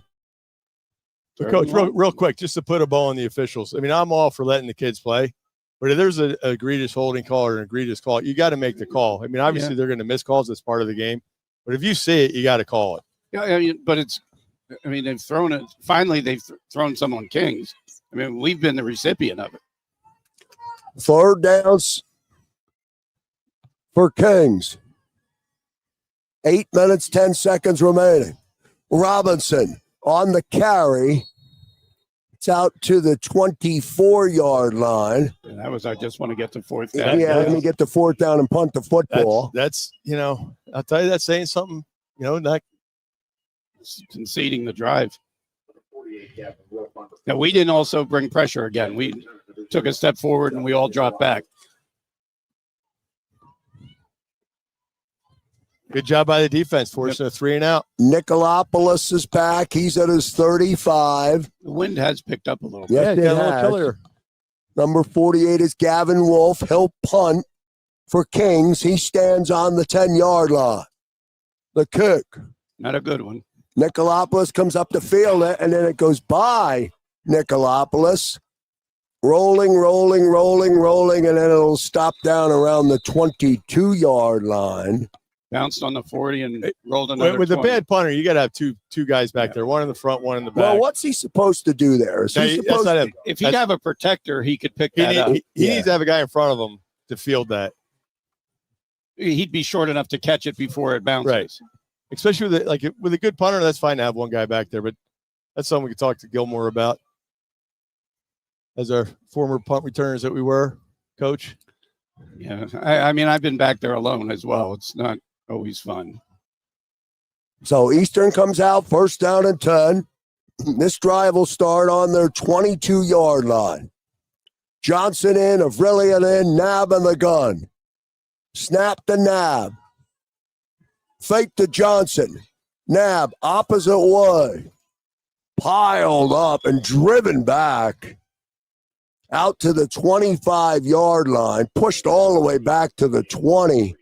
So, Coach, real quick, just to put a bow on the officials. I mean, I'm all for letting the kids play, but if there's an egregious holding call or an egregious call, you got to make the call. I mean, obviously they're going to miss calls. That's part of the game. But if you see it, you got to call it. Yeah, but they've thrown it. Finally, they've thrown some on Kings. I mean, we've been the recipient of it. 3rd downs for Kings. 8 minutes, 10 seconds remaining. Robinson on the carry. It's out to the 24-yard line. And that was, I just want to get to 4th down. Yeah, let me get the 4th down and punt the football. That's I'll tell you, that's saying something, not conceding the drive. Now, we didn't also bring pressure again. We took a step forward and we all dropped back. Good job by the defense, forcing a 3 and out. Nicolopoulos is back. He's at his 35. The wind has picked up a little bit. Yes, Yeah, it got a little has. chillier. Number 48 is Gavin Wolf. He'll punt for Kings. He stands on the 10-yard line. The kick. Not a good one. Nicolopoulos comes up the field, and then it goes by Nicolopoulos. Rolling, and then it'll stop down around the 22-yard line. Bounced on the 40 and rolled another With the 20. bad punter, you got to have two guys back there, one in the front, one in the back. Well, what's he supposed to do there? Is he That's supposed not to, him. If he'd have a protector, he could pick that up. He needs to have a guy in front of him to field that. He'd be short enough to catch it before it bounces. Right. Especially with a good punter, that's fine to have one guy back there, but that's something we could talk to Gilmore about as our former punt returners that we were, Coach. Yeah. I mean, I've been back there alone as well. It's not always fun. So Eastern comes out, 1st down and 10. This drive will start on their 22-yard line. Johnson in, Avrilian in, Nab in the gun. Snap to Nab. Fake to Johnson. Nab, opposite way. Piled up and driven back out to the 25-yard line. Pushed all the way back to the 20.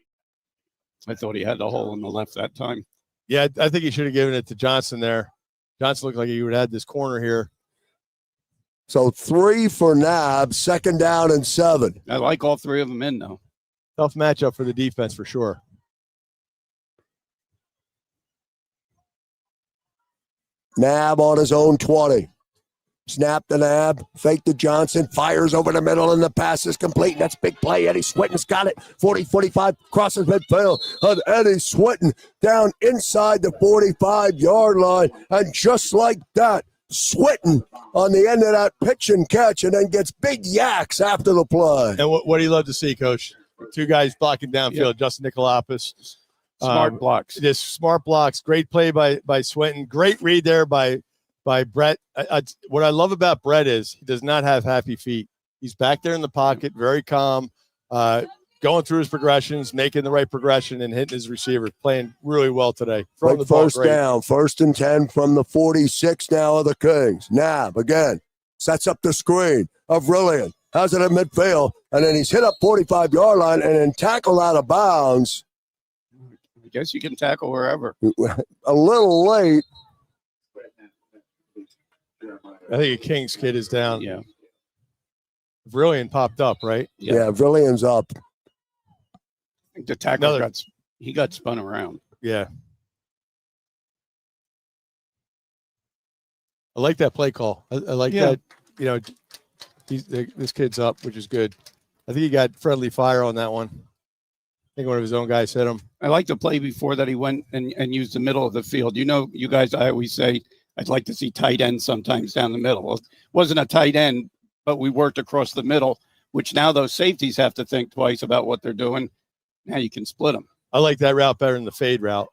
I thought he had the hole in the left that time. Yeah, I think he should have given it to Johnson there. Johnson looked like he would have had this corner here. So 3 for Nab, 2nd down and 7. I like all 3 of them in, though. Tough matchup for the defense for sure. Nab on his own 20. Snap to Nab, fake to Johnson, fires over the middle, and the pass is complete. That's big play. Eddie Swinton's got it. 40-45, crosses midfield. And Eddie Swinton down inside the 45-yard line. And just like that, Swinton on the end of that pitch and catch, and then gets big yaks after the play. And what do you love to see, Coach? 2 guys blocking downfield, Justin Nicolopoulos. Smart blocks. Just smart blocks. Great play by Swinton. Great read there by Brett. What I love about Brett is he does not have happy feet. He's back there in the pocket, very calm, going through his progressions, making the right progression, and hitting his receiver. Playing really well today. Throwing the ball 1st great. down, 1st and 10 from the 46 now of the Kings. Nab again sets up the screen. Avrilian has it in midfield, and then he's hit up 45-yard line and then tackled out of bounds. I guess you can tackle wherever. A little late. I think a Kings kid is down. Yeah. Brilliant popped up, right? Yeah, Villian's up. I think the tackler got spun around. Yeah. I like that play call. I like that. You know, this kid's up, which is good. I think he got friendly fire on that one. I think one of his own guys hit him. I like the play before that he went and used the middle of the field. You know, you guys, I always say I'd like to see tight ends sometimes down the middle. Well, it wasn't a tight end, but we worked across the middle, which now those safeties have to think twice about what they're doing. Now you can split them. I like that route better than the fade route.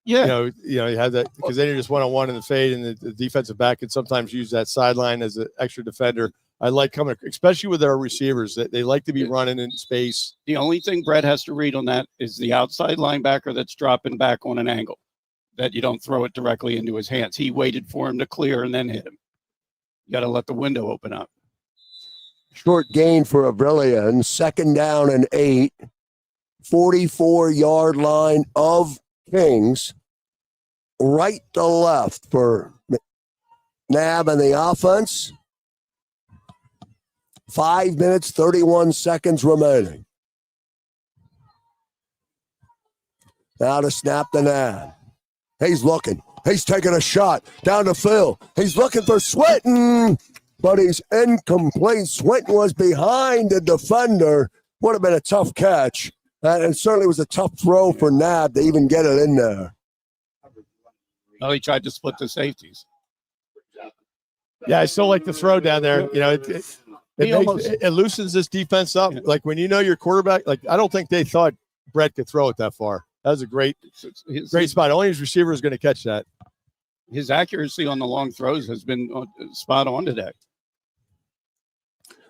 Yeah. You have that because then you're just one-on-one in the fade, and the defensive back can sometimes use that sideline as an extra defender. I like coming, especially with our receivers, that they like to be running in space. The only thing Brett has to read on that is the outside linebacker that's dropping back on an angle, that you don't throw it directly into his hands. He waited for him to clear and then hit him. You got to let the window open up. Short gain for Avrillian. 2nd down and 8. 44-yard line of Kings. Right to left for Nab and the offense. 5 minutes, 31 seconds remaining. Now to snap the Nab. He's looking. He's taking a shot down to Phil. He's looking for Swinton, but he's incomplete. Swinton was behind the defender. Would have been a tough catch. And it certainly was a tough throw for Nab to even get it in there. Oh, he tried to split the safeties. Yeah, I still like the throw down there. You know, it loosens this defense up. Yeah. Like when you know your quarterback, like I don't think they thought Brett could throw it that far. That was a great spot. Only his receiver is going to catch that. His accuracy on the long throws has been spot on today.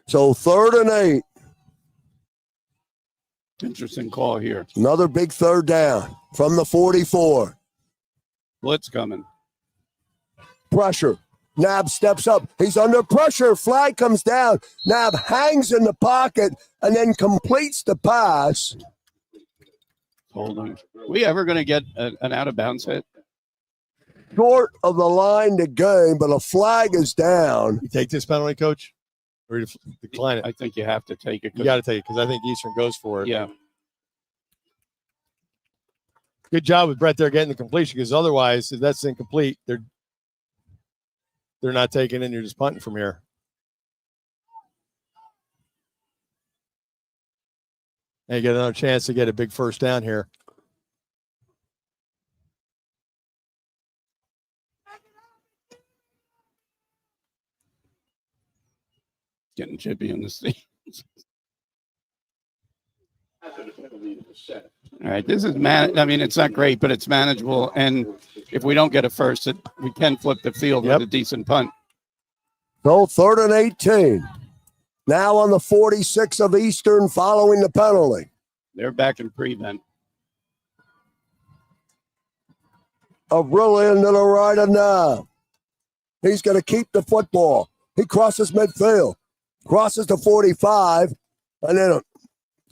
So 3rd and 8. Interesting call here. Another big 3rd down from the 44. Blitz coming. Pressure. Nab steps up. He's under pressure. Flag comes down. Nab hangs in the pocket and then completes the pass. Hold on. Are we ever going to get an out-of-bounds hit? Short of the line to gain, but a flag is down. You take this penalty, Coach? Or you decline it? I think you have to take it. You got to take it because I think Eastern goes for it. Yeah. Good job with Brett there getting the completion because otherwise, if that's incomplete, they're not taking it and you're just punting from here. And you get another chance to get a big 1st down here. Getting chippy in the seat. All right, this is I mean, it's not great, but it's manageable. And if we don't get a first, we can flip the field with a decent punt. So 3rd and 18. Now on the 46 of Eastern following the penalty. They're back in prevent. Avrillian to the right of Nab. He's going to keep the football. He crosses midfield. Crosses the 45. And then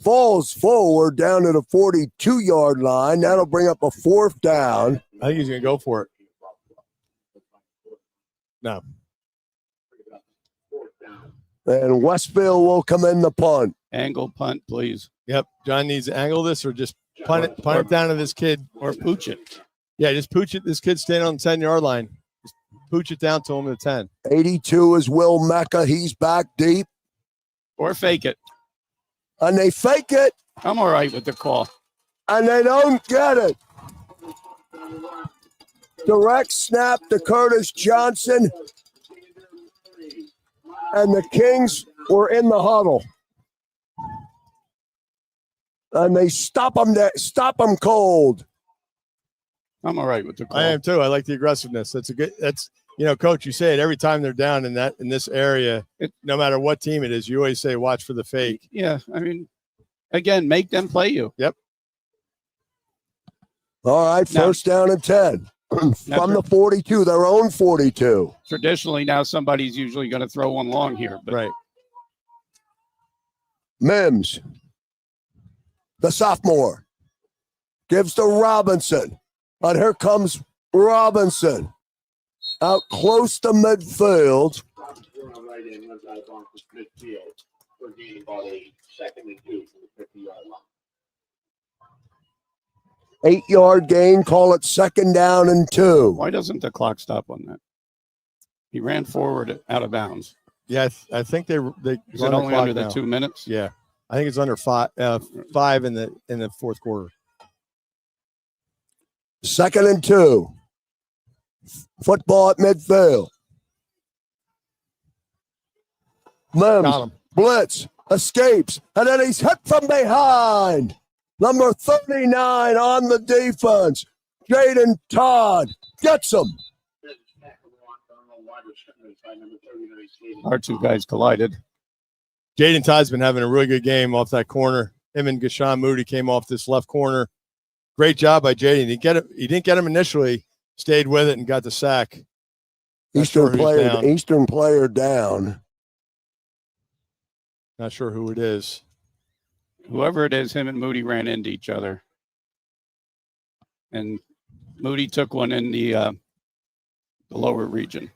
falls forward down to the 42-yard line. That'll bring up a 4th down. I think he's going to go for it. No. And Westville will come in the punt. Angle punt, please. Yep. John needs to angle this or just punt it down to this kid. Or pooch it. Yeah, just pooch it. This kid's standing on the 10-yard line. Just pooch it down to him at the 10. 82 is Will Mecca. He's back deep. Or fake it. And they fake it. I'm all right with the call. And they don't get it. Direct snap to Curtis Johnson. And the Kings were in the huddle. And they stop them cold. I'm all right with the call. I am too. I like the aggressiveness. Coach, you say it every time they're down in this area, no matter what team it is, you always say, watch for the fake. Yeah. I mean, again, make them play you. Yep. All right. First down and 10 from the 42, their own 42. Traditionally, now somebody's usually going to throw one long here. But right. Mims, the sophomore, gives to Robinson. And here comes Robinson. Out close to midfield. for gaining about a 2nd and 2 from the 50-yard line. 8-yard gain, call it 2nd down and 2. Why doesn't the clock stop on that? He ran forward out of bounds. Yeah, I think they Is it only under the 2 minutes? Yeah, I think it's under five in the fourth quarter. 2nd and 2. Football at midfield. Got Mims, him. blitz, escapes, and then he's hit from behind. Number 39 on the defense. Jaden Todd gets him. Our two guys collided. Jaden Todd's been having a really good game off that corner. Him and Gashawn Moody came off this left corner. Great job by Jaden. He didn't get him initially, stayed with it and got the sack. Eastern player down. Not sure who it is. Whoever it is, him and Moody ran into each other. And Moody took one in the lower region.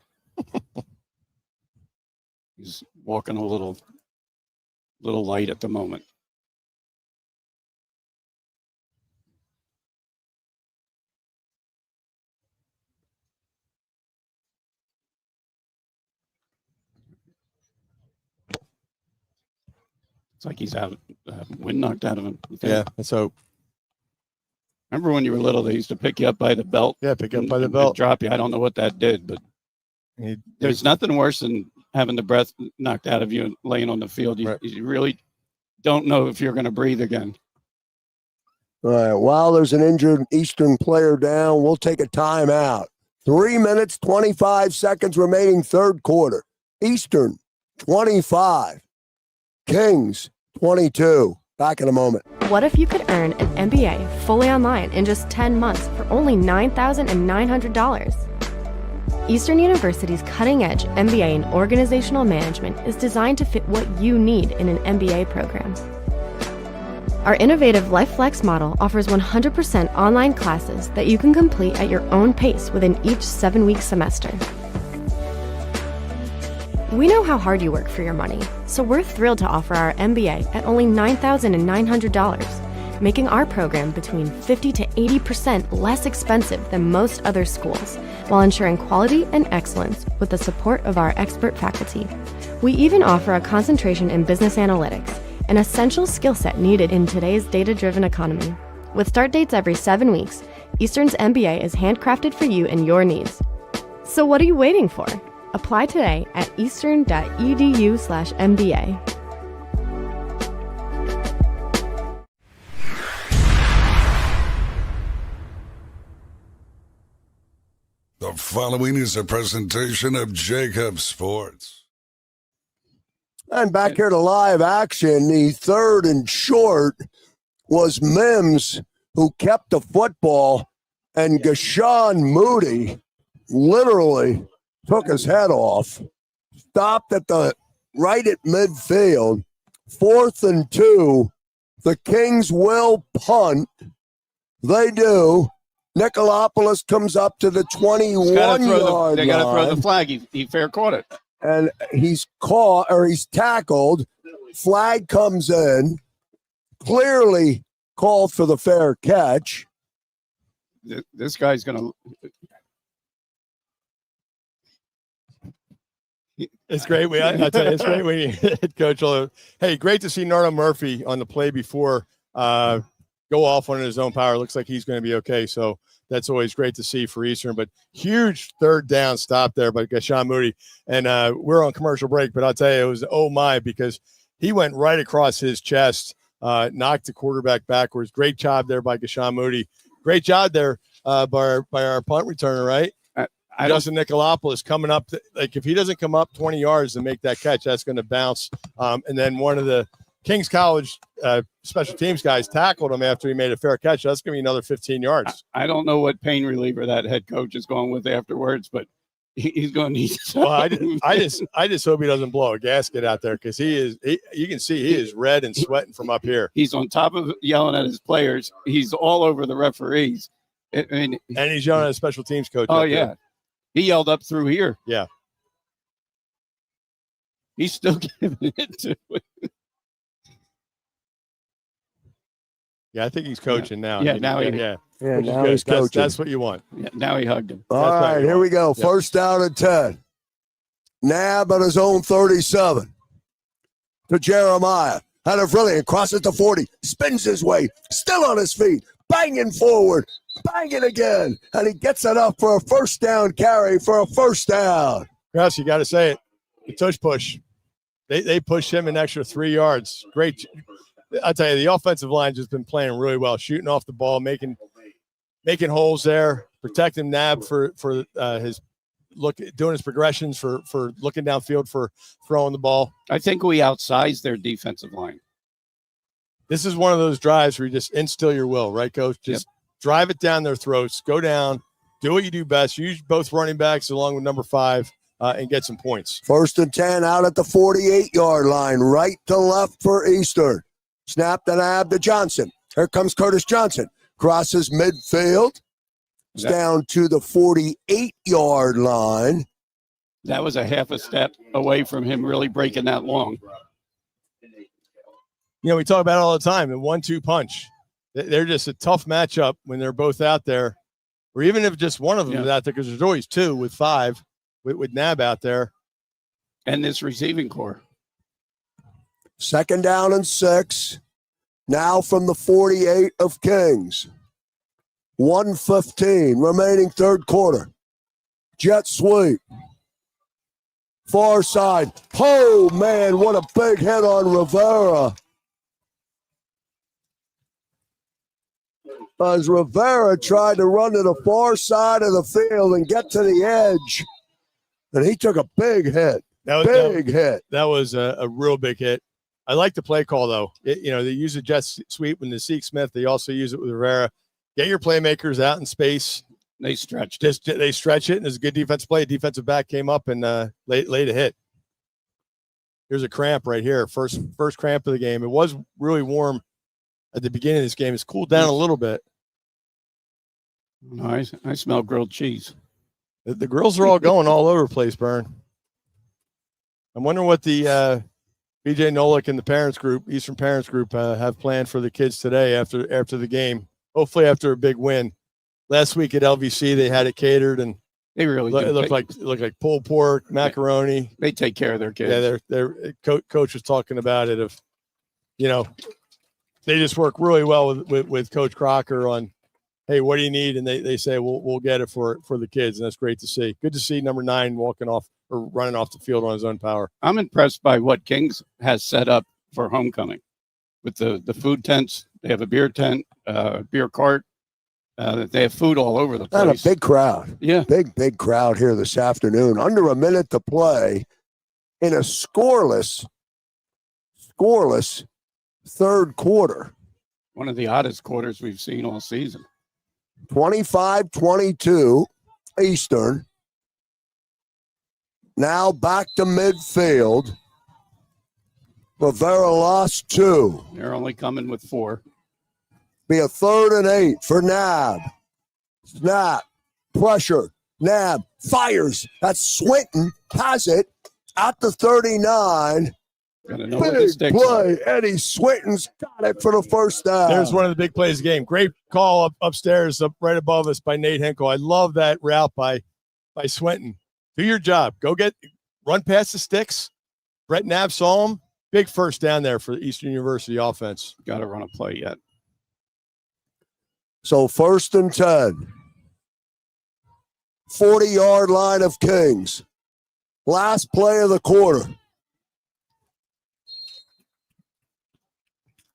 He's walking a little light at the moment. It's like he's out, wind knocked out of him. Yeah, so remember when you were little, they used to pick you up by the belt? Yeah, pick you up by the belt. Drop you. I don't know what that did, but there's nothing worse than having the breath knocked out of you and laying on the field. You really don't know if you're going to breathe again. All right, while there's an injured Eastern player down, we'll take a timeout. 3 minutes, 25 seconds remaining, third quarter. Eastern, 25. Kings, 22. Back in a moment. What if you could earn an MBA fully online in just 10 months for only $9,900? Eastern University's cutting-edge MBA in Organizational Management is designed to fit what you need in an MBA program. Our innovative LifeFlex model offers 100% online classes that you can complete at your own pace within each 7-week semester. We know how hard you work for your money, so we're thrilled to offer our MBA at only $9,900, making our program between 50 to 80% less expensive than most other schools, while ensuring quality and excellence with the support of our expert faculty. We even offer a concentration in business analytics, an essential skill set needed in today's data-driven economy. With start dates every 7 weeks, Eastern's MBA is handcrafted for you and your needs. So what are you waiting for? Apply today at eastern.edu/MBA. The following is a presentation of JAKIB Sports. And back here to live action, the 3rd and short was Mims, who kept the football, and Gashawn Moody literally took his head off, stopped at right at midfield. 4th and 2. The Kings will punt. They do. Nicolopoulos comes up to the 21-yard line. They got to throw the flag. He fair caught it. And he's tackled. Flag comes in. Clearly called for the fair catch. This guy's going to... It's great. I tell you, it's great when you hit Coach. Hey, great to see Nardo Murphy on the play before go off on his own power. Looks like he's going to be okay. So that's always great to see for Eastern. But huge 3rd down stop there by Gashawn Moody. And we're on commercial break, but I'll tell you, it was oh my, because he went right across his chest, knocked the quarterback backwards. Great job there by Gashawn Moody. Great job there by our punt returner, right? Justin Nicolopoulos coming up. If he doesn't come up 20 yards to make that catch, that's going to bounce. And then one of the Kings College special teams guys tackled him after he made a fair catch. That's going to be another 15 yards. I don't know what pain reliever that head coach is going with afterwards, but he's going to need some. Well, I just hope he doesn't blow a gasket out there, because you can see he is red and sweating from up here. He's on top of yelling at his players. He's all over the referees. And he's yelling at a special teams coach. Oh, yeah. He yelled up through here. Yeah. He's still giving it to it. Yeah, I think he's coaching now. Yeah, I mean, now he- yeah. Yeah, Which is now good. he's coaching. That's what you want. Yeah, now he hugged him. All That's right, right. here we go. Yep. First down and 10. Nab at his own 37. To Jeremiah. Had a brilliant. Crosses the 40. Spins his way. Still on his feet. Banging forward. Banging again. And he gets it up for a first down carry for a first down. Krause, you got to say it. The tush push. They pushed him an extra 3 yards. Great. I'll tell you, the offensive line just been playing really well, shooting off the ball, making holes there, protecting Nab for his doing his progressions for looking downfield for throwing the ball. I think we outsized their defensive line. This is one of those drives where you just instill your will, right, Coach? Just drive it down their throats, go down, do what you do best, use both running backs along with number 5, and get some points. First and 10 out at the 48-yard line, right to left for Eastern. Snap the Nab to Johnson. Here comes Curtis Johnson. Crosses midfield. It's down to the 48-yard line. That was a half a step away from him really breaking that long. You know, we talk about it all the time, the 1-2 punch. They're just a tough matchup when they're both out there, or even if just one of them is out there, because there's always 2 with 5 with Nab out there. And this receiving core. Second down and 6. Now from the 48 of Kings. 1:15 remaining third quarter. Jet sweep. Far side. Oh, man, what a big hit on Rivera. As Rivera tried to run to the far side of the field and get to the edge. And he took a big hit. Big hit. That was a real big hit. I like the play call, though. They use a jet sweep when they seek Smith. They also use it with Rivera. Get your playmakers out in space. They stretched. They stretch it, and it's a good defensive play. Defensive back came up and laid a hit. Here's a cramp right here. First cramp of the game. It was really warm at the beginning of this game. It's cooled down a little bit. Nice. I smell grilled cheese. The grills are all going all over the place, Bern. I'm wondering what the BJ Nolik and the parents group, Eastern Parents Group, have planned for the kids today after the game. Hopefully after a big win. Last week at LVC, they had it catered, and they really it looked like pulled pork, macaroni. They take care of their kids. Yeah, their coach was talking about it. They just work really well with Coach Crocker on, hey, what do you need? And they say we'll get it for the kids, and that's great to see. Good to see number 9 walking off or running off the field on his own power. I'm impressed by what Kings has set up for homecoming with the food tents. They have a beer tent, beer cart. They have food all over the place. And a big crowd. Yeah. Big crowd here this afternoon. Under a minute to play in a scoreless third quarter. One of the oddest quarters we've seen all season. 25-22 Eastern. Now back to midfield. Rivera lost 2. They're only coming with 4. Be a 3rd and 8 for Nab. Snap. Pressure. Nab fires. That's Swinton. Has it at the 39. Gotta know where the sticks Play. Eddie Swinton's got it for the first down. There's one of the big plays of the game. Great call upstairs, up right above us by Nate Henkel. I love that route by Swinton. Do your job. Run past the sticks. Brett Knapp saw him. Big first down there for the Eastern University offense. Got to run a play yet. So 1st and 10. 40-yard line of Kings. Last play of the quarter.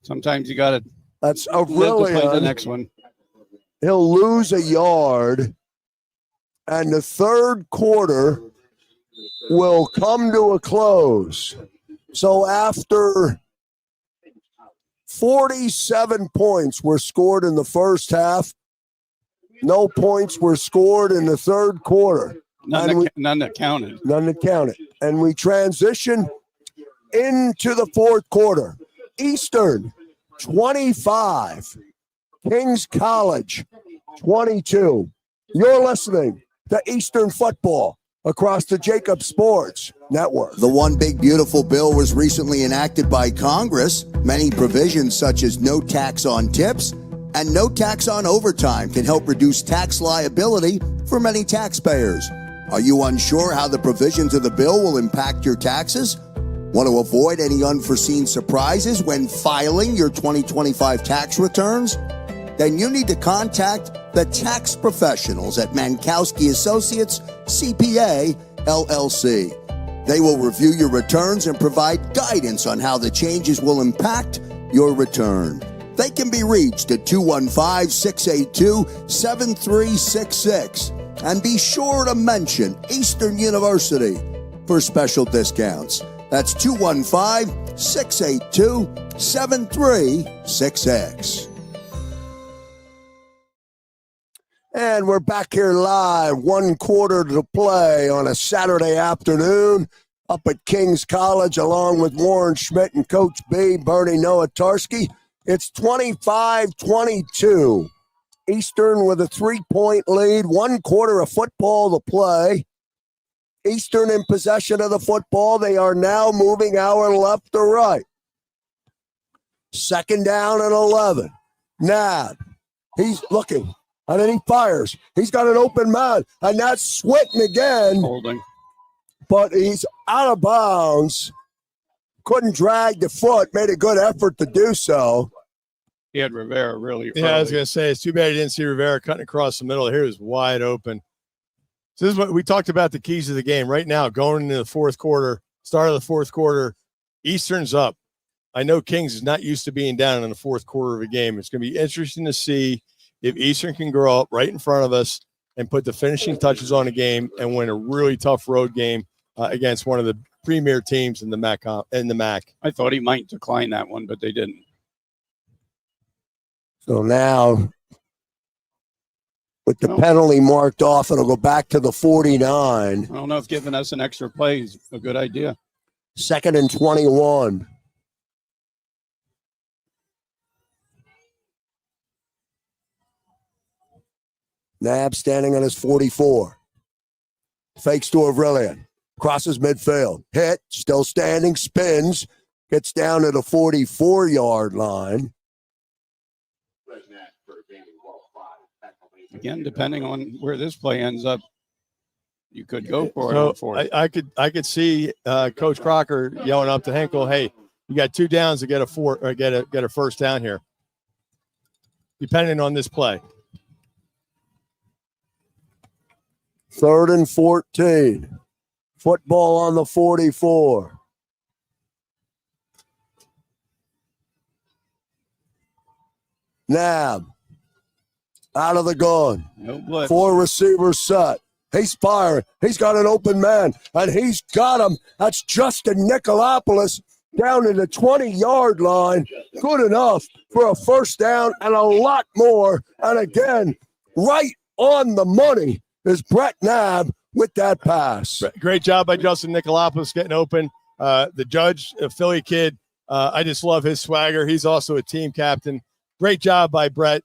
Sometimes you got to That's a really play the next one. He'll lose a yard, and the third quarter will come to a close. So after 47 points were scored in the first half, no points were scored in the third quarter. None that counted. None that counted. And we transition into the fourth quarter. Eastern, 25. Kings College, 22. You're listening to Eastern Football across the JAKIB Sports Network. The One Big Beautiful Bill was recently enacted by Congress. Many provisions such as no tax on tips And no tax on overtime can help reduce tax liability for many taxpayers. Are you unsure how the provisions of the bill will impact your taxes? Want to avoid any unforeseen surprises when filing your 2025 tax returns? Then you need to contact the tax professionals at Mankowski Associates CPA LLC. They will review your returns and provide guidance on how the changes will impact your return. They can be reached at 215-682-7366. And be sure to mention Eastern University for special discounts. That's 215-682-7366. And we're back here live, 1 quarter to play on a Saturday afternoon up at King's College, along with Warren Schmidt and Coach B, Bernie Nowatarski. It's 25-22. Eastern with a 3-point lead, 1 quarter of football to play. Eastern in possession of the football. They are now moving our left to right. 2nd down and 11. Nab, he's looking, and then he fires. He's got an open man, and that's Swinton again. Holding. But he's out of bounds. Couldn't drag the foot, made a good effort to do so. He had Rivera really early. Yeah, I was going to say, it's too bad you didn't see Rivera cutting across the middle. Here is wide open. So this is what we talked about, the keys of the game. Right now, going into the fourth quarter, start of the fourth quarter, Eastern's up. I know Kings is not used to being down in the fourth quarter of a game. It's going to be interesting to see if Eastern can grow up right in front of us and put the finishing touches on a game and win a really tough road game against one of the premier teams in the MAC. I thought he might decline that one, but they didn't. So now, with the penalty marked off, it'll go back to the 49. I don't know if giving us an extra play is a good idea. 2nd and 21. Nab standing on his 44. Fakes to Avrilian. Crosses midfield. Hit. Still standing. Spins. Gets down to the 44-yard line. Again, depending on where this play ends up, you could go for it. I could see Coach Crocker yelling up to Henkel, "Hey, you got 2 downs to get a first down here." Depending on this play. 3rd and 14. Football on the 44. Nab. Out of the gun. No blitz. 4 receivers set. He's firing. He's got an open man, and he's got him. That's Justin Nicolopoulos down to the 20-yard line. Good enough for a first down and a lot more. And again, right on the money is Brett Nab with that pass. Great job by Justin Nicolopoulos getting open. The judge, a Philly kid, I just love his swagger. He's also a team captain. Great job by Brett.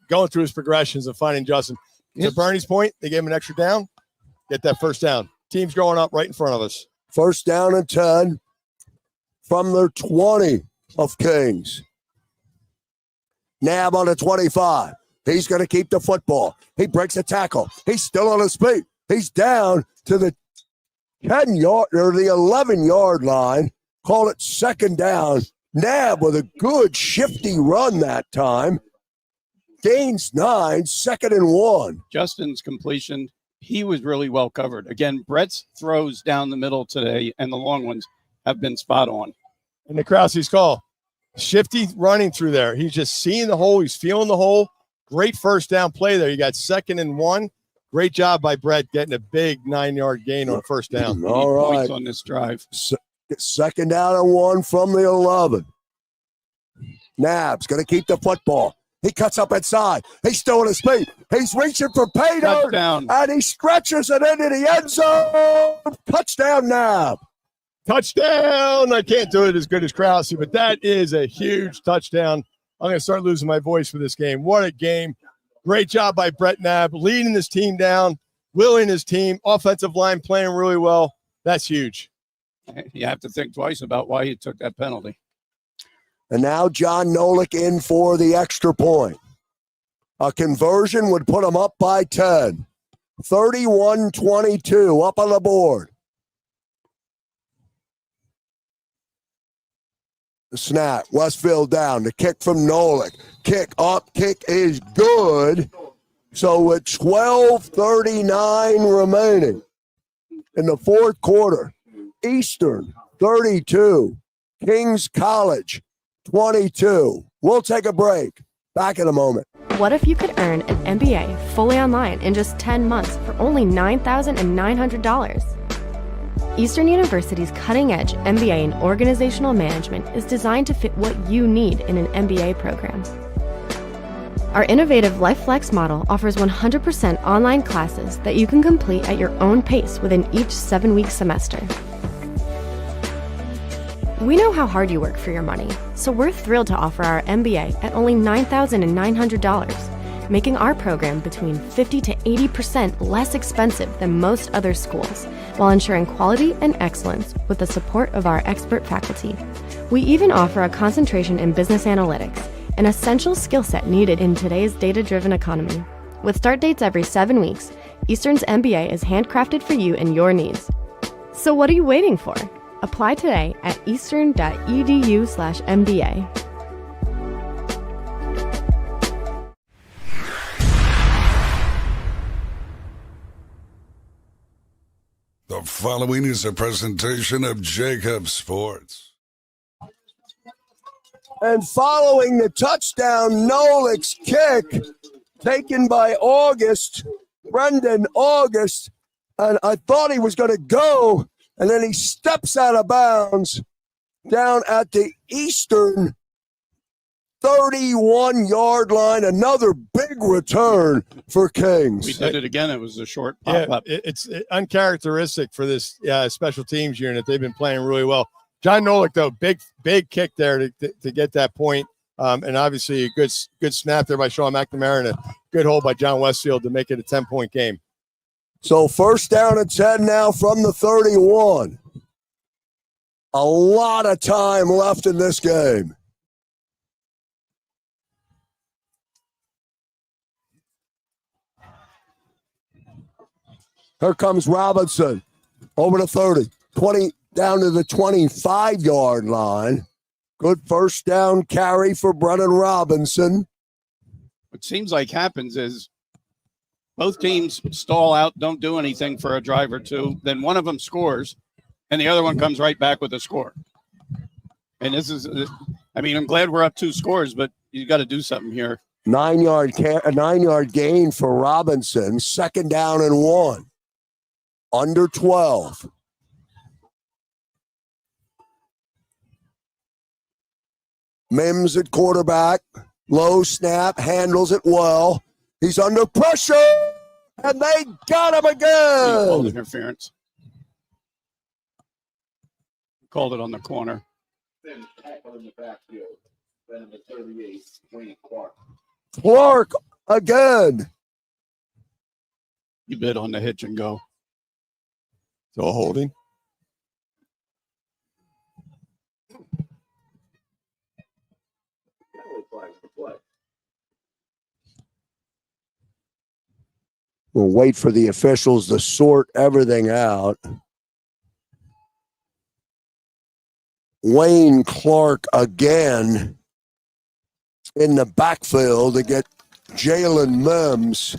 Going through his progressions and finding Justin. To Bernie's point, they gave him an extra down. Get that first down. Team's growing up right in front of us. 1st down and 10 from their 20 of Kings. Nab on the 25. He's going to keep the football. He breaks a tackle. He's still on his feet. He's down to the 10-yard or the 11-yard line. Call it 2nd down. Nab with a good shifty run that time. Gains 9, 2nd and 1. Justin's completion, he was really well covered. Again, Brett's throws down the middle today and the long ones have been spot on. And the Krause's call. Shifty running through there. He's just seeing the hole. He's feeling the hole. Great first down play there. You got 2nd and 1. Great job by Brett getting a big 9-yard gain on first down. All right. Points on this drive. 2nd down and 1 from the 11. Nab's going to keep the football. He cuts up inside. He's still on his feet. He's reaching for pay dirt, and he stretches it into the end zone. Touchdown, Nab. Touchdown. I can't do it as good as Krause, but that is a huge touchdown. I'm going to start losing my voice for this game. What a game. Great job by Brett Nab, leading his team down, willing his team, offensive line playing really well. That's huge. You have to think twice about why he took that penalty. And now John Nolik in for the extra point. A conversion would put them up by 10. 31-22 up on the board. The snap, Westfield down. The kick from Nolik. Kick up, kick is good. So with 12:39 remaining in the fourth quarter, Eastern 32, Kings College 22. We'll take a break. Back in a moment. What if you could earn an MBA fully online in just 10 months for only $9,900? Eastern University's cutting-edge MBA in Organizational Management is designed to fit what you need in an MBA program. Our innovative LifeFlex model offers 100% online classes that you can complete at your own pace within each 7-week semester. We know how hard you work for your money, so we're thrilled to offer our MBA at only $9,900, making our program between 50 to 80% less expensive than most other schools, while ensuring quality and excellence with the support of our expert faculty. We even offer a concentration in business analytics, an essential skill set needed in today's data-driven economy. With start dates every 7 weeks, Eastern's MBA is handcrafted for you and your needs. So what are you waiting for? Apply today at eastern.edu/MBA. The following is a presentation of JAKIB Sports. And following the touchdown, Nolik's kick taken by Brendan August. And I thought he was going to go, and then he steps out of bounds down at the Eastern 31-yard line. Another big return for Kings. We did it again. It was a short pop-up. It's uncharacteristic for this special teams unit. They've been playing really well. John Nolik, though, big kick there to get that point. And obviously a good snap there by Sean McNamara and a good hold by John Westfield to make it a 10-point game. So first down and 10 now from the 31. A lot of time left in this game. Here comes Robinson over to 30, 20 down to the 25-yard line. Good first down carry for Brennan Robinson. What seems like happens is both teams stall out, don't do anything for a drive or two. Then one of them scores, and the other one comes right back with a score. And this is, I'm glad we're up 2 scores, but you got to do something here. 9-yard gain for Robinson. Second down and 1. Under 12. Mims at quarterback. Low snap. Handles it well. He's under pressure. And they got him again. Called interference. Called it on the corner. Then tackle in the backfield. Then the 38, Wayne Clark. Clark again. You bid on the hitch and go. So holding. We'll wait for the officials to sort everything out. Wayne Clark again in the backfield to get Jalen Mims.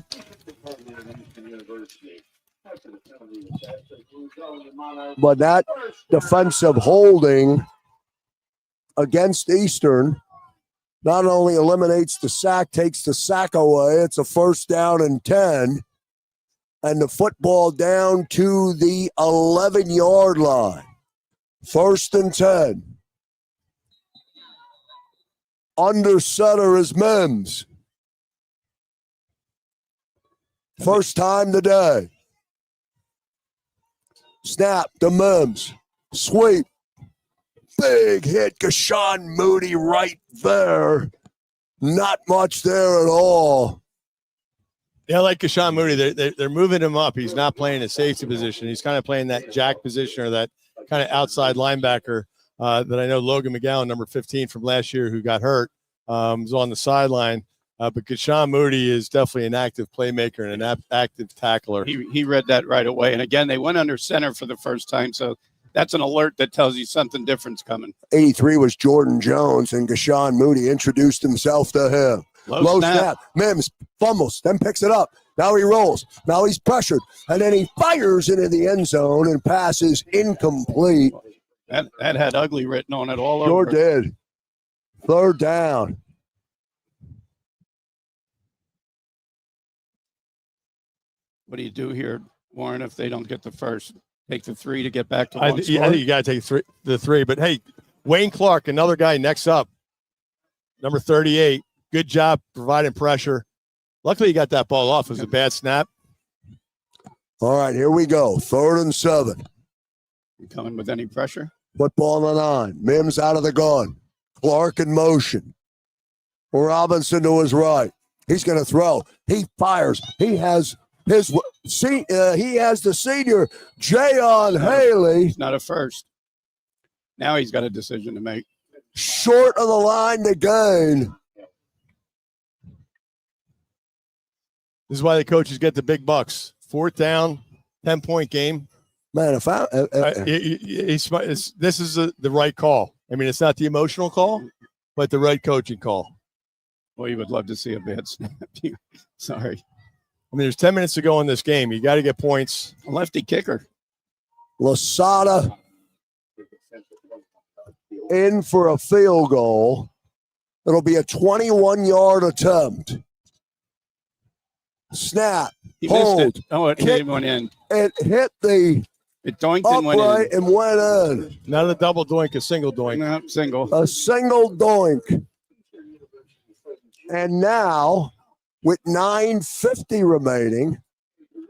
But that defensive holding against Eastern not only eliminates the sack, takes the sack away. It's a first down and 10. And the football down to the 11-yard line. First and 10. Under center is Mims. First time today. Snap to Mims. Sweep. Big hit. Kashawn Moody right there. Not much there at all. Yeah, like Kashawn Moody, they're moving him up. He's not playing a safety position. He's kind of playing that jack position or that kind of outside linebacker that I know Logan McGowan, number 15 from last year, who got hurt, was on the sideline. But Gashawn Moody is definitely an active playmaker and an active tackler. He read that right away. And again, they went under center for the first time. So that's an alert that tells you something different's coming. 83 was Jordan Jones, and Gashawn Moody introduced himself to him. Low snap. Mims fumbles, then picks it up. Now he rolls. Now he's pressured. And then he fires into the end zone and passes incomplete. That had ugly written on it all Sure over. did. Third down. What do you do here, Warren, if they don't get the first? Take the 3 to get back to I one think score? you got to take the three. But, hey, Wayne Clark, another guy next up, number 38. Good job providing pressure. Luckily, he got that ball off. It was a bad snap. All right, here we go. 3rd and 7. You coming with any pressure? Football on the 9. Mims out of the gun. Clark in motion. Robinson to his right. He's going to throw. He fires. He has the senior Jayon Haley. He's not a first. Now he's got a decision to make. Short of the line to gain. This is why the coaches get the big bucks. 4th down, 10-point game. Man, if I this is the right call. I mean, it's not the emotional call, but the right coaching call. Well, you would love to see a bad snap. Sorry. I mean, there's 10 minutes to go in this game. You got to get points. A lefty kicker. Lasada in for a field goal. It'll be a 21-yard attempt. Snap. He hold, missed it. Oh, it kick, went in. It hit the It doinked and went upright in. and went in. Not a double doink, a single doink. No, single. A single doink. And now, with 9:50 remaining,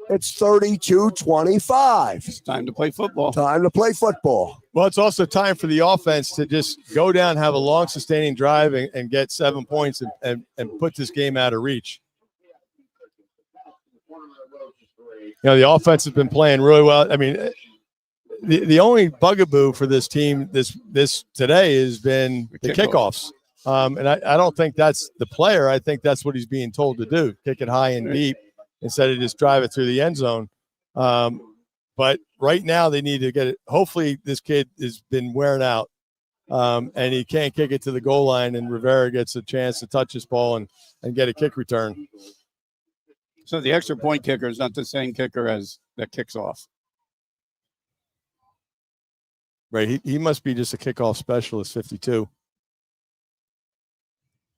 it's 32-25. It's time to play football. Time to play football. Well, it's also time for the offense to just go down, have a long, sustaining drive, and get 7 points and put this game out of reach. You know, the offense has been playing really well. I mean, the only bugaboo for this team this today has been the kickoffs. And I don't think that's the player. I think that's what he's being told to do, kick it high and deep instead of just drive it through the end zone. But right now they need to get it. Hopefully this kid has been wearing out and he can't kick it to the goal line, and Rivera gets a chance to touch his ball and get a kick return. So the extra point kicker is not the same kicker as that kicks off. Right. He must be just a kickoff specialist, 52.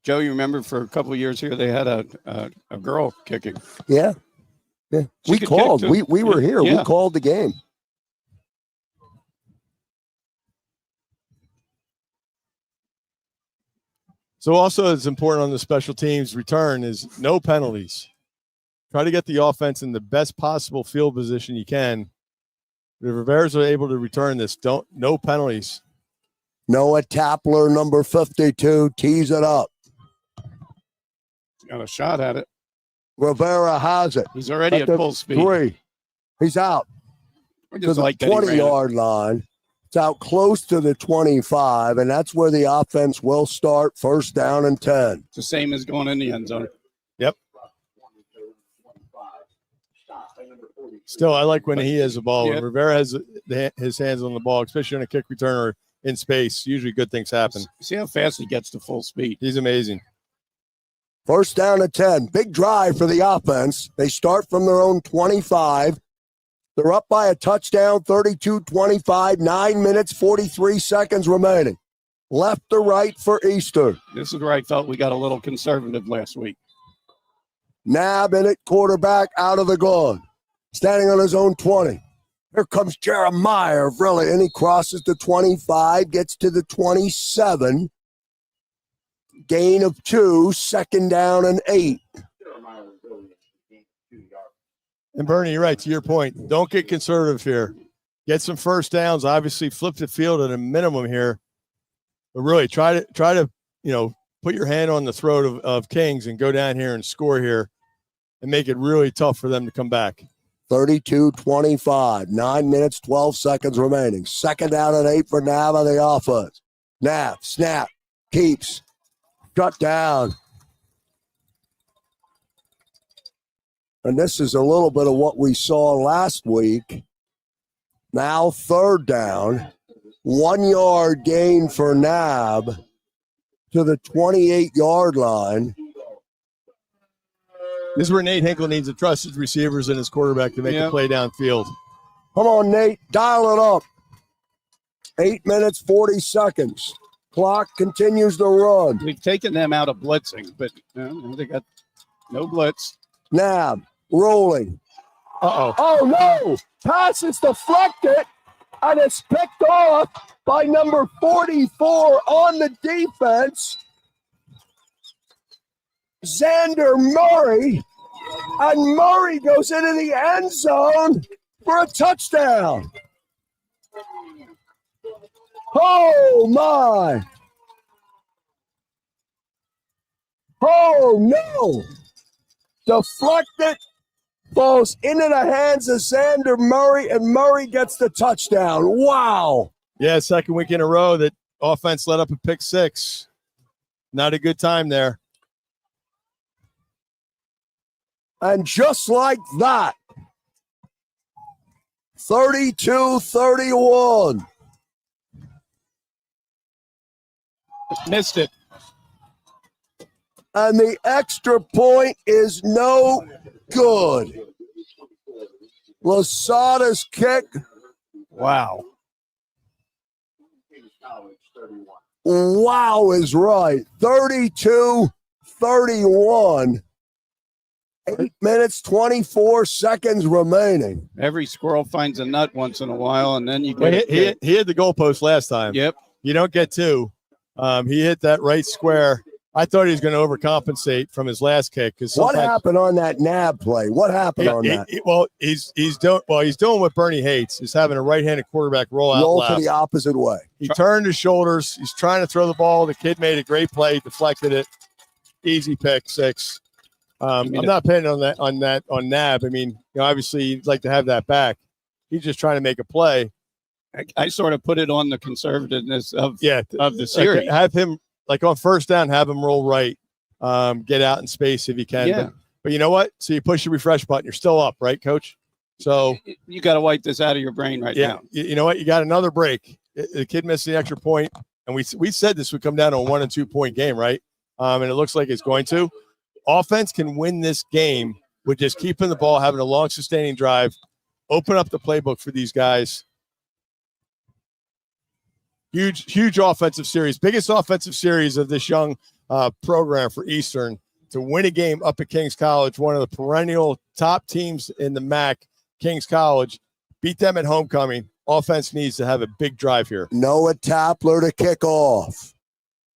Joe, you remember for a couple of years here, they had a girl kicking. Yeah. We called. We were here. Yeah. We called the game. So also it's important on the special teams return is no penalties. Try to get the offense in the best possible field position you can. If Rivera's are able to return this, no penalties. Noah Tapler, number 52, tees it up. Got a shot at it. Rivera has it. He's already at full speed. 3. He's out I to just the like that he ran it. 20-yard line. It's out close to the 25, and that's where the offense will start. 1st down and 10. It's the same as going in the end zone. Yep. Still, I like when he has the ball. Yeah. When Rivera has his hands on the ball, especially on a kick return or in space, usually good things happen. See how fast he gets to full speed. He's amazing. 1st down and 10. Big drive for the offense. They start from their own 25. They're up by a touchdown, 32-25, 9 minutes, 43 seconds remaining. Left to right for Easter. This is where I felt we got a little conservative last week. Nab in it, quarterback out of the gun. Standing on his own 20. Here comes Jeremiah, really, and he crosses the 25, gets to the 27. Gain of 2, 2nd down and 8. And Bernie, you're right, to your point. Don't get conservative here. Get some first downs. Obviously, flip the field at a minimum here. But really, try to put your hand on the throat of Kings and go down here and score here and make it really tough for them to come back. 32-25, 9 minutes, 12 seconds remaining. 2nd down and 8 for Nav on the offense. Nav, snap, keeps, shut down. And this is a little bit of what we saw last week. Now 3rd down, 1 yard gain for Nab to the 28-yard line. This is where Nate Hinkle needs to trust his receivers and his quarterback to make a play downfield. Come on, Nate, dial it up. 8 minutes, 40 seconds. Clock continues to run. We've taken them out of blitzing, but they got no blitz. Nab rolling. Uh-oh. Oh, no. Pass is deflected, and it's picked off by number 44 on the defense, Xander Murray. And Murray goes into the end zone for a touchdown. Oh, my. Oh, no. Deflected, falls into the hands of Xander Murray, and Murray gets the touchdown. Wow. Yeah, second week in a row that offense let up a pick 6. Not a good time there. And just like that, 32-31. Missed it. And the extra point is no good. Losada's kick. Wow. Wow is right. 32-31. 8 minutes, 24 seconds remaining. Every squirrel finds a nut once in a while, and then you get he hit the goalpost last time. Yep. You don't get 2. He hit that right square. I thought he was going to overcompensate from his last kick. What happened on that Nab play? What happened on that? He's doing what Bernie hates, is having a right-handed quarterback roll to the opposite way. He turned his shoulders. He's trying to throw the ball. The kid made a great play, deflected it. Easy pick 6. I'm not paying on Nab. I mean, obviously you'd like to have that back. He's just trying to make a play. I sort of put it on the conservativeness of the series. Have him, like on first down, have him roll right, get out in space if you can. Yeah. But you know what? So you push the refresh button. You're still up, right, Coach? So you got to wipe this out of your brain now. You know what? You got another break. The kid missed the extra point, and we said this would come down to a 1 and 2 point game, right? And it looks like it's going to. Offense can win this game with just keeping the ball, having a long, sustaining drive, open up the playbook for these guys. Huge offensive series. Biggest offensive series of this young program for Eastern to win a game up at Kings College, one of the perennial top teams in the MAC, Kings College. Beat them at homecoming. Offense needs to have a big drive here. Noah Tapler to kick off.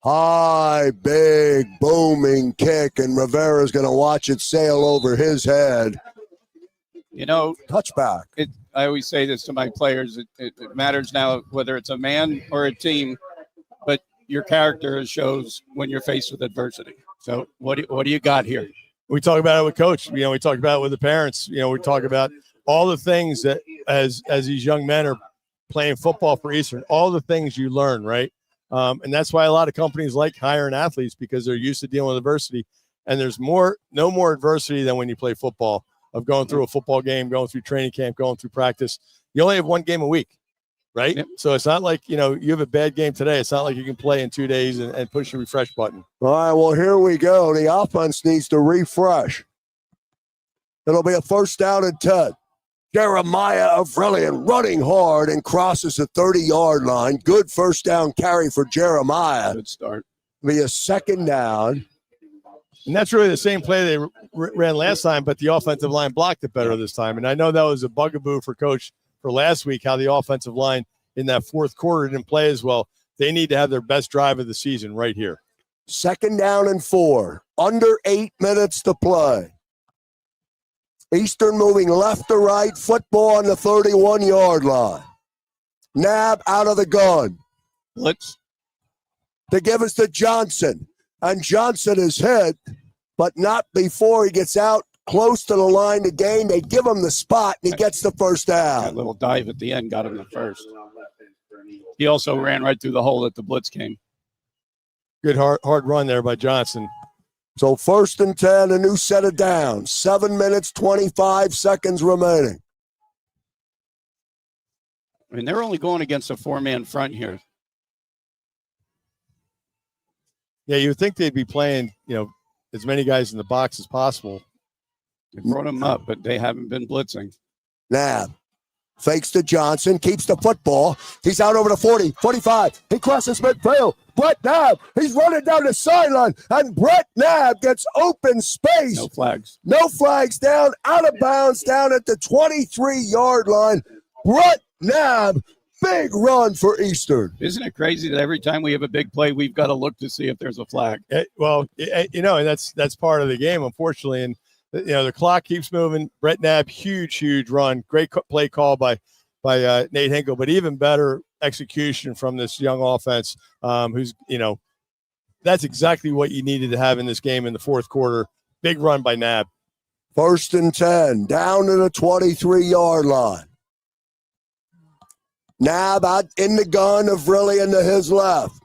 High, big, booming kick, and Rivera's going to watch it sail over his head. Touchback. I always say this to my players. It matters now whether it's a man or a team, but your character shows when you're faced with adversity. So what do you got here? We talk about it with Coach. We talk about it with the parents. We talk about all the things that as these young men are playing football for Eastern, all the things you learn, right? And that's why a lot of companies like hiring athletes, because they're used to dealing with adversity. And there's no more adversity than when you play football, of going through a football game, going through training camp, going through practice. You only have one game a week, right? Yep. So it's not like, you have a bad game today. It's not like you can play in 2 days and push the refresh button. All right, well, here we go. The offense needs to refresh. It'll be a 1st down and 10. Jeremiah Avrilian running hard and crosses the 30-yard line. Good 1st down carry for Jeremiah. Good start. It'll be a 2nd down. And that's really the same play they ran last time, but the offensive line blocked it better this time. And I know that was a bugaboo for Coach for last week, how the offensive line in that 4th quarter didn't play as well. They need to have their best drive of the season right here. 2nd down and 4. Under 8 minutes to play. Eastern moving left to right, football on the 31-yard line. Nab out of the gun. Blitz. To give us to Johnson. And Johnson is hit, but not before he gets out close to the line to gain. They give him the spot, and he gets the 1st down. That little dive at the end got him the 1st. He also ran right through the hole that the blitz came. Good hard run there by Johnson. So 1st and 10, a new set of downs. 7 minutes, 25 seconds remaining. I mean, they're only going against a 4-man front here. Yeah, you would think they'd be playing, as many guys in the box as possible. They brought them up, but they haven't been blitzing. Nab fakes to Johnson, keeps the football. He's out over the 40, 45. He crosses midfield. Brett Nab, he's running down the sideline, and Brett Nab gets open space. No flags. No flags down, out of bounds, down at the 23-yard line. Brett Nab, big run for Eastern. Isn't it crazy that every time we have a big play, we've got to look to see if there's a flag? And that's part of the game, unfortunately. And the clock keeps moving. Brett Nab, huge run. Great play call by Nate Hinkle, but even better execution from this young offense. Who's that's exactly what you needed to have in this game in the fourth quarter. Big run by Nab. 1st and 10, down to the 23-yard line. Nab out in the gun of Brilliant to his left.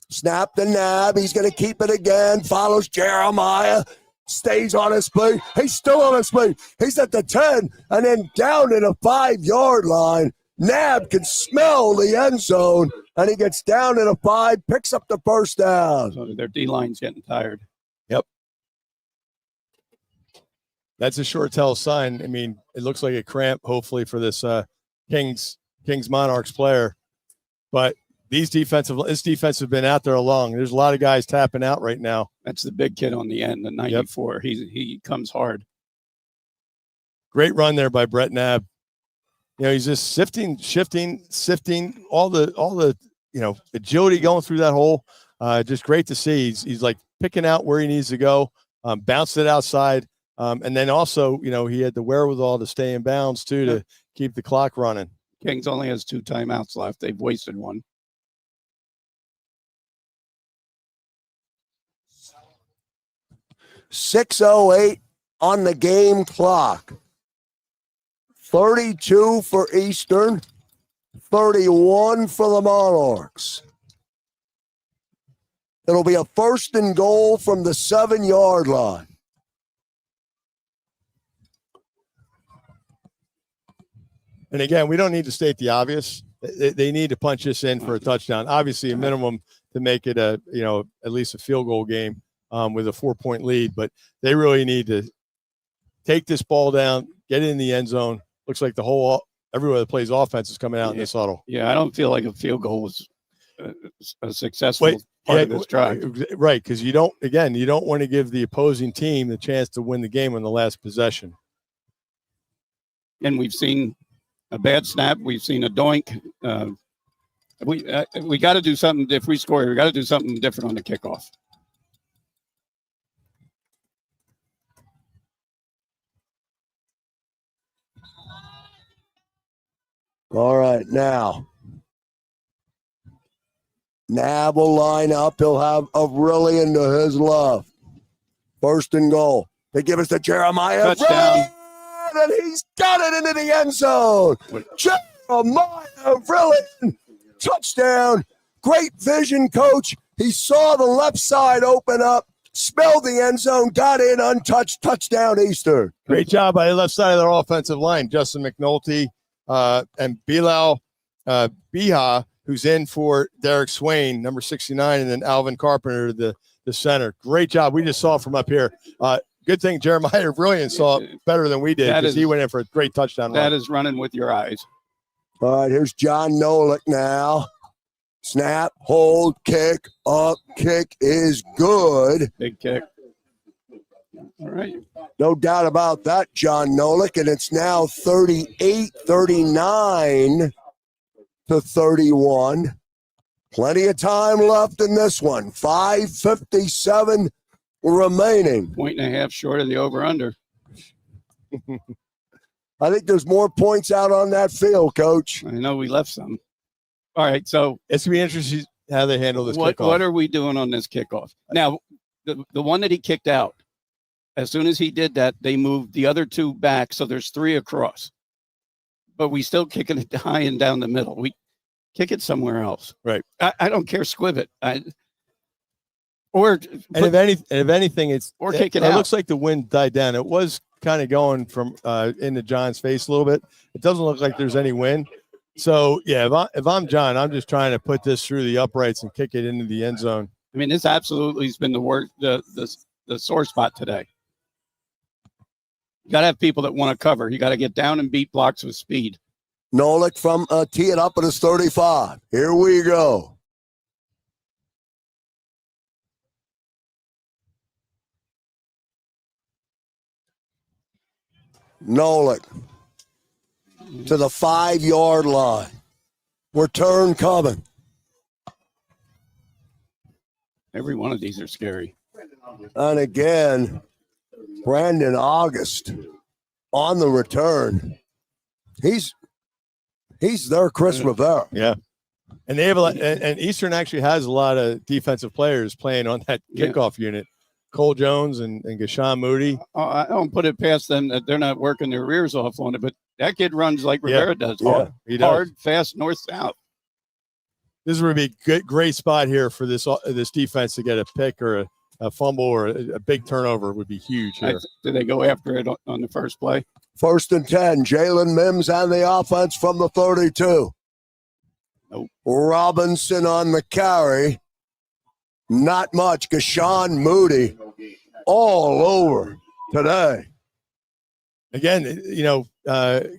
Snap to Nab. He's going to keep it again. Follows Jeremiah. Stays on his feet. He's still on his feet. He's at the 10 and then down at the 5-yard line. Nab can smell the end zone, and he gets down at the 5, picks up the first down. So their D-line's getting tired. Yep. That's a sure tell sign. I mean, it looks like a cramp, hopefully, for this Kings Monarchs player. But this defense has been out there long. There's a lot of guys tapping out right now. That's the big kid on the end, the 94. Yep. He comes hard. Great run there by Brett Nab. He's just shifting all the agility going through that hole. Just great to see. He's like picking out where he needs to go, bounced it outside, and then also he had the wherewithal to stay in bounds too to keep the clock running. Kings only has 2 timeouts left. They've wasted one. .608 on the game clock. 32 for Eastern, 31 for the Monarchs. It'll be a 1st and goal from the 7-yard line. And again, we don't need to state the obvious. They need to punch this in for a touchdown. Obviously, a minimum to make it at least a field goal game with a 4-point lead. But they really need to take this ball down, get it in the end zone. Looks like everywhere that plays offense is coming out in this huddle. Yeah, I don't feel like a field goal was a successful part of this drive. Right, because you don't want to give the opposing team the chance to win the game on the last possession. And we've seen a bad snap. We've seen a doink. We got to do something. If we score, we got to do something different on the kickoff. All right, now Nab will line up. He'll have Aurelian to his left. 1st and goal. They give us to Jeremiah. Touchdown. And he's got it into the end zone. Jeremiah Aurelian. Touchdown. Great vision, coach. He saw the left side open up, smelled the end zone, got in untouched. Touchdown, Eastern. Great job by the left side of their offensive line. Justin McNulty. And Bilal Biha, who's in for Derek Swain, number 69, and then Alvin Carpenter, the center. Great job. We just saw from up here. Good thing Jeremiah Brilliant saw it better than we did because he went in for a great touchdown run. That is running with your eyes. All right, here's John Nolick now. Snap, hold, kick, up, kick is good. Big kick. All right. No doubt about that, John Nolick, and it's now 38-39 to 31. Plenty of time left in this one. 5:57 remaining. 1.5 short of the over-under. I think there's more points out on that field, Coach. I know we left some. All right, so it's going to be interesting how they handle this kickoff. What are we doing on this kickoff? Now, the one that he kicked out, as soon as he did that, they moved the other 2 back, so there's 3 across. But we still kicking it high and down the middle. We kick it somewhere else. Right. I don't care, squib it. Or And if anything, it kick it out. looks like the wind died down. It was kind of going from into John's face a little bit. It doesn't look like there's any wind. So yeah, if I'm John, I'm just trying to put this through the uprights and kick it into the end zone. I mean, this absolutely has been the worst, the sore spot today. You got to have people that want to cover. You got to get down and beat blocks with speed. Nolik from tee it up at his 35. Here we go. Nolik to the 5-yard line. Return coming. Every one of these are scary. And again, Brandon August on the return. He's their Chris Rivera. Yeah. And they have and Eastern actually has a lot of defensive players playing on that kickoff unit. Cole Jones and Gashawn Moody. I don't put it past them that they're not working their rears off on it, but that kid runs like Rivera does. He does. Hard, fast, north-south. This is going to be a great spot here for this defense to get a pick or a fumble or a big turnover would be huge here. Did they go after it on the first play? 1st and 10. Jalen Mims and the offense from the 32. Nope. Robinson on the carry. Not much. Gashawn Moody all over today. Again,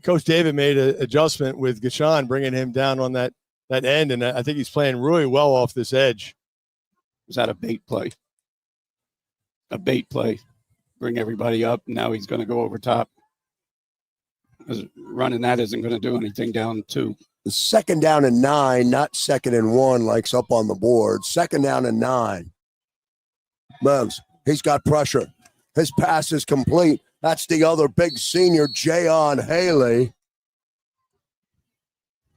Coach David made an adjustment with Gashawn, bringing him down on that end, and I think he's playing really well off this edge. Was that a bait play? A bait play. Bring everybody up, and now he's going to go over top. Because running that isn't going to do anything down 2. 2nd down and 9, not 2nd and 1 like's up on the board. 2nd down and 9. Mims, he's got pressure. His pass is complete. That's the other big senior, Jayon Haley.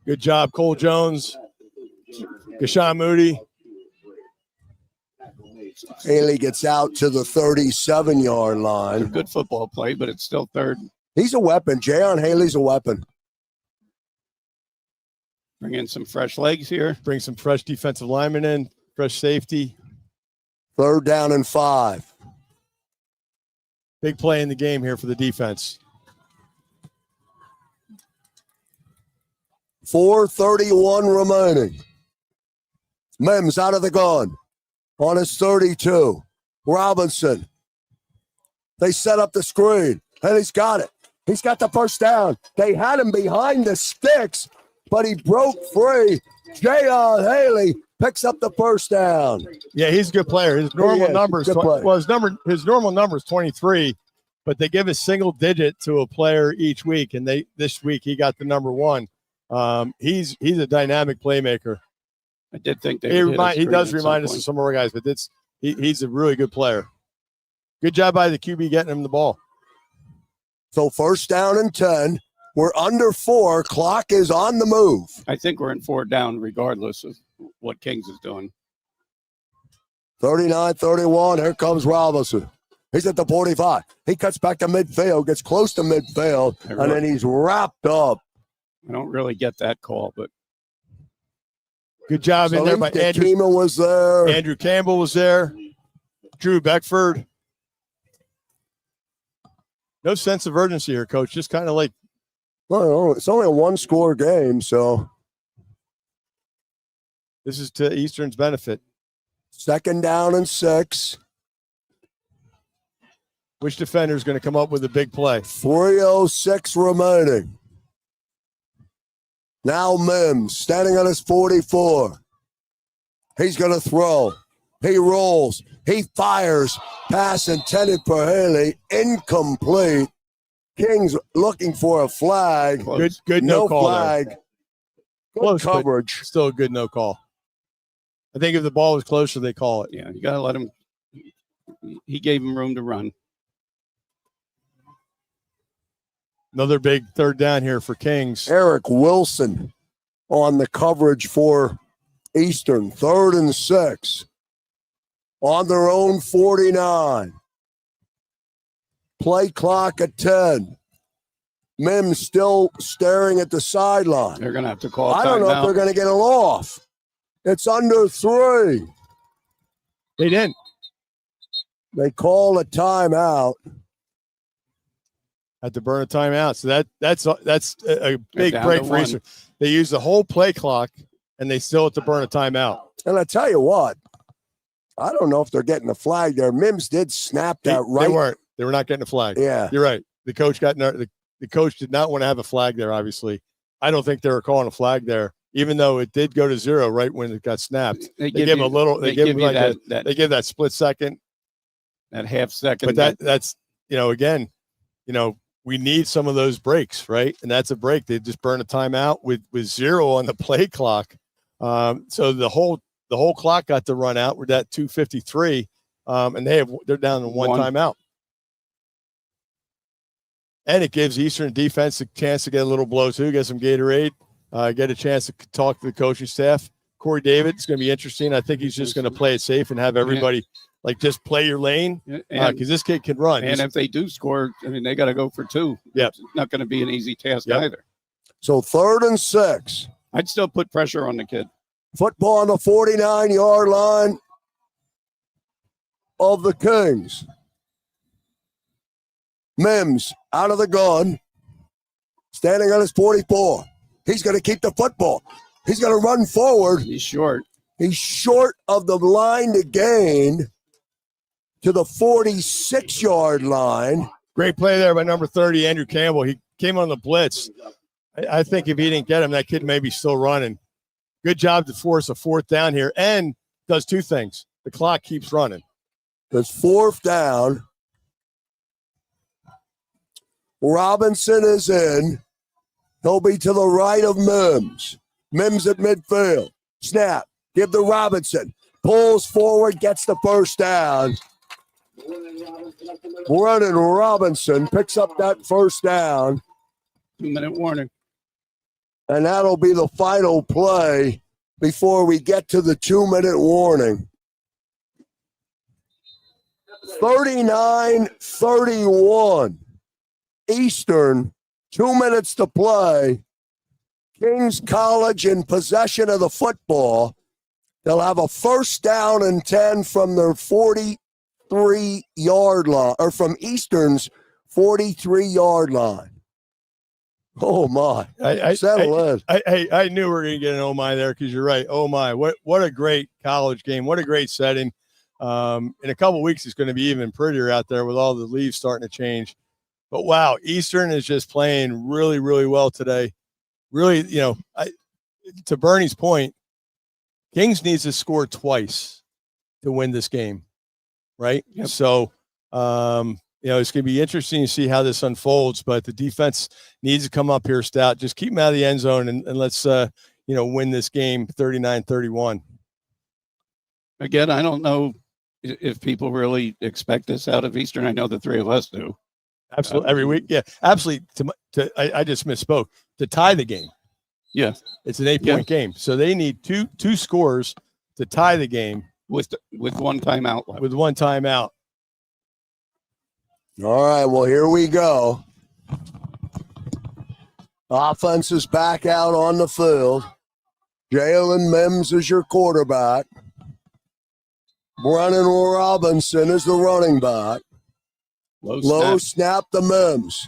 Good job, Cole Jones. Gashawn Moody. Haley gets out to the 37-yard line. Good football play, but it's still 3rd. He's a weapon. Jayon Haley's a weapon. Bring in some fresh legs here. Bring some fresh defensive linemen in, fresh safety. 3rd down and 5. Big play in the game here for the defense. 4:31 remaining. Mims out of the gun on his 32. Robinson. They set up the screen, and he's got it. He's got the first down. They had him behind the sticks, but he broke free. Jayon Haley picks up the first down. Yeah, he's a good player. His normal numbers, his normal number is 23, but they give a single digit to a player each week, and this week he got the number 1. He's a dynamic playmaker. I did think he does remind us of some of our guys, but he's a really good player. Good job by the QB getting him the ball. So 1st down and 10. We're under 4. Clock is on the move. I think we're in 4 down regardless of what Kings is doing. 39-31. Here comes Robinson. He's at the 45. He cuts back to midfield, gets close to midfield, and then he's wrapped up. I don't really get that call, but good job in there by Andrew. Kima was there. Andrew Campbell was there. Drew Beckford. No sense of urgency here, Coach. Just kind of like. Well, it's only a 1-score game, so. This is to Eastern's benefit. 2nd down and 6. Which defender is going to come up with a big play? 3:06 remaining. Now Mims standing on his 44. He's going to throw. He rolls. He fires. Pass intended for Haley. Incomplete. Kings looking for a flag. Good no call flag. there. Good Close coverage. Still a good no call. I think if the ball was closer, they call it. Yeah, you got to let him. He gave him room to run. Another big 3rd down here for Kings. Eric Wilson on the coverage for Eastern. 3rd and 6. On their own 49. Play clock at 10. Mims still staring at the sideline. They're going to have to call. I don't know if they're going to get it off. It's under 3. They didn't. They call a timeout. Had to burn a timeout. So that's a big down break to for one. Eastern. They use the whole play clock, and they still have to burn a timeout. And I tell you what, I don't know if they're getting a flag there. Mims did snap that right. They weren't. They were not getting a flag. Yeah. You're right. The coach the coach did not want to have a flag there, obviously. I don't think they were calling a flag there, even though it did go to 0 right when it got snapped. They give him a little. They give him like they give that split second, that half second. But that's again, we need some of those breaks, right? And that's a break. They just burn a timeout with 0 on the play clock. So the whole clock got to run out. We're at 2:53, and they're down to one timeout. And it gives Eastern defense a chance to get a little blow too, get some Gatorade, get a chance to talk to the coaching staff. Corey David, it's going to be interesting. I think he's just going to play it safe and have everybody just play your lane because this kid can run. And if they do score, I mean, they got to go for 2. Yeah, it's not going to be an easy task either. So 3rd and 6. I'd still put pressure on the kid. Football on the 49-yard line of the Kings. Mims out of the gun, standing on his 44. He's going to keep the football. He's going to run forward. He's short. He's short of the line to gain to the 46-yard line. Great play there by number 30, Andrew Campbell. He came on the blitz. I think if he didn't get him, that kid may be still running. Good job to force a 4th down here, and does 2 things. The clock keeps running. There's 4th down. Robinson is in. He'll be to the right of Mims. Mims at midfield. Snap. Give to Robinson. Pulls forward, gets the 1st down. Brennan Robinson picks up that 1st down. 2-minute warning. And that'll be the final play before we get to the 2-minute warning. 39-31. Eastern, 2 minutes to play. Kings College in possession of the football. They'll have a 1st down and 10 from their 43-yard line, or from Eastern's 43-yard line. Oh my! Settle in. I knew we were going to get an oh my there because you're right. Oh my! What a great college game! What a great setting. In a couple of weeks, it's going to be even prettier out there with all the leaves starting to change. But wow, Eastern is just playing really, really well today. Really, to Bernie's point, Kings needs to score twice to win this game, right? Yep. So, it's going to be interesting to see how this unfolds. But the defense needs to come up here stout. Just keep them out of the end zone and let's, win this game 39-31. Again, I don't know if people really expect this out of Eastern. I know the 3 of us do. Absolutely. Every week. Yeah, absolutely. I just misspoke. To tie the game. Yeah. It's an 8-point game. So they need two scores to tie the game. With 1 timeout left. With 1 timeout. All right, well, here we go. Offense is back out on the field. Jalen Mims is your quarterback. Brennan Robinson is the running back. Low snap to Mims.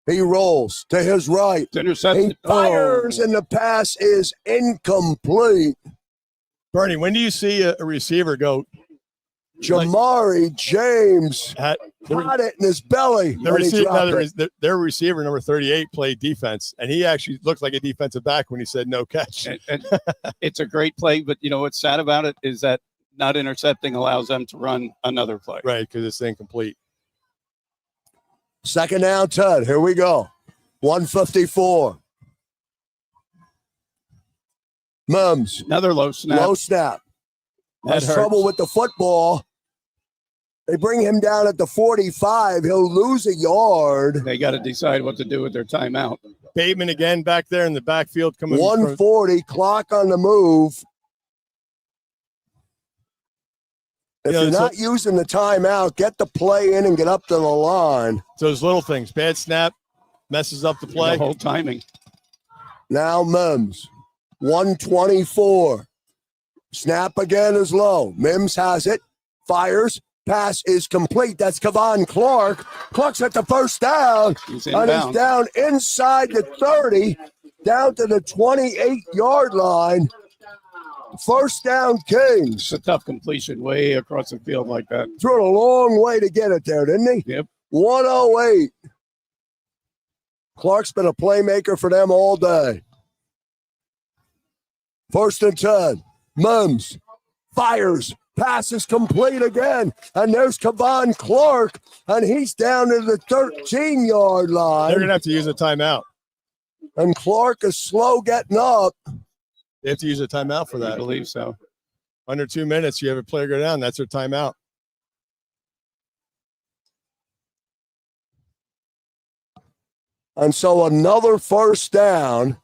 He rolls to his right. Intercepted. He fires, and the pass is incomplete. Bernie, when do you see a receiver go? Jamari James had it in his belly. Their receiver, number 38, played defense, and he actually looked like a defensive back when he said no catch. And it's a great play, but what's sad about it is that not intercepting allows them to run another play. Right, because it's incomplete. 2nd down, 10. Here we go. 154. Mims. Another low snap. Low snap. Has trouble with the football. They bring him down at the 45. He'll lose a yard. They got to decide what to do with their timeout. Bateman again back there in the backfield. 140, clock on the move. If you're not using the timeout, get the play in and get up to the line. So those little things. Bad snap messes up the play. The whole timing. Now Mims. 124. Snap again is low. Mims has it. Fires. pass is complete. That's Kevon Clark. Clark's at the first down. He's And he's inbound. down inside the 30, down to the 28-yard line. First down, Kings. It's a tough completion way across the field like that. Threw it a long way to get it there, didn't he? Yep. 108. Clark's been a playmaker for them all day. First and 10. Mims fires. Pass is complete again. And there's Kevon Clark. And he's down to the 13-yard line. They're going to have to use a timeout. And Clark is slow getting up. They have to use a timeout for I that. believe so. Under 2 minutes, you have a player go down. That's their timeout. And so another first down.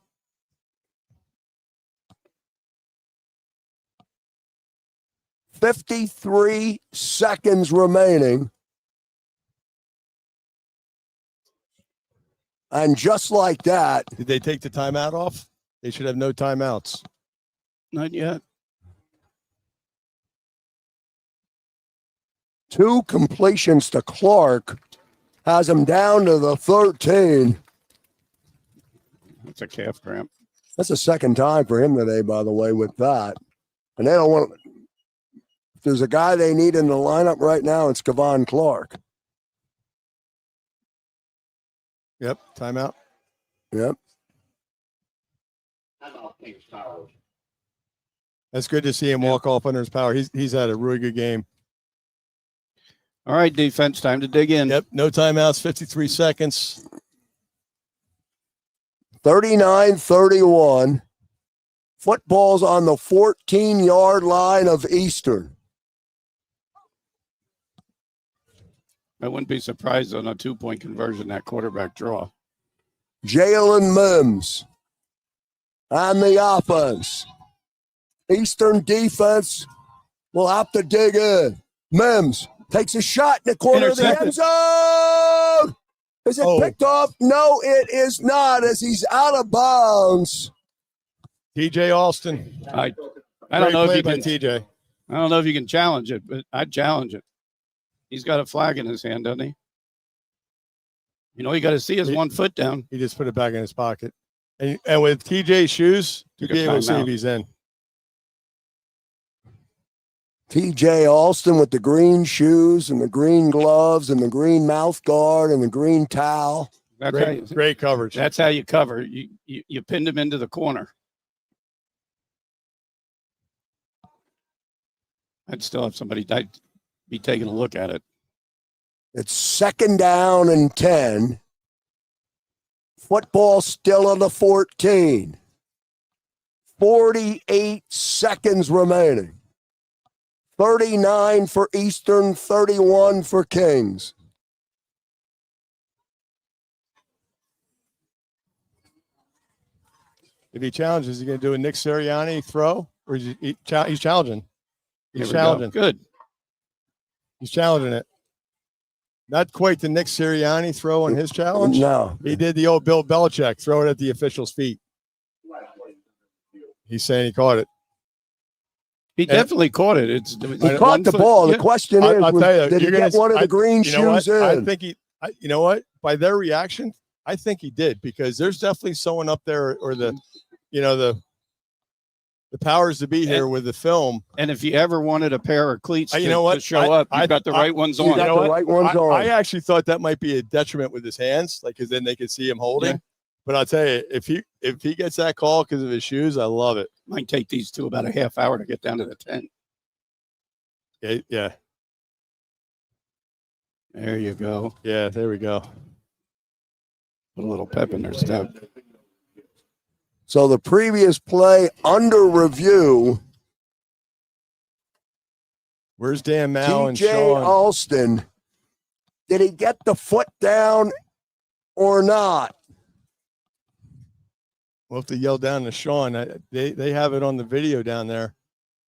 "53 seconds remaining." And just like that, Did they take the timeout off? They should have no timeouts. Not yet. 2 completions to Clark has him down to the 13. It's a calf cramp. That's the second time for him today, by the way, with that. And they don't want. If there's a guy they need in the lineup right now, it's Kevon Clark. Yep, timeout. Yep. That's good to see him walk off under his power. He's had a really good game. All right, defense, time to dig in. Yep, no timeouts, 53 seconds. 39-31. Football's on the 14-yard line of Eastern. I wouldn't be surprised on a 2-point conversion, that quarterback draw. Jalen Mims on the offense. Eastern defense will have to dig in. Mims takes a shot in the corner of the end zone. Is it picked off? No, it is not, as he's out of bounds. TJ Alston. I don't know if you can. TJ. I don't know if you can challenge it, but I'd challenge it. He's got a flag in his hand, doesn't he? You know, you got to see his 1 foot down. He just put it back in his pocket. And with TJ's shoes, to Took a be able to see timeout. if he's in. TJ Alston with the green shoes and the green gloves and the green mouth guard and the green towel. That's how you, Great coverage. that's how you cover. You pinned him into the corner. I'd still have somebody be taking a look at it. It's second down and 10. Football still on the 14. 48 seconds remaining. 39 for Eastern, 31 for Kings. If he challenges, is he going to do a Nick Sirianni throw? Or is he's challenging? He's Here we go. challenging. Good. He's challenging it. Not quite the Nick Sirianni throw on his challenge. No. He did the old Bill Belichick, throw it at the official's feet. He's saying he caught it. He definitely caught it. He caught the ball. The question is, I'll tell you, did he you're get gonna- one of the green you know what? shoes in? I think you know what? By their reaction, I think he did, because there's definitely someone up there, or the powers to be here with the film. And if you ever wanted a pair of cleats You know what? to show up, you've got the right ones on. got know the what? right ones on. I actually thought that might be a detriment with his hands, like, because then they could see him holding. Yeah. But I'll tell you, if he gets that call because of his shoes, I love it. Might take these two about a half hour to get down to the 10. Yeah. There you go. Yeah, there we go. Put a little pep in their step. So the previous play under review, Where's Dan Mao and TJ Sean? Alston, did he get the foot down or not? We'll have to yell down to Sean. They have it on the video down there.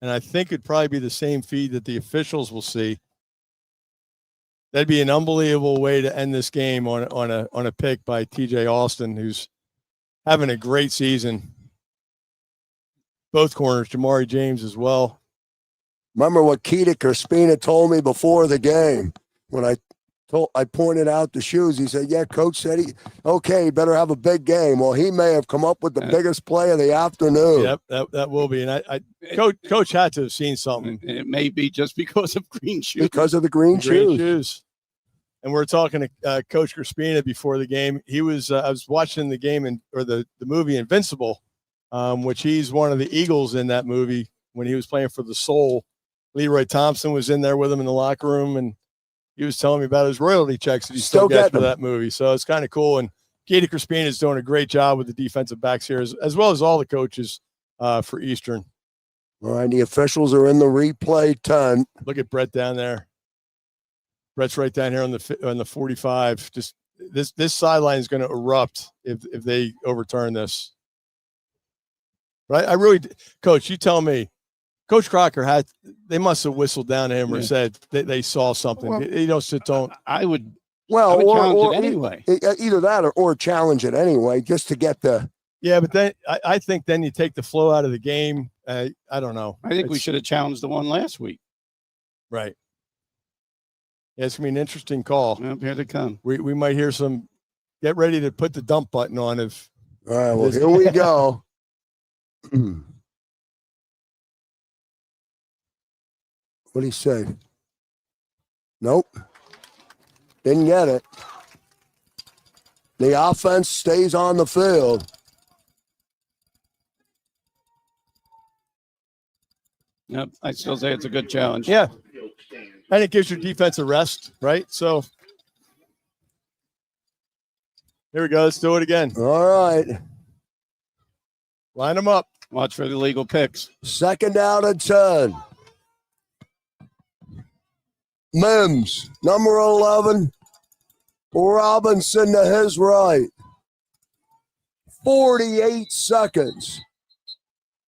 And I think it'd probably be the same feed that the officials will see. That'd be an unbelievable way to end this game on a pick by TJ Alston, who's having a great season. Both corners, Jamari James as well. Remember what Keita Crispina told me before the game when I pointed out the shoes. He said, yeah, coach said you better have a big game. Well, he may have come up with the biggest play of the afternoon. Yep, that will be. And Coach had to have seen something. It may be just because of green shoes. Because of the green shoes. And we're talking to Coach Crispina before the game. He was I was watching the game or the movie Invincible, which he's one of the Eagles in that movie when he was playing for the Soul. Leroy Thompson was in there with him in the locker room, and he was telling me about his royalty checks that he still gets for that movie. So it's kind of cool. And Keita Crispina is doing a great job with the defensive backs here, as well as all the coaches for Eastern. All right, the officials are in the replay tent. Look at Brett down there. Brett's right down here on the 45. Just this sideline is going to erupt if they overturn this. Right? I really, Coach, you tell me. Coach Crocker they must have whistled down to him or said they saw something. Well, don't. I would challenge it anyway. Either that or challenge it anyway, just to get the. Yeah, but then I think then you take the flow out of the game. I don't know. I think we should have challenged the one last week. Right. Yeah, it's gonna be an interesting call. Yep, here they come. We might hear some. Get ready to put the dump button on if. All right. Well, here we go. What'd he say? Nope. Didn't get it. The offense stays on the field. Yep, I still say it's a good challenge. Yeah. And it gives your defense a rest, right? So here we go. Let's do it again. All right. Line them up. Watch for the legal picks. 2nd down and 10. Mims, number 11. Robinson to his right. 48 seconds.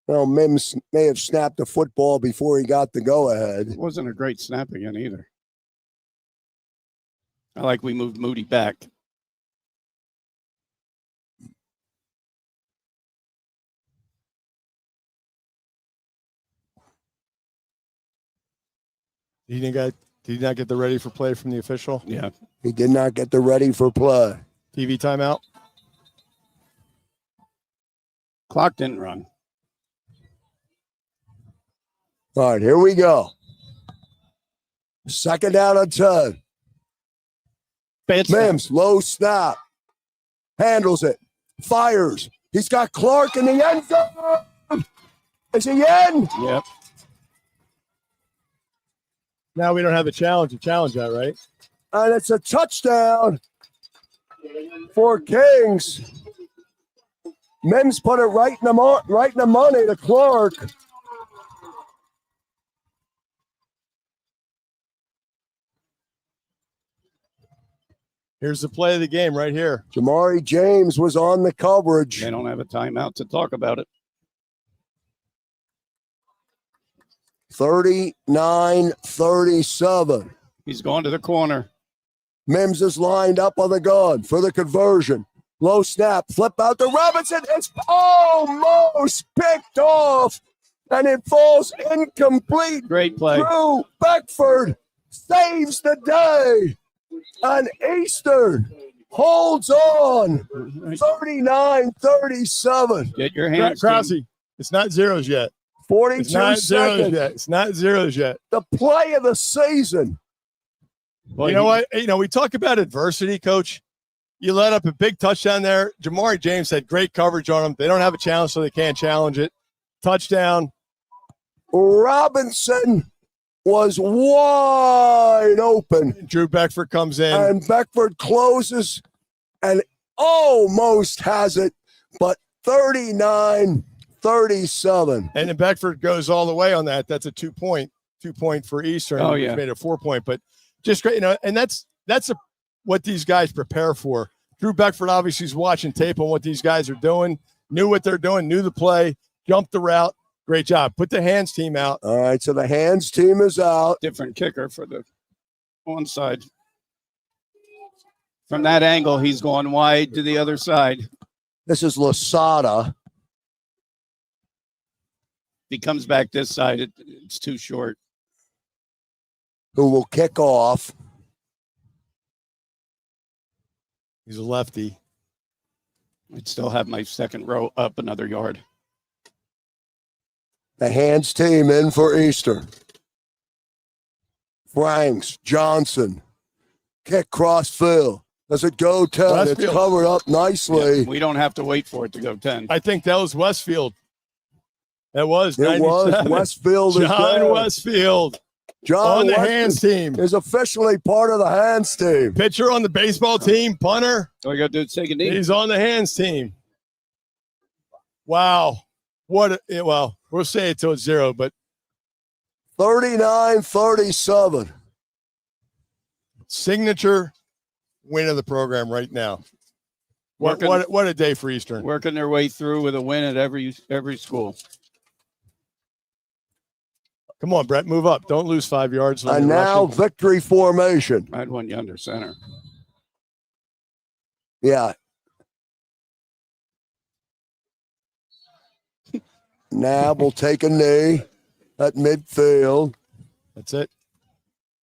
Well, Mims may have snapped the football before he got the go-ahead. It wasn't a great snap again either. I like we moved Moody back. Did he not get the ready for play from the official? Yeah. He did not get the ready for play. TV timeout. Clock didn't run. All right, here we go. 2nd down and 10. Mims, low snap. Handles it. Fires. He's got Clark in the end zone. Is he in? Yep. Now we don't have a challenge to challenge that, right? And it's a touchdown for Kings. Mims put it right in the money to Clark. Here's the play of the game right here. Jamari James was on the coverage. They don't have a timeout to talk about it. 39-37. He's going to the corner. Mims is lined up on the gun for the conversion. Low snap, flip out to Robinson. It's almost picked off, and it falls incomplete. Great play. Drew Beckford saves the day, and Eastern holds on. 39-37. Get your hands. Krause, it's not zeros yet. 42 it's not seconds. Zeros yet. It's not zeros yet. The play of the season. Well, you know what? We talk about adversity, Coach. You let up a big touchdown there. Jamari James had great coverage on him. They don't have a challenge, so they can't challenge it. Touchdown. Robinson was wide open. Drew Beckford comes in. And Beckford closes and almost has it, but 39-37. And then Beckford goes all the way on that. That's a 2-point for Eastern. Oh, yeah. Made a 4-point, but just great, and that's what these guys prepare for. Drew Beckford obviously is watching tape on what these guys are doing, knew what they're doing, knew the play, jumped the route. Great job. Put the hands team out. All right, so the hands team is out. Different kicker for the onside. From that angle, he's going wide to the other side. This is Lasada. If he comes back this side, it's too short. who will kick off. He's a lefty. I'd still have my second row up another yard. The hands team in for Eastern. Franks, Johnson, kick cross field. Does it go 10? Westfield. It's covered up nicely. Yeah, we don't have to wait for it to go 10. I think that was Westfield. That was It 97. was Westfield. is John there. Westfield John on the Westfield hands team. is officially part of the hands team. Pitcher on the baseball team, punter. All you got to do is take a knee. He's on the hands team. Wow. Well, we'll say it till it's 0, but 39-37. signature win of the program right now. What a day for Eastern. Working their way through with a win at every school. Come on, Brett, move up. Don't lose 5 yards. And now victory formation. I'd want you under center. Yeah. Nab will take a knee at midfield. That's it.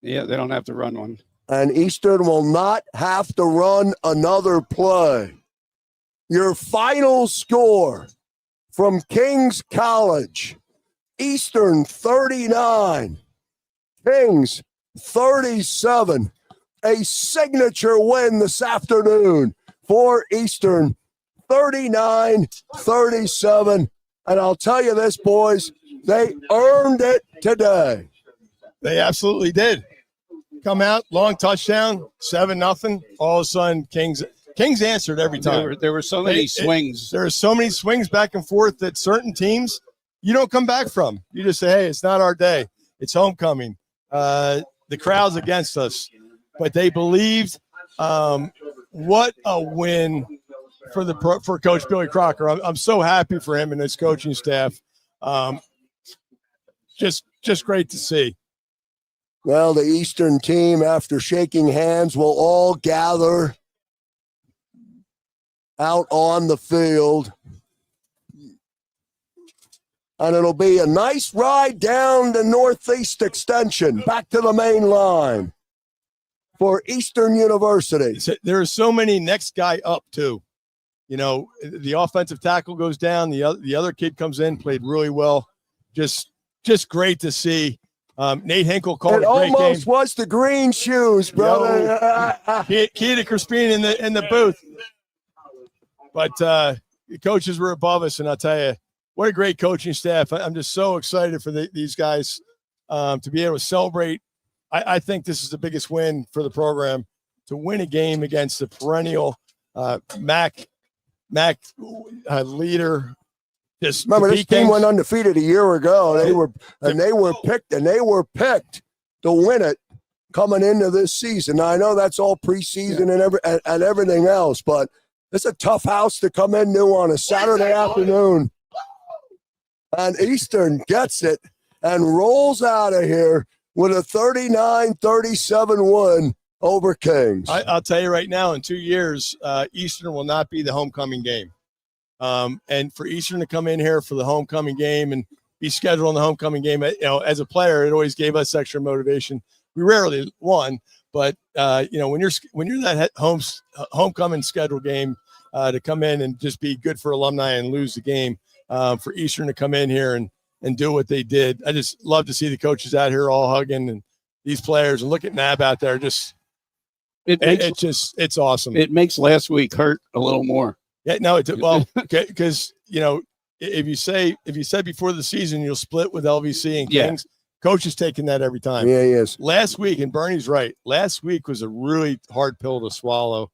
Yeah, they don't have to run one. And Eastern will not have to run another play. Your final score from Kings College, Eastern 39, Kings 37. A signature win this afternoon for Eastern, 39-37. And I'll tell you this, boys, they earned it today. They absolutely did. Come out, long touchdown, 7-0. All of a sudden, Kings answered every time. There were so many swings. There are so many swings back and forth that certain teams you don't come back from. You just say, hey, it's not our day. It's homecoming. The crowd's against us. But they believed. What a win for Coach Billy Crocker. I'm so happy for him and his coaching staff. Just great to see. Well, the Eastern team, after shaking hands, will all gather out on the field. And it'll be a nice ride down the Northeast Extension, back to the main line for Eastern University. There are so many next guy up, too. You know, the offensive tackle goes down. The other kid comes in, played really well. Just great to see. Nate Hinkle called it a great almost game. was the green shoes, brother. Keita Crispin in the booth. But the coaches were above us, and I'll tell you, what a great coaching staff. I'm just so excited for these guys to be able to celebrate. I think this is the biggest win for the program, to win a game against the perennial MAC leader. Just remember, this team went undefeated a year ago. They were picked to win it coming into this season. Now, I know that's all preseason and everything else, but it's a tough house to come into on a Saturday afternoon. And Eastern gets it and rolls out of here with a 39-37 win over Kings. I'll tell you right now, in 2 years, Eastern will not be the homecoming game. And for Eastern to come in here for the homecoming game and be scheduled on the homecoming game, as a player, it always gave us extra motivation. We rarely won, but when you're that homecoming scheduled game, to come in and just be good for alumni and lose the game, for Eastern to come in here and do what they did. I just love to see the coaches out here all hugging and these players, and look at Nab out there. It's awesome. It makes last week hurt a little more. Yeah, no, because if you said before the season you'll split with LVC and Kings, coach is taking that every time. Yeah, he is. Last week, and Bernie's right, last week was a really hard pill to swallow.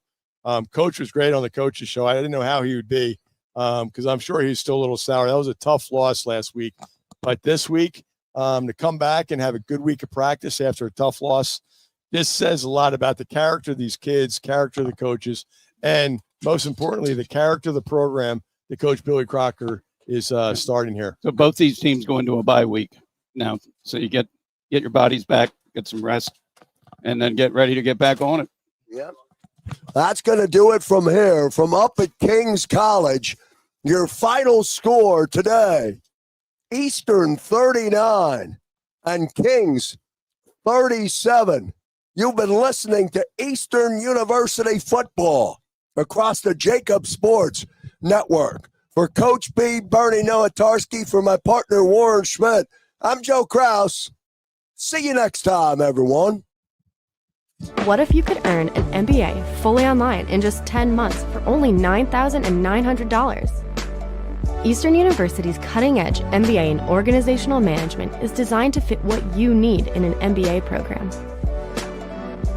Coach was great on the coach's show. I didn't know how he would be, because I'm sure he's still a little sour. That was a tough loss last week. But this week, to come back and have a good week of practice after a tough loss, this says a lot about the character of these kids, character of the coaches, and most importantly, the character of the program that Coach Billy Crocker is starting here. So both these teams go into a bye week now. So you get your bodies back, get some rest, and then get ready to get back on it. Yep. That's going to do it from here, from up at Kings College. Your final score today, Eastern 39 and Kings 37. You've been listening to Eastern University football across the JAKIB Sports Network. For Coach B, Bernie Nowatarski, for my partner Warren Schmidt, I'm Joe Krause. See you next time, everyone. What if you could earn an MBA fully online in just 10 months for only $9,900? Eastern University's cutting-edge MBA in Organizational Management is designed to fit what you need in an MBA program.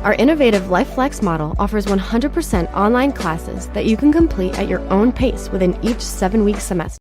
Our innovative LifeFlex model offers 100% online classes that you can complete at your own pace within each 7-week semester.